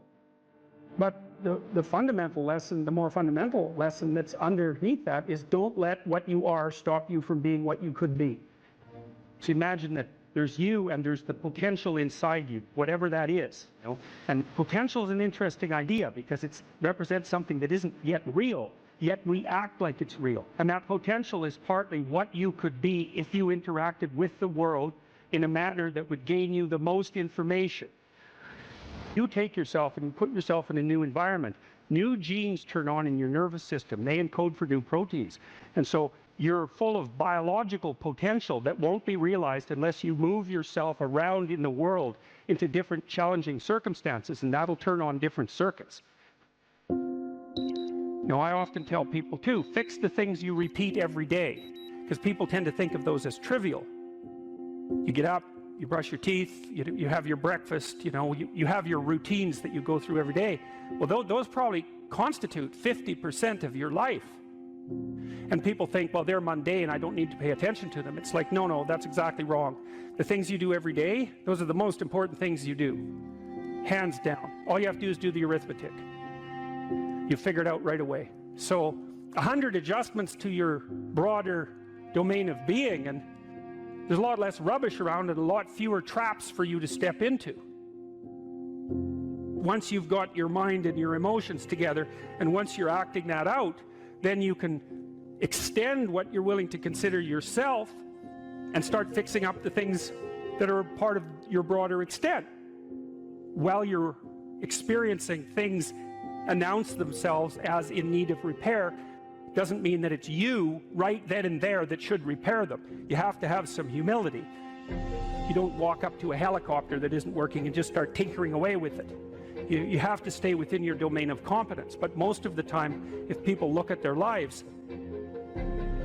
But the fundamental lesson, the more fundamental lesson that's underneath that is, don't let what you are stop you from being what you could be. So imagine that there's you and there's the potential inside you, whatever that is. You know? And potential is an interesting idea because it represents something that isn't yet real, yet we act like it's real. And that potential is partly what you could be if you interacted with the world in a manner that would gain you the most information. You take yourself and you put yourself in a new environment. New genes turn on in your nervous system. They encode for new proteins. And so you're full of biological potential that won't be realized unless you move yourself around in the world into different challenging circumstances, and that'll turn on different circuits. Now, I often tell people too, fix the things you repeat every day, because people tend to think of those as trivial. You get up, you brush your teeth, you have your breakfast, you have your routines that you go through every day. Well, those probably constitute 50% of your life. And people think, well, they're mundane, I don't need to pay attention to them. It's like, no, that's exactly wrong. The things you do every day, those are the most important things you do. Hands down. All you have to do is do the arithmetic. You figure it out right away. So 100 adjustments to your broader domain of being, and there's a lot less rubbish around and a lot fewer traps for you to step into. Once you've got your mind and your emotions together, and once you're acting that out, then you can extend what you're willing to consider yourself and start fixing up the things that are part of your broader extent. While you're experiencing things announce themselves as in need of repair, doesn't mean that it's you right then and there that should repair them. You have to have some humility. You don't walk up to a helicopter that isn't working and just start tinkering away with it. You have to stay within your domain of competence. But most of the time, if people look at their lives,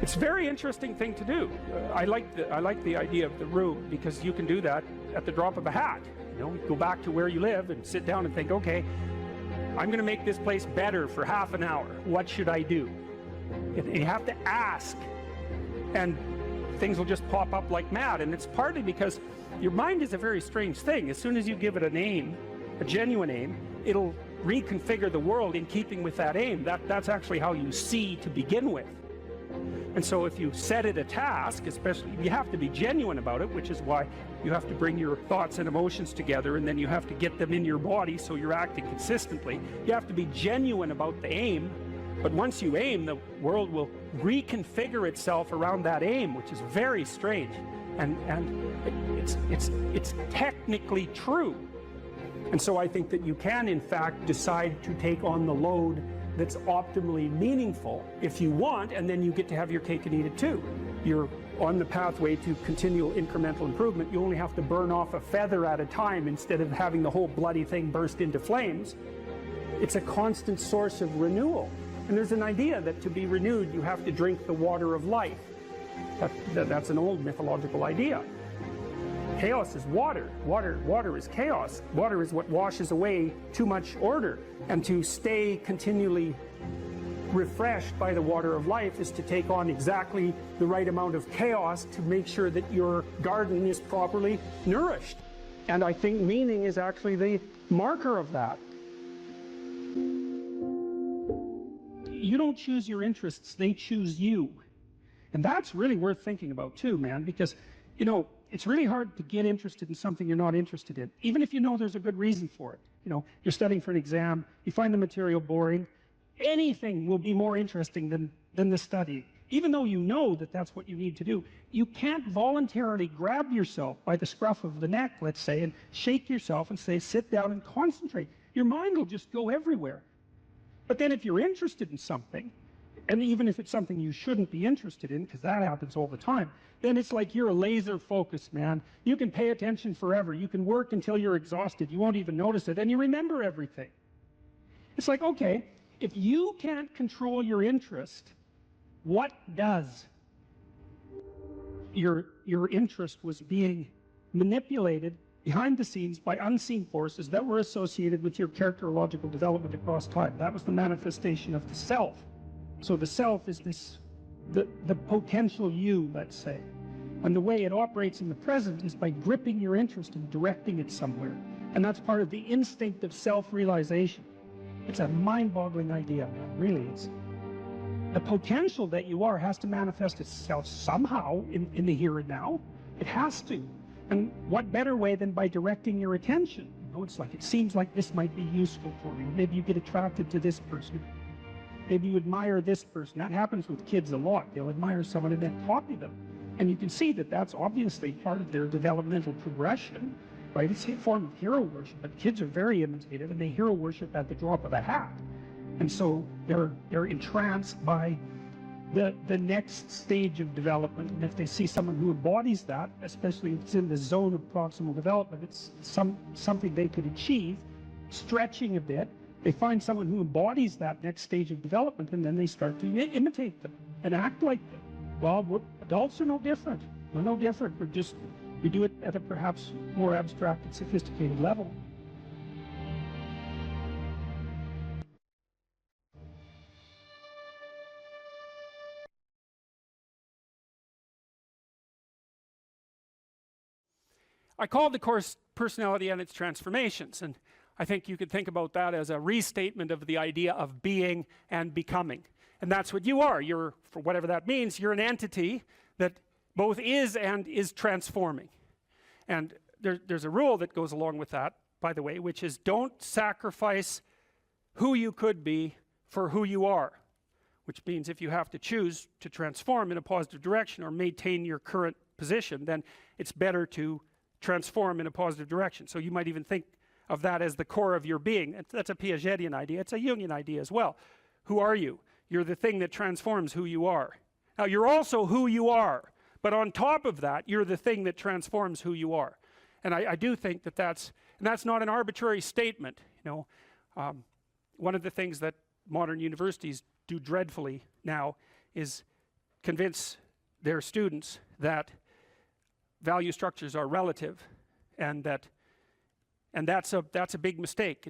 it's a very interesting thing to do. I like the idea of the room, because you can do that at the drop of a hat. Go back to where you live and sit down and think, okay, I'm going to make this place better for half an hour. What should I do? And you have to ask, and things will just pop up like mad. And it's partly because your mind is a very strange thing. As soon as you give it an aim, a genuine aim, it'll reconfigure the world in keeping with that aim. That's actually how you see to begin with. And so if you set it a task, especially, you have to be genuine about it, which is why you have to bring your thoughts and emotions together, and then you have to get them in your body so you're acting consistently. You have to be genuine about the aim. But once you aim, the world will reconfigure itself around that aim, which is very strange. And it's technically true. And so I think that you can, in fact, decide to take on the load that's optimally meaningful if you want, and then you get to have your cake and eat it too. You're on the pathway to continual incremental improvement. You only have to burn off a feather at a time instead of having the whole bloody thing burst into flames. It's a constant source of renewal. And there's an idea that to be renewed, you have to drink the water of life. That's an old mythological idea. Chaos is water. Water is chaos. Water is what washes away too much order. And to stay continually refreshed by the water of life is to take on exactly the right amount of chaos to make sure that your garden is properly nourished. And I think meaning is actually the marker of that. You don't choose your interests, they choose you. And that's really worth thinking about too, man, because, it's really hard to get interested in something you're not interested in, even if you know there's a good reason for it. You're studying for an exam, you find the material boring, anything will be more interesting than the study. Even though you know that that's what you need to do, you can't voluntarily grab yourself by the scruff of the neck, let's say, and shake yourself and say, sit down and concentrate. Your mind will just go everywhere. But then if you're interested in something, and even if it's something you shouldn't be interested in, because that happens all the time, then it's like you're a laser focused, man. You can pay attention forever. You can work until you're exhausted. You won't even notice it, and you remember everything. It's like, okay, if you can't control your interest, what does? Your interest was being manipulated behind the scenes by unseen forces that were associated with your characterological development across time. That was the manifestation of the self. So the self is this, the potential you, let's say. And the way it operates in the present is by gripping your interest and directing it somewhere. And that's part of the instinct of self-realization. It's a mind-boggling idea, really. It's the potential that you are has to manifest itself somehow in the here and now. It has to. And what better way than by directing your attention? You know, it's like, it seems like this might be useful for you. Maybe you get attracted to this person. Maybe you admire this person. That happens with kids a lot. They'll admire someone and then copy them. And you can see that that's obviously part of their developmental progression, right? It's a form of hero worship, but kids are very imitative and they hero worship at the drop of a hat. And so they're entranced by the next stage of development. And if they see someone who embodies that, especially if it's in the zone of proximal development, it's something they could achieve, stretching a bit. They find someone who embodies that next stage of development, and then they start to imitate them and act like them. Well, adults are no different. We're no different. We do it at a perhaps more abstract and sophisticated level. I called the course Personality and Its Transformations, and I think you could think about that as a restatement of the idea of being and becoming. And that's what you are. You're, for whatever that means, you're an entity that both is and is transforming. And there's a rule that goes along with that, by the way, which is don't sacrifice who you could be for who you are. Which means if you have to choose to transform in a positive direction or maintain your current position, then it's better to transform in a positive direction. So you might even think of that as the core of your being. That's a Piagetian idea. It's a Jungian idea as well. Who are you? You're the thing that transforms who you are. Now you're also who you are, but on top of that, you're the thing that transforms who you are. And I do think that that's not an arbitrary statement. You know, one of the things that modern universities do dreadfully now is convince their students that value structures are relative, and that's a big mistake.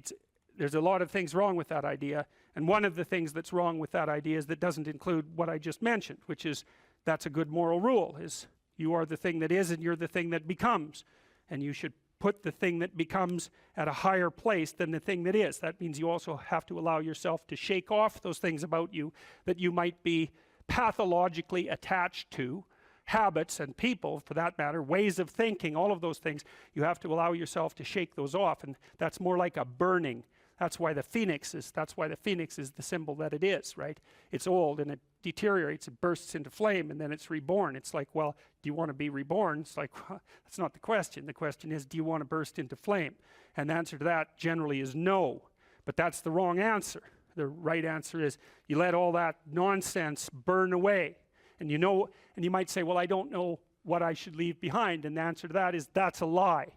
There's a lot of things wrong with that idea, and one of the things that's wrong with that idea is that doesn't include what I just mentioned, which is that's a good moral rule, is you are the thing that is and you're the thing that becomes, and you should put the thing that becomes at a higher place than the thing that is. That means you also have to allow yourself to shake off those things about you that you might be pathologically attached to, habits and people for that matter, ways of thinking, all of those things. You have to allow yourself to shake those off, and that's more like a burning. That's why the phoenix is the symbol that it is, right? It's old and it deteriorates, it bursts into flame, and then it's reborn. It's like, well, do you want to be reborn? It's like, well, that's not the question. The question is, do you want to burst into flame? And the answer to that generally is no, but that's the wrong answer. The right answer is you let all that nonsense burn away. And you know, and you might say, well, I don't know what I should leave behind. And the answer to that is that's a lie.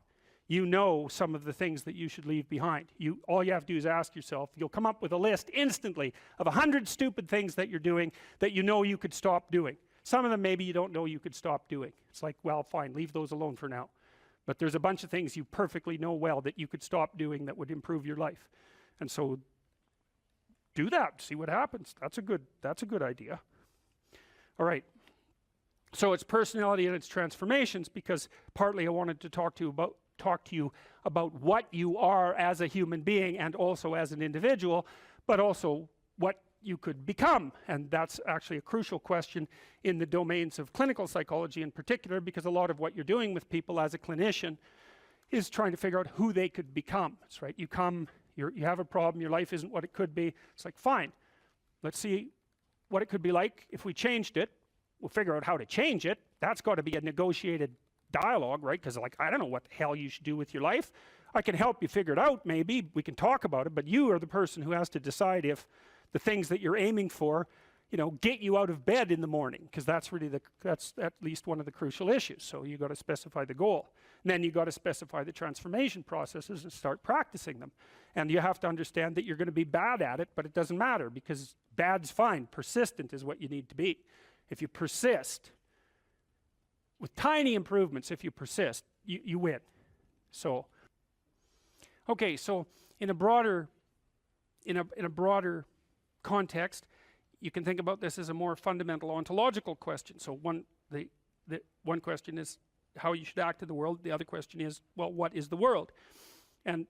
You know some of the things that you should leave behind. All you have to do is ask yourself. You'll come up with a list instantly of 100 stupid things that you're doing that you know you could stop doing. Some of them maybe you don't know you could stop doing. It's like, well, fine, leave those alone for now. But there's a bunch of things you perfectly know well that you could stop doing that would improve your life. And so do that, see what happens. That's a good idea. All right, so it's personality and its transformations, because partly I wanted to talk to you about what you are as a human being and also as an individual, but also what you could become. And that's actually a crucial question in the domains of clinical psychology in particular, because a lot of what you're doing with people as a clinician is trying to figure out who they could become. That's right, you have a problem, your life isn't what it could be. It's like, fine, let's see what it could be like if we changed it. We'll figure out how to change it. That's got to be a negotiated dialogue, right? Because like, I don't know what the hell you should do with your life. I can help you figure it out, maybe we can talk about it, but you are the person who has to decide if the things that you're aiming for, you know, get you out of bed in the morning, because that's really that's at least one of the crucial issues. So you got to specify the goal, and then you got to specify the transformation processes and start practicing them. And you have to understand that you're going to be bad at it, but it doesn't matter, because bad's fine. Persistent is what you need to be. If you persist with tiny improvements, if you persist, you win. So, okay, so in a broader context, you can think about this as a more fundamental ontological question. So the one question is how you should act in the world. The other question is, well, what is the world? And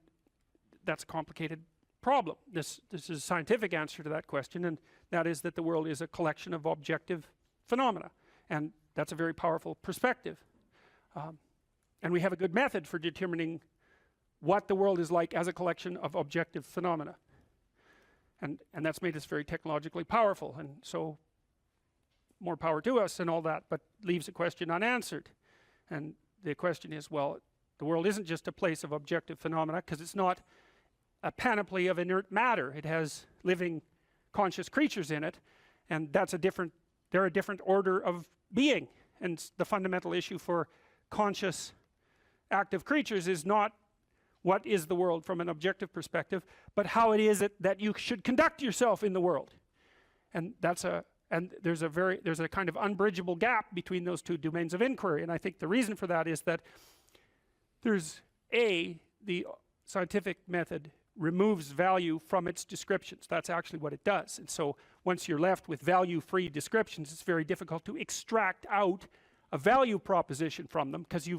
that's a complicated problem. This is a scientific answer to that question, and that is that the world is a collection of objective phenomena, and that's a very powerful perspective. And we have a good method for determining what the world is like as a collection of objective phenomena. And that's made us very technologically powerful, and so more power to us and all that, but leaves a question unanswered. And the question is, well, the world isn't just a place of objective phenomena, because it's not a panoply of inert matter. It has living conscious creatures in it, and they're a different order of being. And the fundamental issue for conscious active creatures is not what is the world from an objective perspective, but how it is that you should conduct yourself in the world. And there's a kind of unbridgeable gap between those two domains of inquiry. And I think the reason for that is that the scientific method removes value from its descriptions. That's actually what it does. And so once you're left with value-free descriptions, it's very difficult to extract out a value proposition from them, because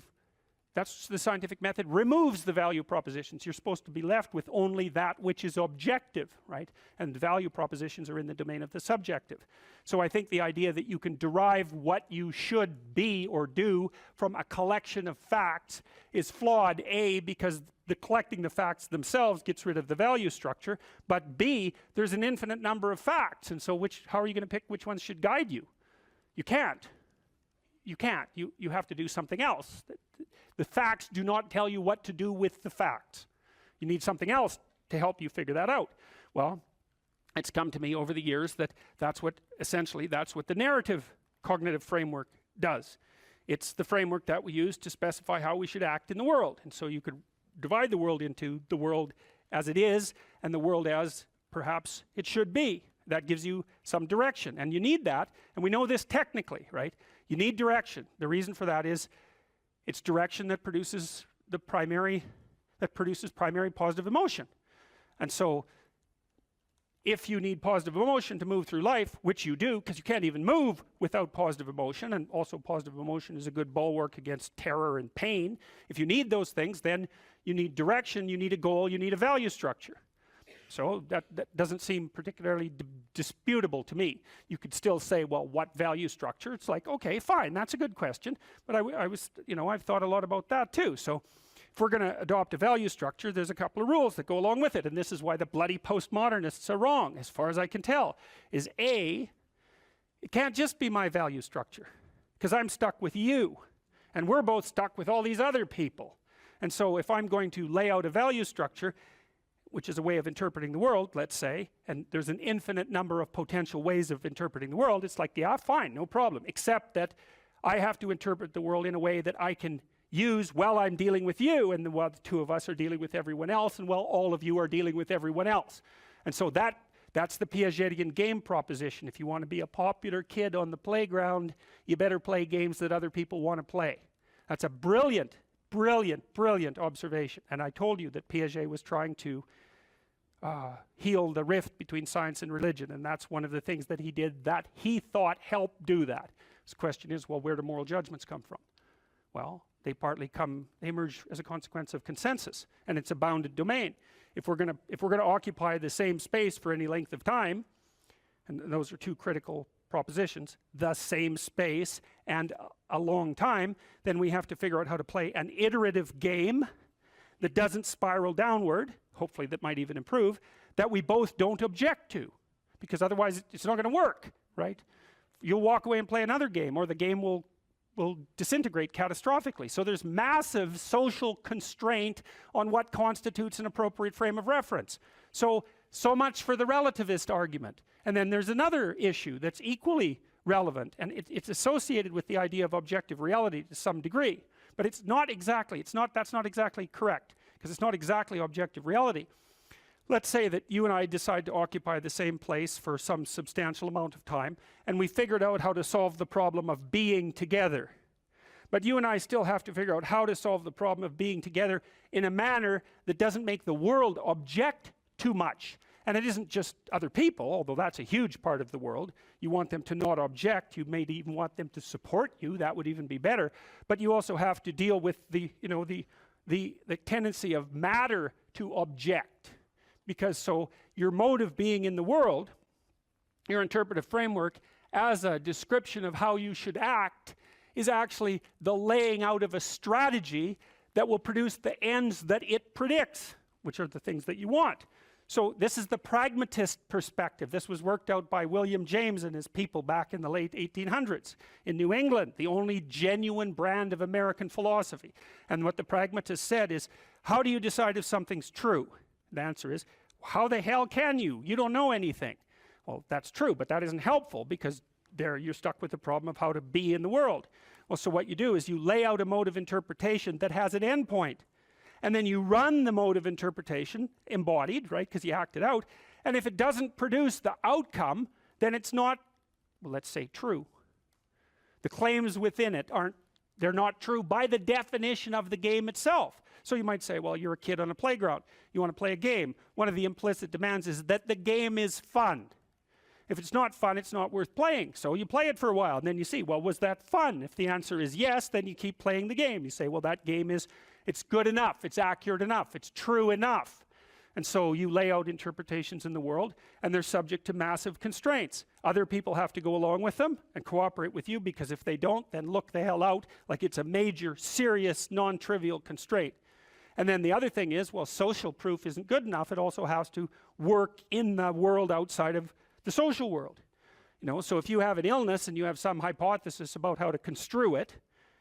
that's the scientific method removes the value propositions. You're supposed to be left with only that which is objective, right? And value propositions are in the domain of the subjective. So I think the idea that you can derive what you should be or do from a collection of facts is flawed, A, because collecting the facts themselves gets rid of the value structure, but B, there's an infinite number of facts, and so how are you going to pick which ones should guide you? You can't. You have to do something else. The facts do not tell you what to do with the facts. You need something else to help you figure that out. Well, it's come to me over the years that that's what the narrative cognitive framework does. It's the framework that we use to specify how we should act in the world. And so you could divide the world into the world as it is and the world as perhaps it should be. That gives you some direction, and you need that, and we know this technically, right? You need direction. The reason for that is it's direction that produces primary positive emotion. And so if you need positive emotion to move through life, which you do, because you can't even move without positive emotion, and also positive emotion is a good bulwark against terror and pain. If you need those things, then you need direction, you need a goal, you need a value structure. So that doesn't seem particularly disputable to me. You could still say, well, what value structure? It's like, okay, fine, that's a good question. But I've thought a lot about that too. So if we're going to adopt a value structure, there's a couple of rules that go along with it. And this is why the bloody postmodernists are wrong, as far as I can tell, is A, it can't just be my value structure, because I'm stuck with you. And we're both stuck with all these other people. And so if I'm going to lay out a value structure, which is a way of interpreting the world, let's say, and there's an infinite number of potential ways of interpreting the world, it's like, yeah, fine, no problem, except that I have to interpret the world in a way that I can use while I'm dealing with you, and while the two of us are dealing with everyone else, and while all of you are dealing with everyone else. And so that's the Piagetian game proposition. If you want to be a popular kid on the playground, you better play games that other people want to play. That's a brilliant observation. And I told you that Piaget was trying to heal the rift between science and religion, and that's one of the things that he did that he thought helped do that. The question is, well, where do moral judgments come from? Well, they emerge as a consequence of consensus, and it's a bounded domain. If we're going to occupy the same space for any length of time, and those are two critical propositions, the same space and a long time, then we have to figure out how to play an iterative game that doesn't spiral downward, hopefully that might even improve, that we both don't object to, because otherwise it's not going to work, right? You'll walk away and play another game, or the game will disintegrate catastrophically. So there's massive social constraint on what constitutes an appropriate frame of reference. So much for the relativist argument. And then there's another issue that's equally relevant, and it's associated with the idea of objective reality to some degree. But that's not exactly correct, because it's not exactly objective reality. Let's say that you and I decide to occupy the same place for some substantial amount of time, and we figured out how to solve the problem of being together. But you and I still have to figure out how to solve the problem of being together in a manner that doesn't make the world object too much. And it isn't just other people, although that's a huge part of the world. You want them to not object. You may even want them to support you. That would even be better. But you also have to deal with the tendency of matter to object. Because so your mode of being in the world, your interpretive framework, as a description of how you should act, is actually the laying out of a strategy that will produce the ends that it predicts, which are the things that you want. So this is the pragmatist perspective. This was worked out by William James and his people back in the late 1800s in New England, the only genuine brand of American philosophy. And what the pragmatist said is, how do you decide if something's true? The answer is, how the hell can you? You don't know anything. Well, that's true, but that isn't helpful, because there you're stuck with the problem of how to be in the world. Well, so what you do is you lay out a mode of interpretation that has an endpoint. And then you run the mode of interpretation, embodied, right, because you act it out. And if it doesn't produce the outcome, then it's not, well, let's say, true. The claims within it they're not true by the definition of the game itself. So you might say, well, you're a kid on a playground. You want to play a game. One of the implicit demands is that the game is fun. If it's not fun, it's not worth playing. So you play it for a while, and then you see, well, was that fun? If the answer is yes, then you keep playing the game. You say, well, that game it's good enough, it's accurate enough, it's true enough. And so you lay out interpretations in the world, and they're subject to massive constraints. Other people have to go along with them and cooperate with you, because if they don't, then look the hell out, like it's a major, serious, non-trivial constraint. And then the other thing is, well, social proof isn't good enough. It also has to work in the world outside of the social world. So if you have an illness and you have some hypothesis about how to construe it,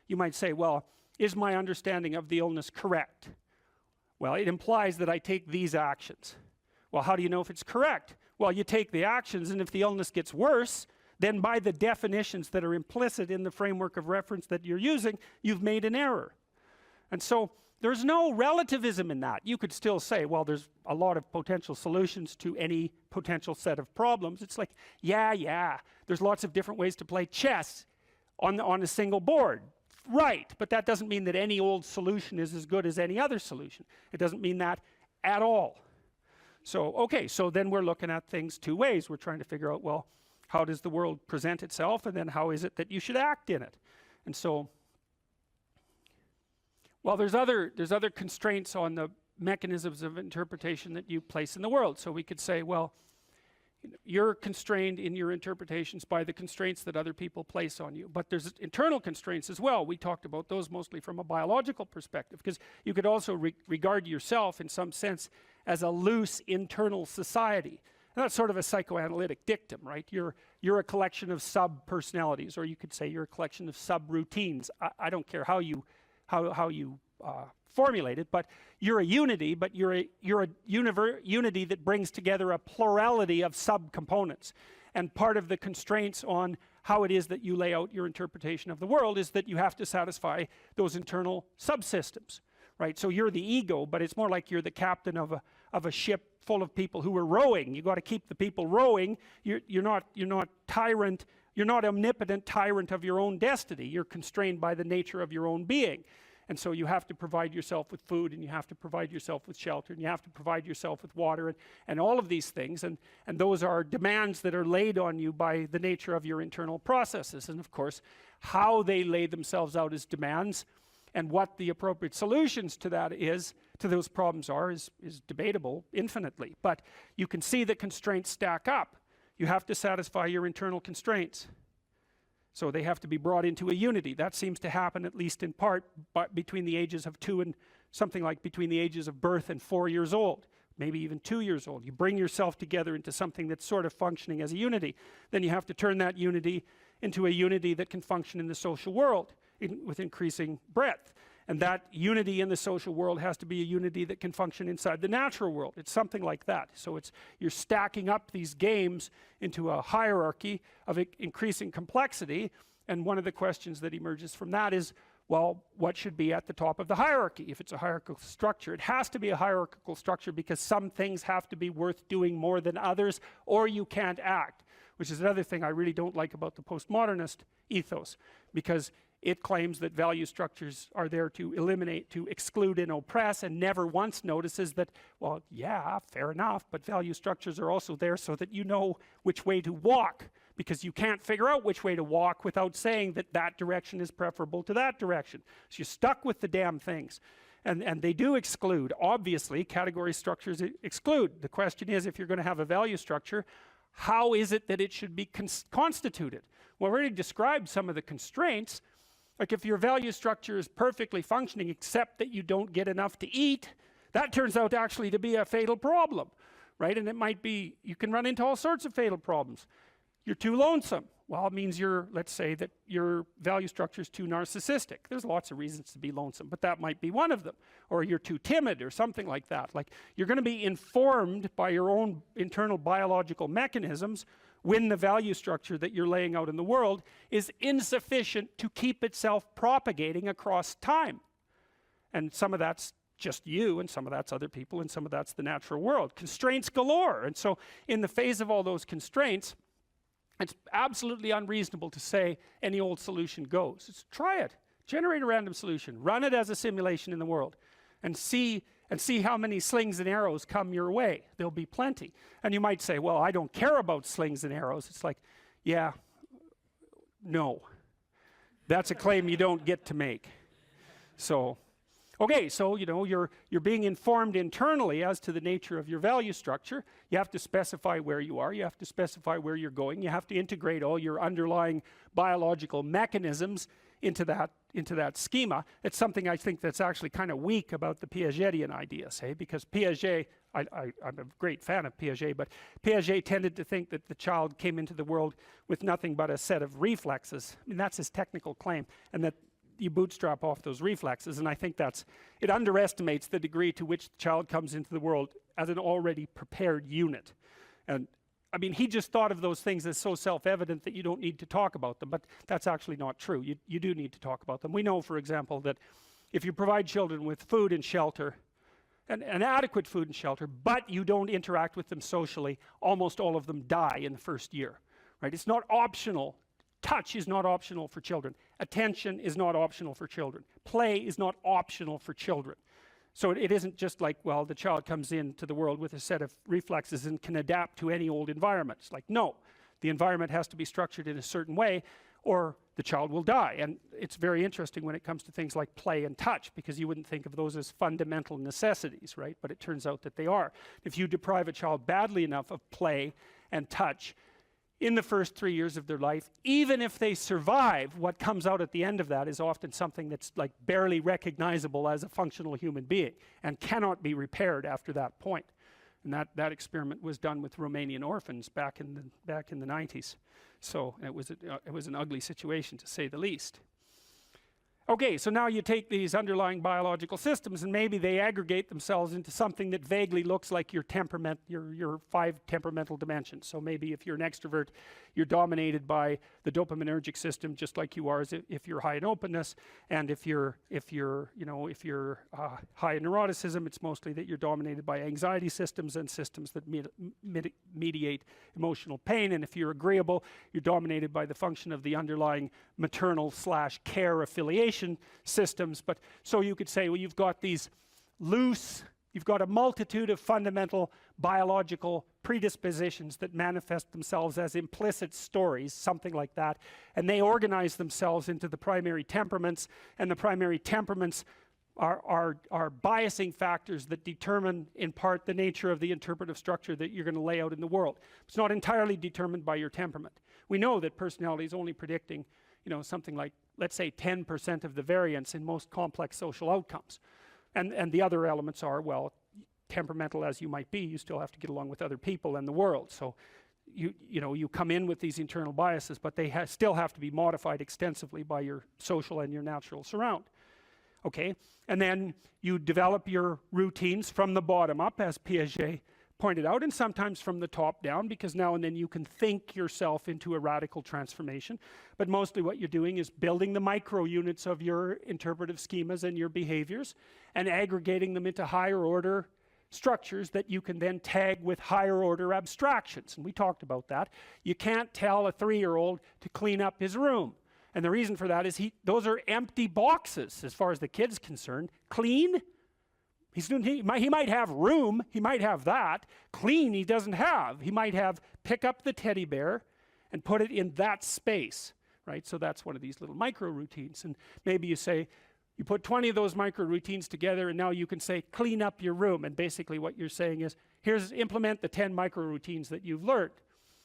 you might say, well, is my understanding of the illness correct? Well, it implies that I take these actions. Well, how do you know if it's correct? Well, you take the actions, and if the illness gets worse, then by the definitions that are implicit in the framework of reference that you're using, you've made an error. And so there's no relativism in that. You could still say, well, there's a lot of potential solutions to any potential set of problems. It's like, yeah, there's lots of different ways to play chess on a single board. Right, but that doesn't mean that any old solution is as good as any other solution. It doesn't mean that at all. So, okay, so then we're looking at things two ways. We're trying to figure out, well, how does the world present itself, and then how is it that you should act in it? And so, well, there's other constraints on the mechanisms of interpretation that you place in the world. So we could say, well, you're constrained in your interpretations by the constraints that other people place on you. But there's internal constraints as well. We talked about those mostly from a biological perspective, because you could also regard yourself in some sense as a loose internal society. And that's sort of a psychoanalytic dictum, right? You're a collection of sub-personalities, or you could say you're a collection of sub-routines. I don't care how you formulate it, but you're a unity, but you're a unity that brings together a plurality of subcomponents. And part of the constraints on how it is that you lay out your interpretation of the world is that you have to satisfy those internal subsystems, right? So you're the ego, but it's more like you're the captain of a ship full of people who are rowing. You got to keep the people rowing. You're not tyrant. You're not omnipotent tyrant of your own destiny. You're constrained by the nature of your own being. And so you have to provide yourself with food, and you have to provide yourself with shelter, and you have to provide yourself with water, and all of these things. And those are demands that are laid on you by the nature of your internal processes. And of course, how they lay themselves out as demands and what the appropriate solutions to that is, to those problems are, is debatable infinitely. But you can see the constraints stack up. You have to satisfy your internal constraints. So they have to be brought into a unity. That seems to happen, at least in part, between the ages of 2 and something like between the ages of birth and 4 years old, maybe even 2 years old. You bring yourself together into something that's sort of functioning as a unity. Then you have to turn that unity into a unity that can function in the social world with increasing breadth. And that unity in the social world has to be a unity that can function inside the natural world. It's something like that. So you're stacking up these games into a hierarchy of increasing complexity. And one of the questions that emerges from that is, well, what should be at the top of the hierarchy? If it's a hierarchical structure, it has to be a hierarchical structure, because some things have to be worth doing more than others, or you can't act, which is another thing I really don't like about the postmodernist ethos, because It claims that value structures are there to eliminate, to exclude and oppress, and never once notices that, well, yeah, fair enough, but value structures are also there so that you know which way to walk, because you can't figure out which way to walk without saying that that direction is preferable to that direction. So you're stuck with the damn things. And they do exclude. Obviously, category structures exclude. The question is, if you're going to have a value structure, how is it that it should be constituted? Well, I already described some of the constraints. Like if your value structure is perfectly functioning except that you don't get enough to eat, that turns out actually to be a fatal problem, right? And it might be, you can run into all sorts of fatal problems. You're too lonesome. Well, it means let's say that your value structure is too narcissistic. There's lots of reasons to be lonesome, but that might be one of them. Or you're too timid or something like that. Like you're going to be informed by your own internal biological mechanisms when the value structure that you're laying out in the world is insufficient to keep itself propagating across time. And some of that's just you, and some of that's other people, and some of that's the natural world. Constraints galore. And so in the face of all those constraints, it's absolutely unreasonable to say any old solution goes. Just try it. Generate a random solution. Run it as a simulation in the world. And see how many slings and arrows come your way. There'll be plenty. And you might say, well, I don't care about slings and arrows. It's like, yeah, no. That's a claim you don't get to make. So, okay, so you're being informed internally as to the nature of your value structure. You have to specify where you are. You have to specify where you're going. You have to integrate all your underlying biological mechanisms into that schema. It's something I think that's actually kind of weak about the Piagetian ideas, hey? Because Piaget, I'm a great fan of Piaget, but Piaget tended to think that the child came into the world with nothing but a set of reflexes. I mean, that's his technical claim, and that you bootstrap off those reflexes, and I think it underestimates the degree to which the child comes into the world as an already prepared unit. And I mean, he just thought of those things as so self-evident that you don't need to talk about them, but that's actually not true. You do need to talk about them. We know, for example, that if you provide children with food and shelter, and adequate food and shelter, but you don't interact with them socially, almost all of them die in the first year, right? It's not optional. Touch is not optional for children. Attention is not optional for children. Play is not optional for children. So it isn't just like, well, the child comes into the world with a set of reflexes and can adapt to any old environment. It's like, no, the environment has to be structured in a certain way or the child will die. And it's very interesting when it comes to things like play and touch, because you wouldn't think of those as fundamental necessities, right? But it turns out that they are. If you deprive a child badly enough of play and touch in the first 3 years of their life, even if they survive, what comes out at the end of that is often something that's like barely recognizable as a functional human being and cannot be repaired after that point. And that experiment was done with Romanian orphans back in the 90s. So it was an ugly situation, to say the least. Okay, so now you take these underlying biological systems and maybe they aggregate themselves into something that vaguely looks like your temperament, your 5 temperamental dimensions. So maybe if you're an extrovert, you're dominated by the dopaminergic system, just like you are if you're high in openness, and if you're high in neuroticism, it's mostly that you're dominated by anxiety systems and systems that mediate emotional pain. And if you're agreeable, you're dominated by the function of the underlying maternal/care affiliation systems. But so you could say, well, you've got these loose, you've got a multitude of fundamental biological predispositions that manifest themselves as implicit stories, something like that, and they organize themselves into the primary temperaments, and the primary temperaments are biasing factors that determine in part the nature of the interpretive structure that you're going to lay out in the world. It's not entirely determined by your temperament. We know that personality is only predicting something like, let's say, 10% of the variance in most complex social outcomes. And the other elements are, well, temperamental as you might be, you still have to get along with other people and the world. So you come in with these internal biases, but they still have to be modified extensively by your social and your natural surround. Okay, and then you develop your routines from the bottom up, as Piaget pointed out, and sometimes from the top down, because now and then you can think yourself into a radical transformation. But mostly what you're doing is building the micro units of your interpretive schemas and your behaviors and aggregating them into higher order structures that you can then tag with higher order abstractions. And we talked about that. You can't tell a 3-year-old to clean up his room. And the reason for that is those are empty boxes as far as the kid's concerned. Clean, he might have room, he might have that. Clean, he doesn't have. He might have pick up the teddy bear and put it in that space, right? So that's one of these little micro routines. And maybe you say, you put 20 of those micro routines together, and now you can say, clean up your room. And basically what you're saying is, implement the 10 micro routines that you've learned.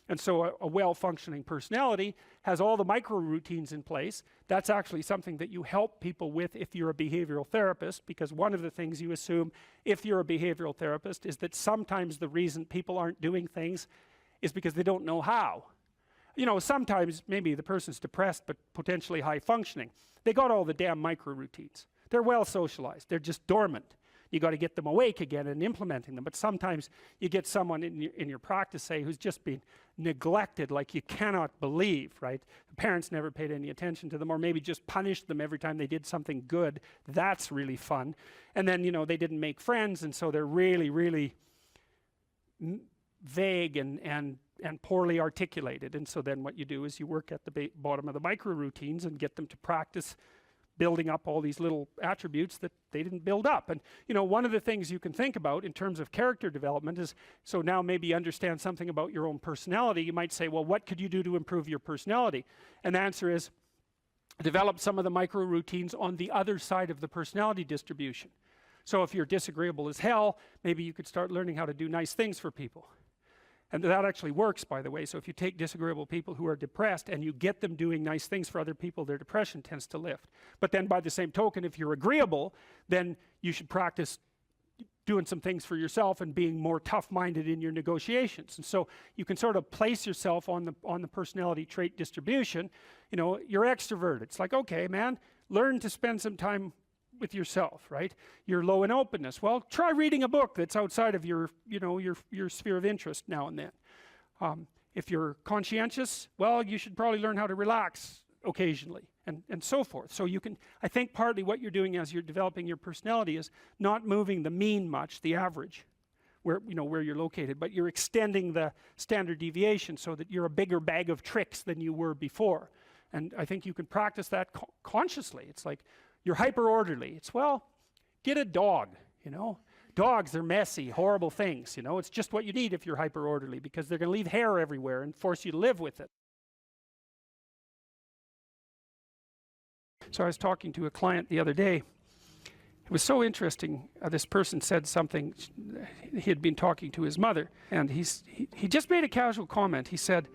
And so a well-functioning personality has all the micro routines in place. That's actually something that you help people with if you're a behavioral therapist, because one of the things you assume if you're a behavioral therapist is that sometimes the reason people aren't doing things is because they don't know how. You know, sometimes maybe the person's depressed but potentially high functioning. They got all the damn micro routines. They're well socialized. They're just dormant. You got to get them awake again and implementing them. But sometimes you get someone in your practice, say, who's just been neglected like you cannot believe, right? The parents never paid any attention to them, or maybe just punished them every time they did something good. That's really fun. And then, you know, they didn't make friends, and so they're really, really vague and poorly articulated. And so then what you do is you work at the bottom of the micro routines and get them to practice building up all these little attributes that they didn't build up. And you know, one of the things you can think about in terms of character development is, so now maybe you understand something about your own personality. You might say, well, what could you do to improve your personality? And the answer is, develop some of the micro routines on the other side of the personality distribution. So if you're disagreeable as hell, maybe you could start learning how to do nice things for people. And that actually works, by the way. So if you take disagreeable people who are depressed and you get them doing nice things for other people, their depression tends to lift. But then by the same token, if you're agreeable, then you should practice doing some things for yourself and being more tough-minded in your negotiations. And so you can sort of place yourself on the personality trait distribution. You know, you're extroverted. It's like, okay, man, learn to spend some time with yourself, right? You're low in openness. Well, try reading a book that's outside of your, you know, your sphere of interest now and then. If you're conscientious, well, you should probably learn how to relax occasionally, and so forth. So you can, I think partly what you're doing as you're developing your personality is not moving the mean much, the average, where, you know, where you're located, but you're extending the standard deviation so that you're a bigger bag of tricks than you were before. And I think you can practice that consciously. It's like, you're hyper orderly. It's, well, get a dog, you know. Dogs, they're messy, horrible things, you know. It's just what you need if you're hyper orderly, because they're going to leave hair everywhere and force you to live with it. So I was talking to a client the other day. It was so interesting. This person said something. He had been talking to his mother, and he just made a casual comment. He said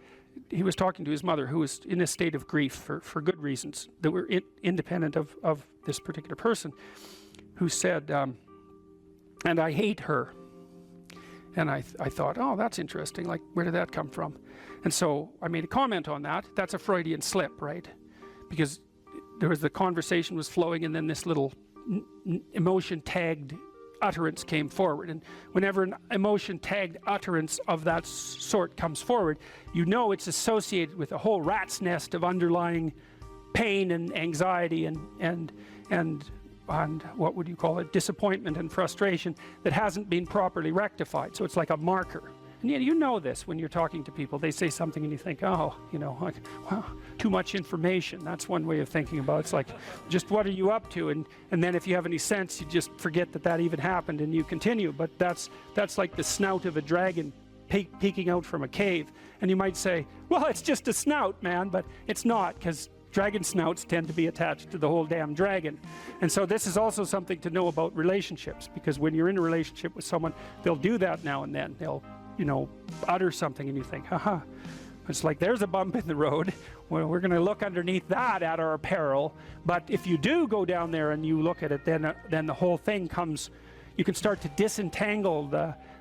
he was talking to his mother, who was in a state of grief for good reasons that were independent of this particular person, who said, and I hate her. And I thought, oh, that's interesting. Like, where did that come from? And so I made a comment on that. That's a Freudian slip, right? Because there was, the conversation was flowing, and then this little emotion tagged utterance came forward. And whenever an emotion tagged utterance of that sort comes forward, you know it's associated with a whole rat's nest of underlying pain and anxiety and what would you call it, disappointment and frustration that hasn't been properly rectified. So it's like a marker. And you know this when you're talking to people. They say something and you think, oh, you know, like, wow, too much information. That's one way of thinking about it. It's like, just what are you up to? And then if you have any sense, you just forget that even happened and you continue. But that's like the snout of a dragon peeking out from a cave. And you might say, well, it's just a snout, man. But it's not, because dragon snouts tend to be attached to the whole damn dragon. And so this is also something to know about relationships, because when you're in a relationship with someone, they'll do that now and then. They'll, you know, utter something and you think, haha. It's like, there's a bump in the road. Well, we're going to look underneath that at our peril. But if you do go down there and you look at it, then the whole thing comes, you can start to disentangle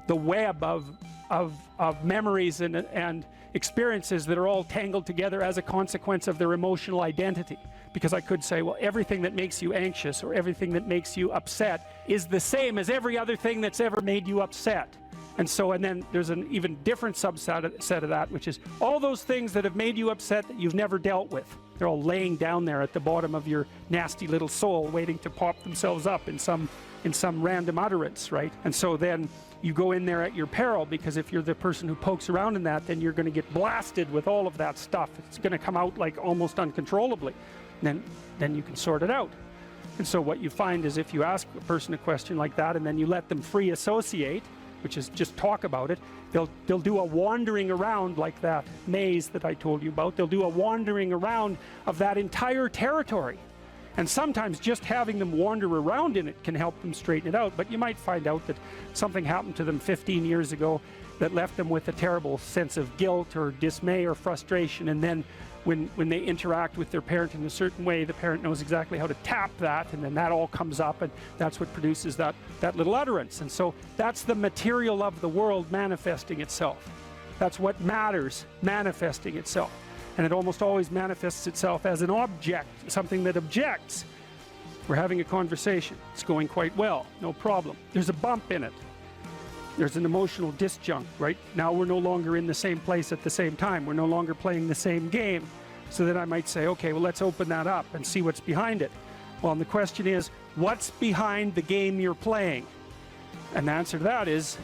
the web of memories and experiences that are all tangled together as a consequence of their emotional identity. Because I could say, well, everything that makes you anxious or everything that makes you upset is the same as every other thing that's ever made you upset. And then there's an even different subset of that, which is all those things that have made you upset that you've never dealt with. They're all laying down there at the bottom of your nasty little soul, waiting to pop themselves up in some in some random utterance, right? And so then you go in there at your peril, because if you're the person who pokes around in that, then you're going to get blasted with all of that stuff. It's going to come out like almost uncontrollably. Then you can sort it out. And so what you find is if you ask a person a question like that and then you let them free associate, which is just talk about it, they'll do a wandering around like that maze that I told you about. They'll do a wandering around of that entire territory. And sometimes just having them wander around in it can help them straighten it out. But you might find out that something happened to them 15 years ago that left them with a terrible sense of guilt or dismay or frustration, and then when they interact with their parent in a certain way, the parent knows exactly how to tap that, and then that all comes up, and that's what produces that little utterance. And so that's the material of the world manifesting itself. That's what matters manifesting itself. And it almost always manifests itself as an object, something that objects. We're having a conversation. It's going quite well, no problem. There's a bump in it. There's an emotional disjunct, right? Now we're no longer in the same place at the same time. We're no longer playing the same game. So then I might say, okay, well, let's open that up and see what's behind it. Well, and the question is, what's behind the game you're playing? And the answer to that is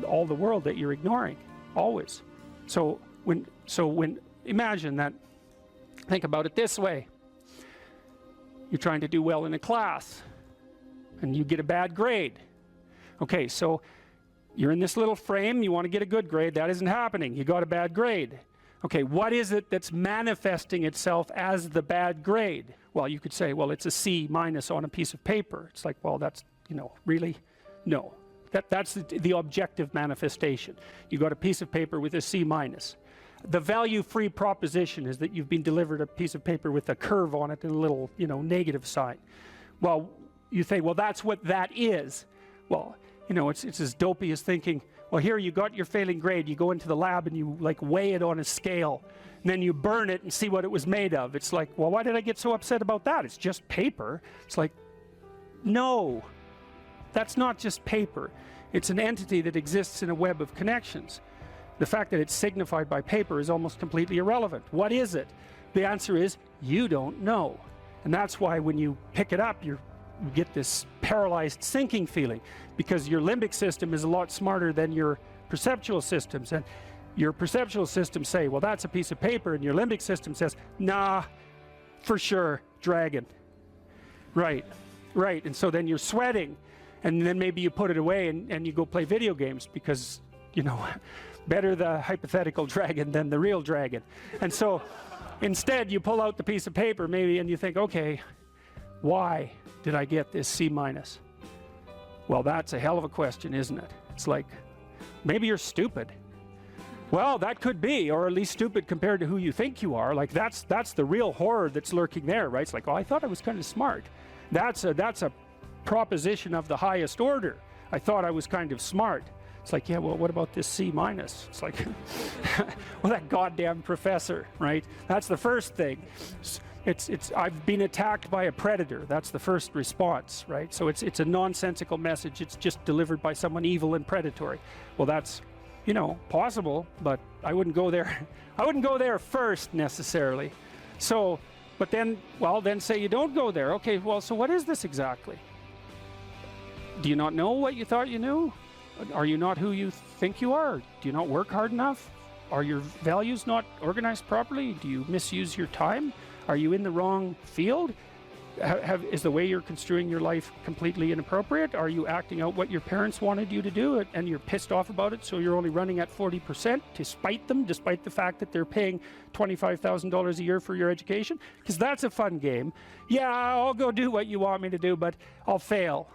all the world that you're ignoring, always. So when imagine that, think about it this way. You're trying to do well in a class and you get a bad grade. Okay, so you're in this little frame, you want to get a good grade, that isn't happening, you got a bad grade. Okay, what is it that's manifesting itself as the bad grade? Well, you could say, well, it's a C minus on a piece of paper. It's like, well, that's, really? No. That's the objective manifestation. You got a piece of paper with a C minus. The value-free proposition is that you've been delivered a piece of paper with a curve on it and a little, negative sign. Well, you say, well, that's what that is. Well, it's as dopey as thinking, well, here you got your failing grade, you go into the lab and you weigh it on a scale, and then you burn it and see what it was made of. It's like, well, why did I get so upset about that? It's just paper. It's like, no, that's not just paper. It's an entity that exists in a web of connections. The fact that it's signified by paper is almost completely irrelevant. What is it? The answer is, you don't know. And that's why when you pick it up, you get this paralyzed sinking feeling, because your limbic system is a lot smarter than your perceptual systems. And your perceptual systems say, well, that's a piece of paper, and your limbic system says, nah, for sure, dragon. Right. And so then you're sweating, and then maybe you put it away and you go play video games, because, better the hypothetical dragon than the real dragon. And so instead you pull out the piece of paper maybe and you think, okay, why did I get this C minus? Well, that's a hell of a question, isn't it? It's like, maybe you're stupid. Well, that could be, or at least stupid compared to who you think you are. Like that's the real horror that's lurking there, right? It's like, oh, I thought I was kind of smart. That's a proposition of the highest order. I thought I was kind of smart. It's like, yeah, well, what about this C minus? It's like, well, that goddamn professor, right? That's the first thing. I've been attacked by a predator. That's the first response, right? So it's a nonsensical message. It's just delivered by someone evil and predatory. Well, that's, possible, but I wouldn't go there. I wouldn't go there first necessarily. So, but then say you don't go there. Okay, well, so what is this exactly? Do you not know what you thought you knew? Are you not who you think you are? Do you not work hard enough? Are your values not organized properly? Do you misuse your time? Are you in the wrong field? Is the way you're construing your life completely inappropriate? Are you acting out what your parents wanted you to do and you're pissed off about it, so you're only running at 40% to spite them, despite the fact that they're paying $25,000 a year for your education? Because that's a fun game. Yeah, I'll go do what you want me to do, but I'll fail.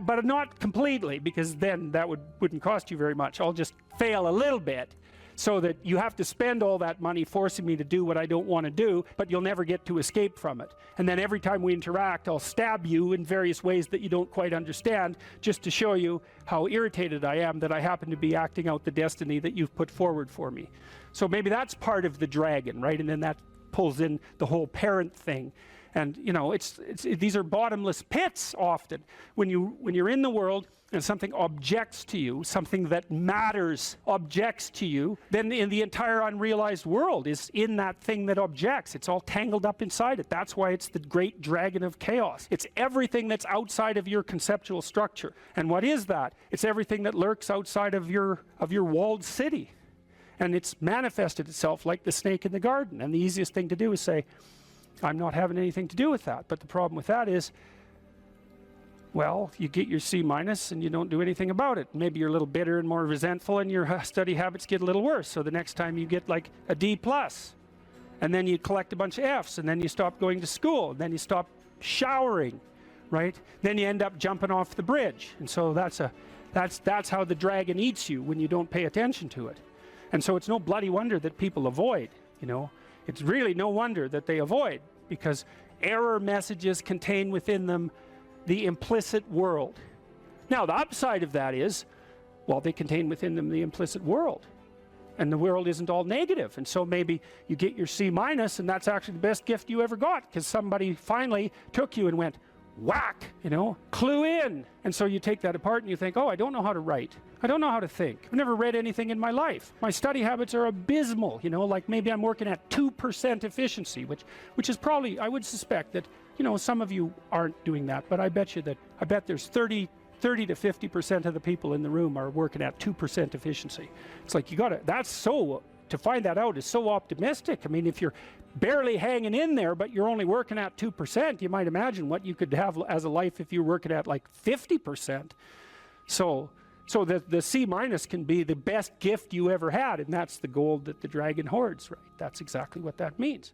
But not completely, because then that wouldn't cost you very much. I'll just fail a little bit, so that you have to spend all that money forcing me to do what I don't want to do, but you'll never get to escape from it. And then every time we interact, I'll stab you in various ways that you don't quite understand, just to show you how irritated I am that I happen to be acting out the destiny that you've put forward for me. So maybe that's part of the dragon, right? And then that pulls in the whole parent thing. And you know, these are bottomless pits often. When you're in the world and something objects to you, something that matters objects to you, then in the entire unrealized world is in that thing that objects. It's all tangled up inside it. That's why it's the great dragon of chaos. It's everything that's outside of your conceptual structure. And what is that? It's everything that lurks outside of your walled city. And it's manifested itself like the snake in the garden. And the easiest thing to do is say, I'm not having anything to do with that. But the problem with that is, well, you get your C- and you don't do anything about it. Maybe you're a little bitter and more resentful, and your study habits get a little worse. So the next time you get like a D+, and then you collect a bunch of Fs, and then you stop going to school, and then you stop showering, right? Then you end up jumping off the bridge. And so that's how the dragon eats you when you don't pay attention to it. And so it's no bloody wonder that people avoid, you know. It's really no wonder that they avoid, because error messages contain within them the implicit world. Now the upside of that is, well, they contain within them the implicit world, and the world isn't all negative. And so maybe you get your C-, and that's actually the best gift you ever got, because somebody finally took you and went whack, you know, clue in. And so you take that apart and you think, oh, I don't know how to write, I don't know how to think, I've never read anything in my life, my study habits are abysmal, you know, like maybe I'm working at 2% efficiency, which is probably, I would suspect that, you know, some of you aren't doing that, but I bet there's 30 to 50% of the people in the room are working at 2% efficiency. It's like, you gotta, that's so, to find that out is so optimistic. I mean, if you're barely hanging in there, but you're only working at 2%, you might imagine what you could have as a life if you're working at like 50%. So the C- can be the best gift you ever had, and that's the gold that the dragon hoards, right? That's exactly what that means.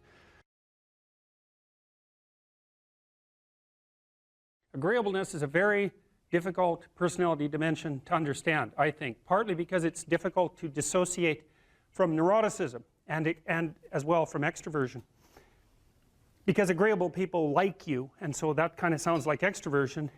Agreeableness is a very difficult personality dimension to understand, I think, partly because it's difficult to dissociate from neuroticism and as well from extroversion. Because agreeable people like you, and so that kind of sounds like extroversion,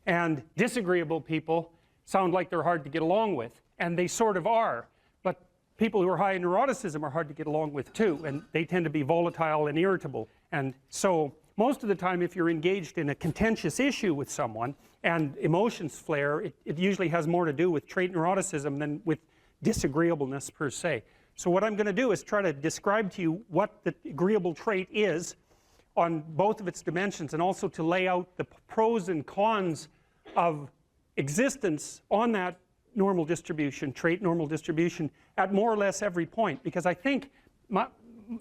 and disagreeable people sound like they're hard to get along with, and they sort of are, but people who are high in neuroticism are hard to get along with too, and they tend to be volatile and irritable. And so most of the time, if you're engaged in a contentious issue with someone and emotions flare, it usually has more to do with trait neuroticism than with disagreeableness per se. So what I'm going to do is try to describe to you what the agreeable trait is on both of its dimensions, and also to lay out the pros and cons of existence on that normal distribution, trait normal distribution, at more or less every point. Because I think,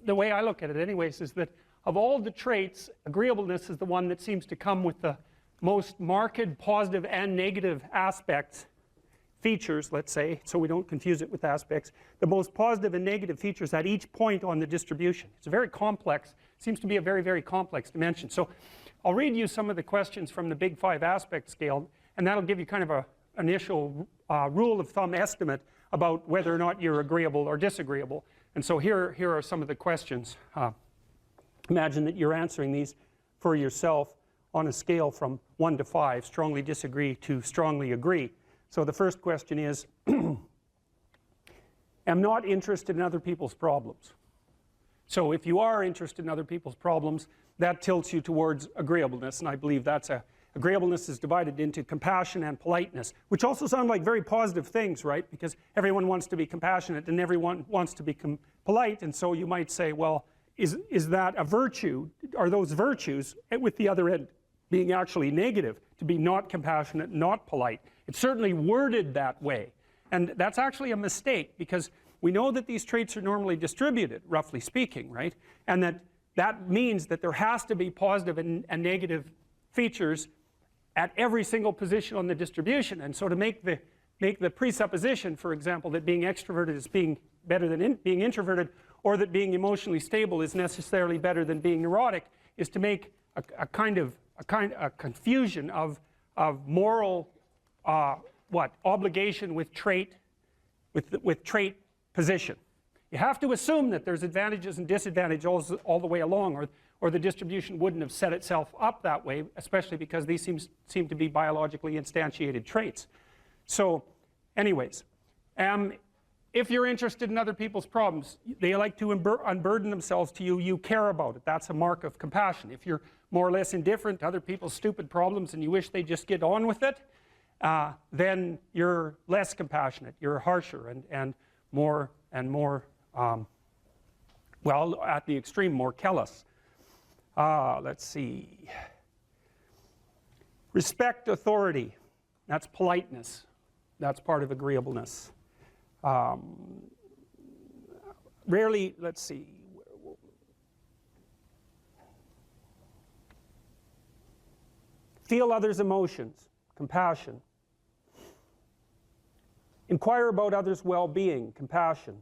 the way I look at it anyways, is that of all the traits, agreeableness is the one that seems to come with the most marked positive and negative aspects, features, let's say, so we don't confuse it with aspects, the most positive and negative features at each point on the distribution. It's a very complex, seems to be a very, very complex dimension. So I'll read you some of the questions from the Big 5 aspect scale, and that'll give you kind of an initial rule of thumb estimate about whether or not you're agreeable or disagreeable. And so here are some of the questions. Imagine that you're answering these for yourself on a scale from 1 to 5, strongly disagree to strongly agree. So the first question is, am not interested in other people's problems. So if you are interested in other people's problems, that tilts you towards agreeableness, and I believe that's agreeableness is divided into compassion and politeness, which also sound like very positive things, right? Because everyone wants to be compassionate and everyone wants to be polite, and so you might say, well, is that a virtue? Are those virtues, with the other end being actually negative, to be not compassionate, not polite? It's certainly worded that way, and that's actually a mistake, because we know that these traits are normally distributed, roughly speaking, right? And that means that there has to be positive and negative features at every single position on the distribution. And so to make the presupposition, for example, that being extroverted is being better than being introverted, or that being emotionally stable is necessarily better than being neurotic, is to make a confusion of moral obligation with trait position. You have to assume that there's advantages and disadvantages all the way along, or the distribution wouldn't have set itself up that way, especially because these seem to be biologically instantiated traits. So anyways, if you're interested in other people's problems, they like to unburden themselves to you, you care about it. That's a mark of compassion. If you're more or less indifferent to other people's stupid problems and you wish they just get on with it, then you're less compassionate, you're harsher and more, well, at the extreme, more callous. Let's see. Respect authority. That's politeness. That's part of agreeableness. Rarely, let's see. Feel others' emotions, compassion. Inquire about others' well-being, compassion.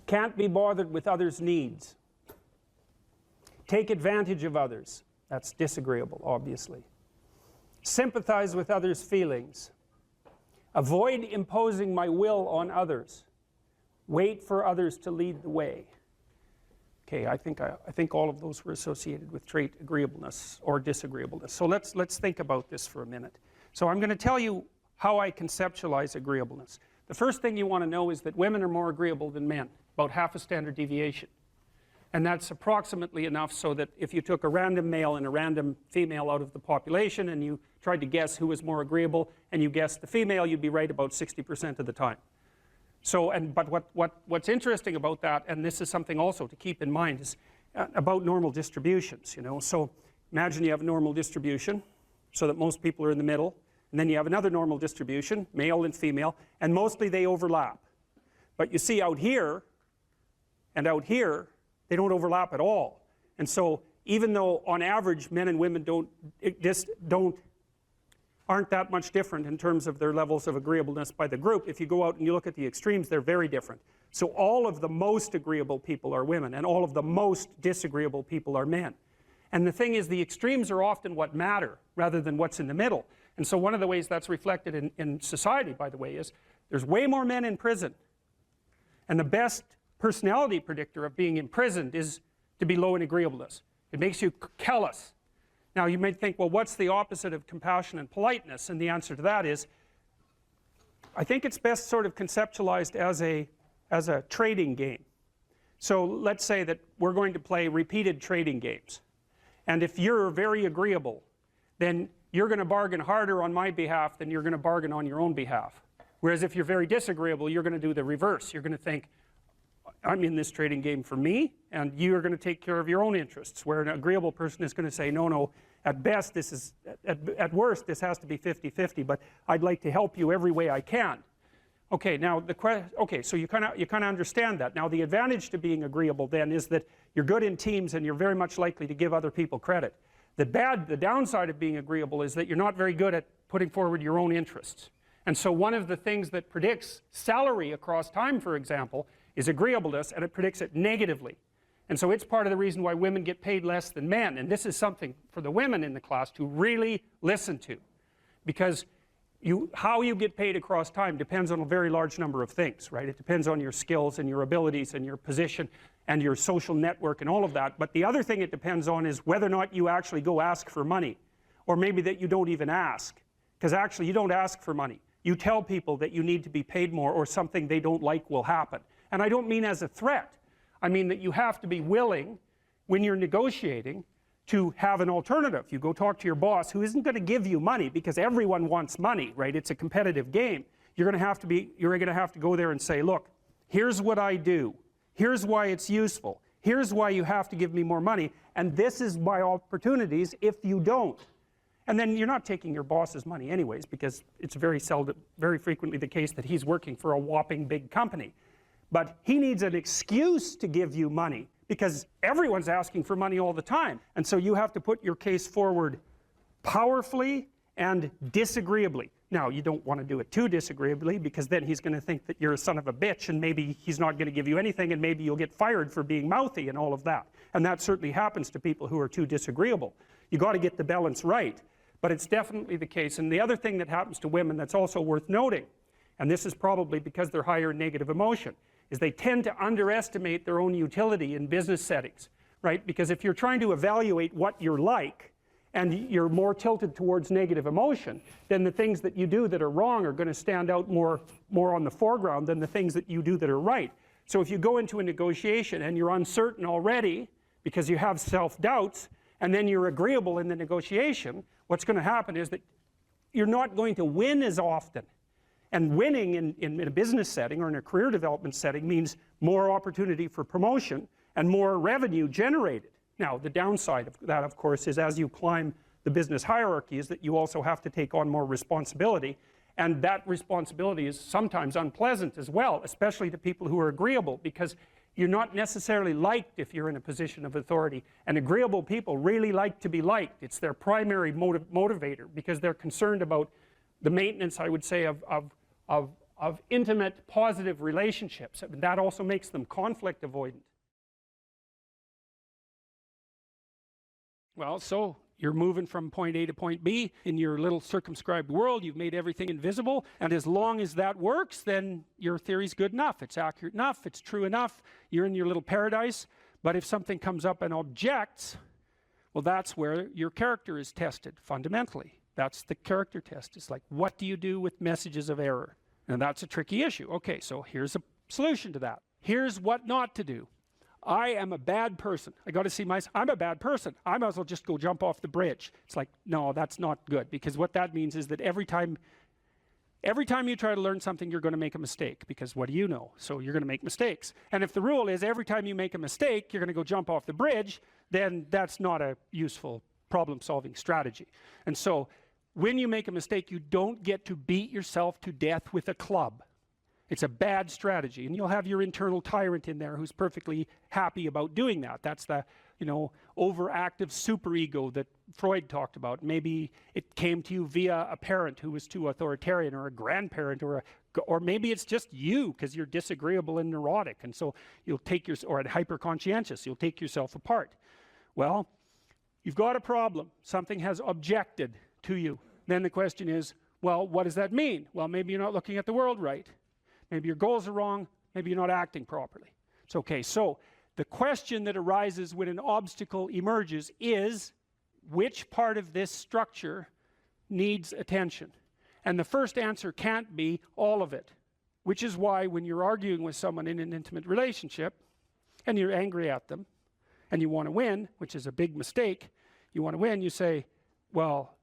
Can't be bothered with others' needs. Take advantage of others. That's disagreeable, obviously. Sympathize with others' feelings. Avoid imposing my will on others. Wait for others to lead the way. Okay, I think all of those were associated with trait agreeableness or disagreeableness. So let's think about this for a minute. So I'm going to tell you how I conceptualize agreeableness. The first thing you want to know is that women are more agreeable than men, about half a standard deviation. And that's approximately enough so that if you took a random male and a random female out of the population and you tried to guess who was more agreeable and you guessed the female, you'd be right about 60% of the time. So, but what's interesting about that, and this is something also to keep in mind, is about normal distributions, you know. So imagine you have a normal distribution so that most people are in the middle, and then you have another normal distribution, male and female, and mostly they overlap. But you see out here and out here, they don't overlap at all. And so even though on average men and women aren't that much different in terms of their levels of agreeableness by the group, if you go out and you look at the extremes, they're very different. So all of the most agreeable people are women and all of the most disagreeable people are men. And the thing is, the extremes are often what matter rather than what's in the middle. And so one of the ways that's reflected in society, by the way, is there's way more men in prison. And the best personality predictor of being imprisoned is to be low in agreeableness. It makes you callous. Now you might think, well, what's the opposite of compassion and politeness? And the answer to that is, I think it's best sort of conceptualized as a trading game. So let's say that we're going to play repeated trading games. And if you're very agreeable, then you're going to bargain harder on my behalf than you're going to bargain on your own behalf. Whereas if you're very disagreeable, you're going to do the reverse. You're going to think, I'm in this trading game for me, and you're going to take care of your own interests. Where an agreeable person is going to say, no, at best this is, at worst this has to be 50-50, but I'd like to help you every way I can. Okay, now so you kind of understand that. Now the advantage to being agreeable then is that you're good in teams and you're very much likely to give other people credit. The downside of being agreeable is that you're not very good at putting forward your own interests. And so one of the things that predicts salary across time, for example, is agreeableness, and it predicts it negatively. And so it's part of the reason why women get paid less than men. And this is something for the women in the class to really listen to. Because how you get paid across time depends on a very large number of things, right? It depends on your skills and your abilities and your position and your social network and all of that. But the other thing it depends on is whether or not you actually go ask for money. Or maybe that you don't even ask. Because actually you don't ask for money. You tell people that you need to be paid more or something they don't like will happen. And I don't mean as a threat. I mean that you have to be willing, when you're negotiating, to have an alternative. You go talk to your boss who isn't going to give you money because everyone wants money, right? It's a competitive game. You're going to have to go there and say, look, here's what I do. Here's why it's useful. Here's why you have to give me more money. And this is my opportunities if you don't. And then you're not taking your boss's money anyways, because it's very frequently the case that he's working for a whopping big company. But he needs an excuse to give you money because everyone's asking for money all the time. And so you have to put your case forward powerfully and disagreeably. Now, you don't want to do it too disagreeably because then he's going to think that you're a son of a bitch and maybe he's not going to give you anything and maybe you'll get fired for being mouthy and all of that. And that certainly happens to people who are too disagreeable. You got to get the balance right. But it's definitely the case. And the other thing that happens to women that's also worth noting, and this is probably because they're higher in negative emotion, is they tend to underestimate their own utility in business settings, right? Because if you're trying to evaluate what you're like, and you're more tilted towards negative emotion, then the things that you do that are wrong are going to stand out more on the foreground than the things that you do that are right. So if you go into a negotiation and you're uncertain already because you have self-doubts, and then you're agreeable in the negotiation, what's going to happen is that you're not going to win as often. And winning in a business setting or in a career development setting means more opportunity for promotion and more revenue generated. Now, the downside of that, of course, is as you climb the business hierarchy is that you also have to take on more responsibility, and that responsibility is sometimes unpleasant as well, especially to people who are agreeable, because you're not necessarily liked if you're in a position of authority, and agreeable people really like to be liked. It's their primary motivator, because they're concerned about the maintenance, I would say, of intimate, positive relationships. That also makes them conflict avoidant. Well, so you're moving from point A to point B in your little circumscribed world. You've made everything invisible, and as long as that works, then your theory's good enough. It's accurate enough, it's true enough, you're in your little paradise. But if something comes up and objects, well, that's where your character is tested fundamentally. That's the character test. It's like, what do you do with messages of error? And that's a tricky issue. Okay, so here's a solution to that. Here's what not to do. I am a bad person. I got to see myself. I'm a bad person. I might as well just go jump off the bridge. It's like, no, that's not good, because what that means is that every time you try to learn something, you're going to make a mistake, because what do you know? So you're going to make mistakes. And if the rule is every time you make a mistake, you're going to go jump off the bridge, then that's not a useful problem-solving strategy. And so when you make a mistake, you don't get to beat yourself to death with a club. It's a bad strategy, and you'll have your internal tyrant in there who's perfectly happy about doing that. That's the, overactive superego that Freud talked about. Maybe it came to you via a parent who was too authoritarian, or a grandparent, or maybe it's just you because you're disagreeable and neurotic, and so you'll take or hyper-conscientious, you'll take yourself apart. Well, you've got a problem. Something has objected to you. Then the question is, well, what does that mean? Well, maybe you're not looking at the world right. Maybe your goals are wrong, maybe you're not acting properly. It's okay. So the question that arises when an obstacle emerges is, which part of this structure needs attention? And the first answer can't be all of it, which is why when you're arguing with someone in an intimate relationship and you're angry at them and you want to win, which is a big mistake, you want to win, you say, well,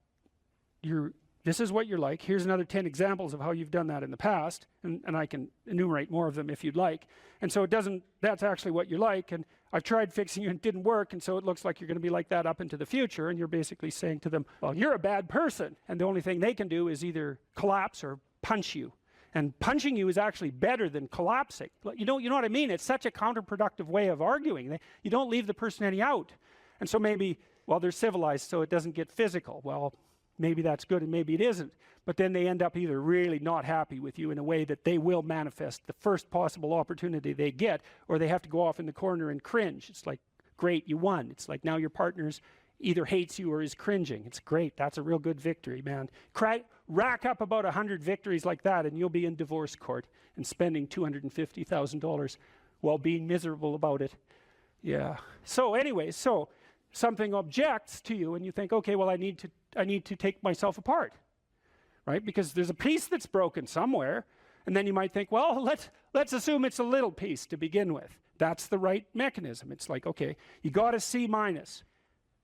this is what you're like. Here's another 10 examples of how you've done that in the past, and I can enumerate more of them if you'd like. And so that's actually what you're like, and I've tried fixing you and it didn't work, and so it looks like you're going to be like that up into the future, and you're basically saying to them, well, you're a bad person, and the only thing they can do is either collapse or punch you. And punching you is actually better than collapsing. You know what I mean? It's such a counterproductive way of arguing. You don't leave the person any out. And so maybe, well, they're civilized, so it doesn't get physical. Well, maybe that's good and maybe it isn't. But then they end up either really not happy with you in a way that they will manifest the first possible opportunity they get, or they have to go off in the corner and cringe. It's like, great, you won. It's like now your partner's either hates you or is cringing. It's great. That's a real good victory, man. Rack up about 100 victories like that and you'll be in divorce court and spending $250,000 while being miserable about it. Yeah. So anyway, something objects to you and you think, okay, well, I need to take myself apart, right? Because there's a piece that's broken somewhere, and then you might think, well, let's assume it's a little piece to begin with. That's the right mechanism. It's like, okay, you got a C-.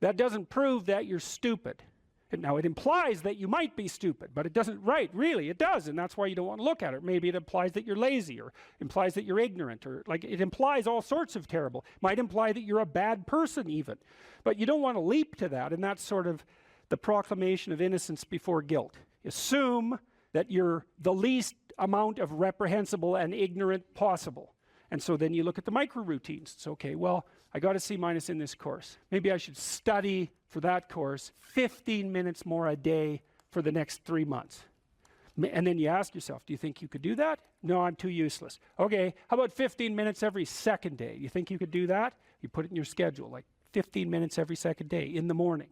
That doesn't prove that you're stupid. Now, it implies that you might be stupid, but it doesn't, right, really, it does, and that's why you don't want to look at it. Maybe it implies that you're lazy, or implies that you're ignorant, or like it implies all sorts of terrible. Might imply that you're a bad person even. But you don't want to leap to that, and that's sort of the proclamation of innocence before guilt. Assume that you're the least amount of reprehensible and ignorant possible. And so then you look at the micro routines. It's okay, well, I got a C- in this course. Maybe I should study for that course 15 minutes more a day for the next 3 months. And then you ask yourself, do you think you could do that? No, I'm too useless. Okay, how about 15 minutes every second day? You think you could do that? You put it in your schedule, like 15 minutes every second day in the morning.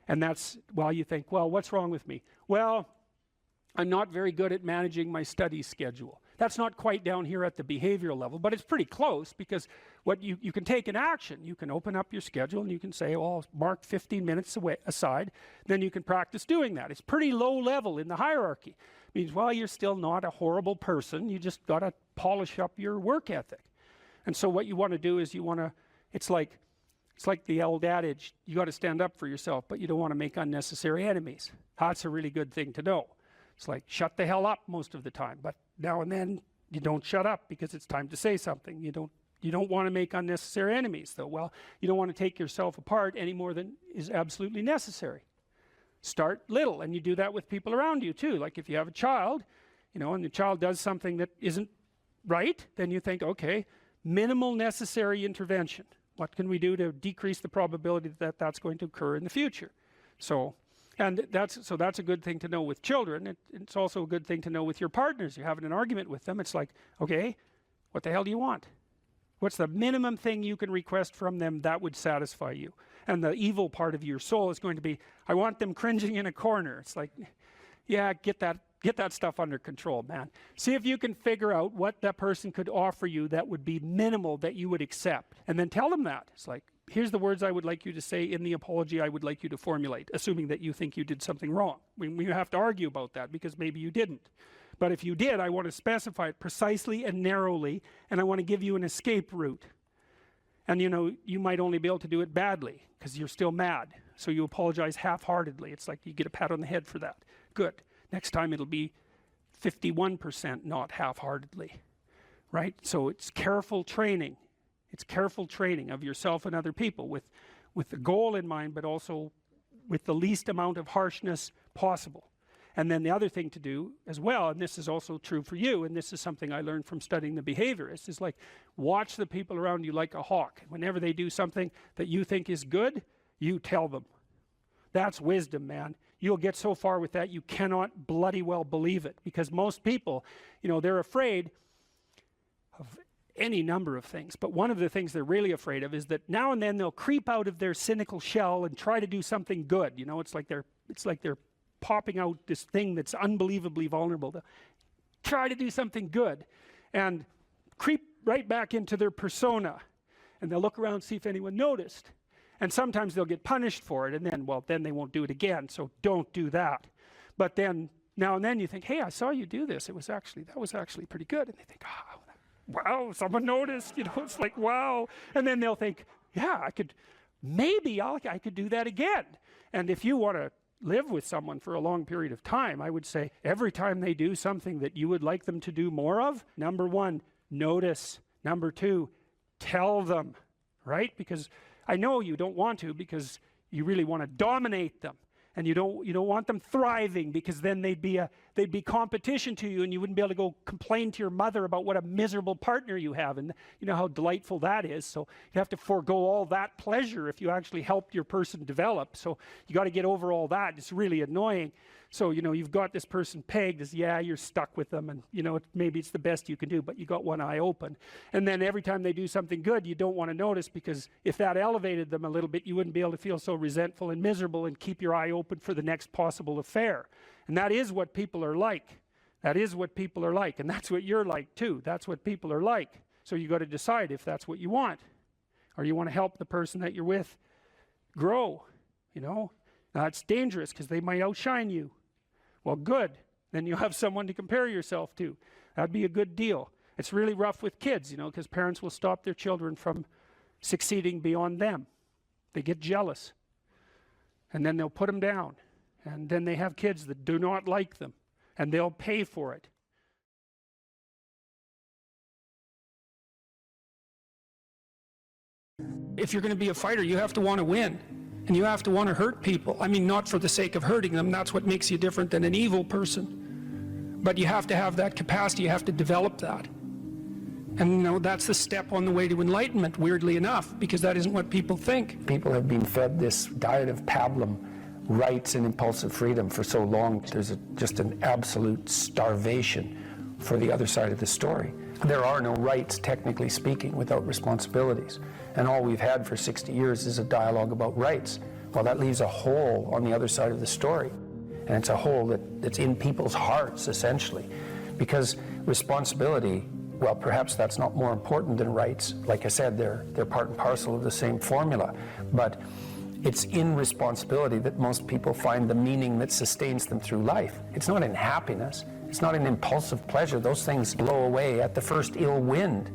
And that's, well, you think, well, what's wrong with me? Well, I'm not very good at managing my study schedule. That's not quite down here at the behavioral level, but it's pretty close, because what you can take an action. You can open up your schedule and you can say, oh, I'll mark 15 minutes aside. Then you can practice doing that. It's pretty low level in the hierarchy. It means, well, you're still not a horrible person. You just got to polish up your work ethic. And so what you want to do is you want to, it's like the old adage, you got to stand up for yourself, but you don't want to make unnecessary enemies. That's a really good thing to know. It's like, shut the hell up most of the time, but now and then you don't shut up because it's time to say something. You don't want to make unnecessary enemies, though. Well, you don't want to take yourself apart any more than is absolutely necessary. Start little, and you do that with people around you too. Like if you have a child, you know, and the child does something that isn't right, then you think, okay, minimal necessary intervention. What can we do to decrease the probability that that's going to occur in the future? So that's a good thing to know with children. It's also a good thing to know with your partners. You're having an argument with them. It's like, okay, what the hell do you want? What's the minimum thing you can request from them that would satisfy you? And the evil part of your soul is going to be, I want them cringing in a corner. It's like, yeah, get that stuff under control, man. See if you can figure out what that person could offer you that would be minimal that you would accept. And then tell them that. It's like, here's the words I would like you to say in the apology I would like you to formulate, assuming that you think you did something wrong. We have to argue about that because maybe you didn't. But if you did, I want to specify it precisely and narrowly, and I want to give you an escape route. And you know, you might only be able to do it badly because you're still mad. So you apologize half-heartedly. It's like you get a pat on the head for that. Good. Next time it'll be 51%, not half-heartedly. Right? So it's careful training. It's careful training of yourself and other people with the goal in mind, but also with the least amount of harshness possible. And then the other thing to do as well, and this is also true for you, and this is something I learned from studying the behaviorists, is like watch the people around you like a hawk. Whenever they do something that you think is good, you tell them. That's wisdom, man. You'll get so far with that you cannot bloody well believe it, because most people, you know, they're afraid of any number of things, but one of the things they're really afraid of is that now and then they'll creep out of their cynical shell and try to do something good. You know, it's like they're popping out this thing that's unbelievably vulnerable. They'll try to do something good and creep right back into their persona, and they'll look around, see if anyone noticed. And sometimes they'll get punished for it, and then, well, then they won't do it again, so don't do that. But then, now and then you think, hey, I saw you do this. That was actually pretty good. And they think, oh, wow, someone noticed. You know, it's like, wow. And then they'll think, yeah, I could do that again. And if you want to live with someone for a long period of time, I would say every time they do something that you would like them to do more of, number one, notice. Number two, tell them, right? Because I know you don't want to, because you really want to dominate them, and you don't want them thriving, because then they'd be competition to you, and you wouldn't be able to go complain to your mother about what a miserable partner you have, and you know how delightful that is. So you have to forego all that pleasure if you actually helped your person develop. So you got to get over all that. It's really annoying. So, you know, you've got this person pegged as, yeah, you're stuck with them, and, you know, maybe it's the best you can do, but you got one eye open. And then every time they do something good, you don't want to notice, because if that elevated them a little bit, you wouldn't be able to feel so resentful and miserable and keep your eye open for the next possible affair. And that is what people are like. That is what people are like, and that's what you're like too. That's what people are like. So you got to decide if that's what you want, or you want to help the person that you're with grow, you know. Now, it's dangerous because they might outshine you. Well, good. Then you'll have someone to compare yourself to. That'd be a good deal. It's really rough with kids, you know, because parents will stop their children from succeeding beyond them. They get jealous. And then they'll put them down. And then they have kids that do not like them. And they'll pay for it. If you're going to be a fighter, you have to want to win. And you have to want to hurt people. I mean, not for the sake of hurting them. That's what makes you different than an evil person. But you have to have that capacity. You have to develop that. And, you know, that's the step on the way to enlightenment, weirdly enough, because that isn't what people think. People have been fed this diet of pablum, rights and impulsive freedom, for so long. There's just an absolute starvation for the other side of the story. There are no rights, technically speaking, without responsibilities. And all we've had for 60 years is a dialogue about rights. Well, that leaves a hole on the other side of the story. And it's a hole that's in people's hearts, essentially. Because responsibility, well, perhaps that's not more important than rights. Like I said, they're part and parcel of the same formula. But it's in responsibility that most people find the meaning that sustains them through life. It's not in happiness. It's not in impulsive pleasure. Those things blow away at the first ill wind.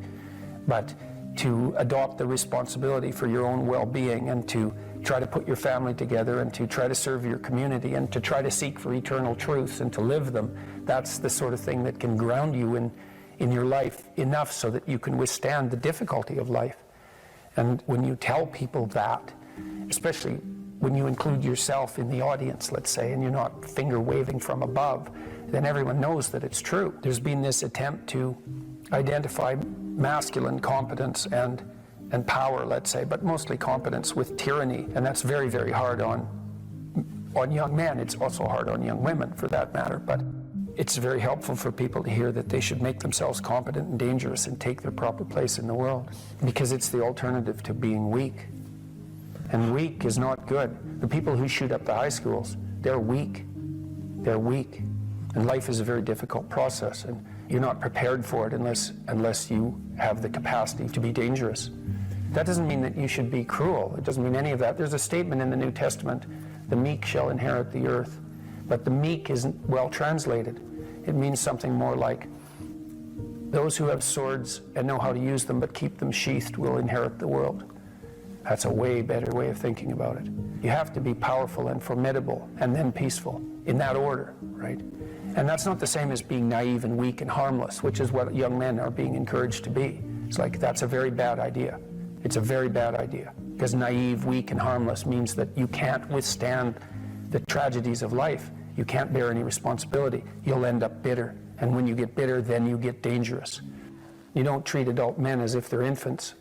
But to adopt the responsibility for your own well-being and to try to put your family together and to try to serve your community and to try to seek for eternal truths and to live them, that's the sort of thing that can ground you in your life enough so that you can withstand the difficulty of life. And when you tell people that, especially when you include yourself in the audience, let's say, and you're not finger waving from above, then everyone knows that it's true. There's been this attempt to identify masculine competence and power, let's say, but mostly competence with tyranny, and that's very, very hard on young men. It's also hard on young women, for that matter, but it's very helpful for people to hear that they should make themselves competent and dangerous and take their proper place in the world, because it's the alternative to being weak. And weak is not good. The people who shoot up the high schools, they're weak. They're weak. And life is a very difficult process, and you're not prepared for it unless you have the capacity to be dangerous. That doesn't mean that you should be cruel. It doesn't mean any of that. There's a statement in the New Testament, the meek shall inherit the earth. But the meek isn't well translated. It means something more like, those who have swords and know how to use them but keep them sheathed will inherit the world. That's a way better way of thinking about it. You have to be powerful and formidable and then peaceful, in that order, right? And that's not the same as being naive and weak and harmless, which is what young men are being encouraged to be. It's like, that's a very bad idea. It's a very bad idea, because naive, weak, and harmless means that you can't withstand the tragedies of life. You can't bear any responsibility. You'll end up bitter. And when you get bitter, then you get dangerous. You don't treat adult men as if they're infants.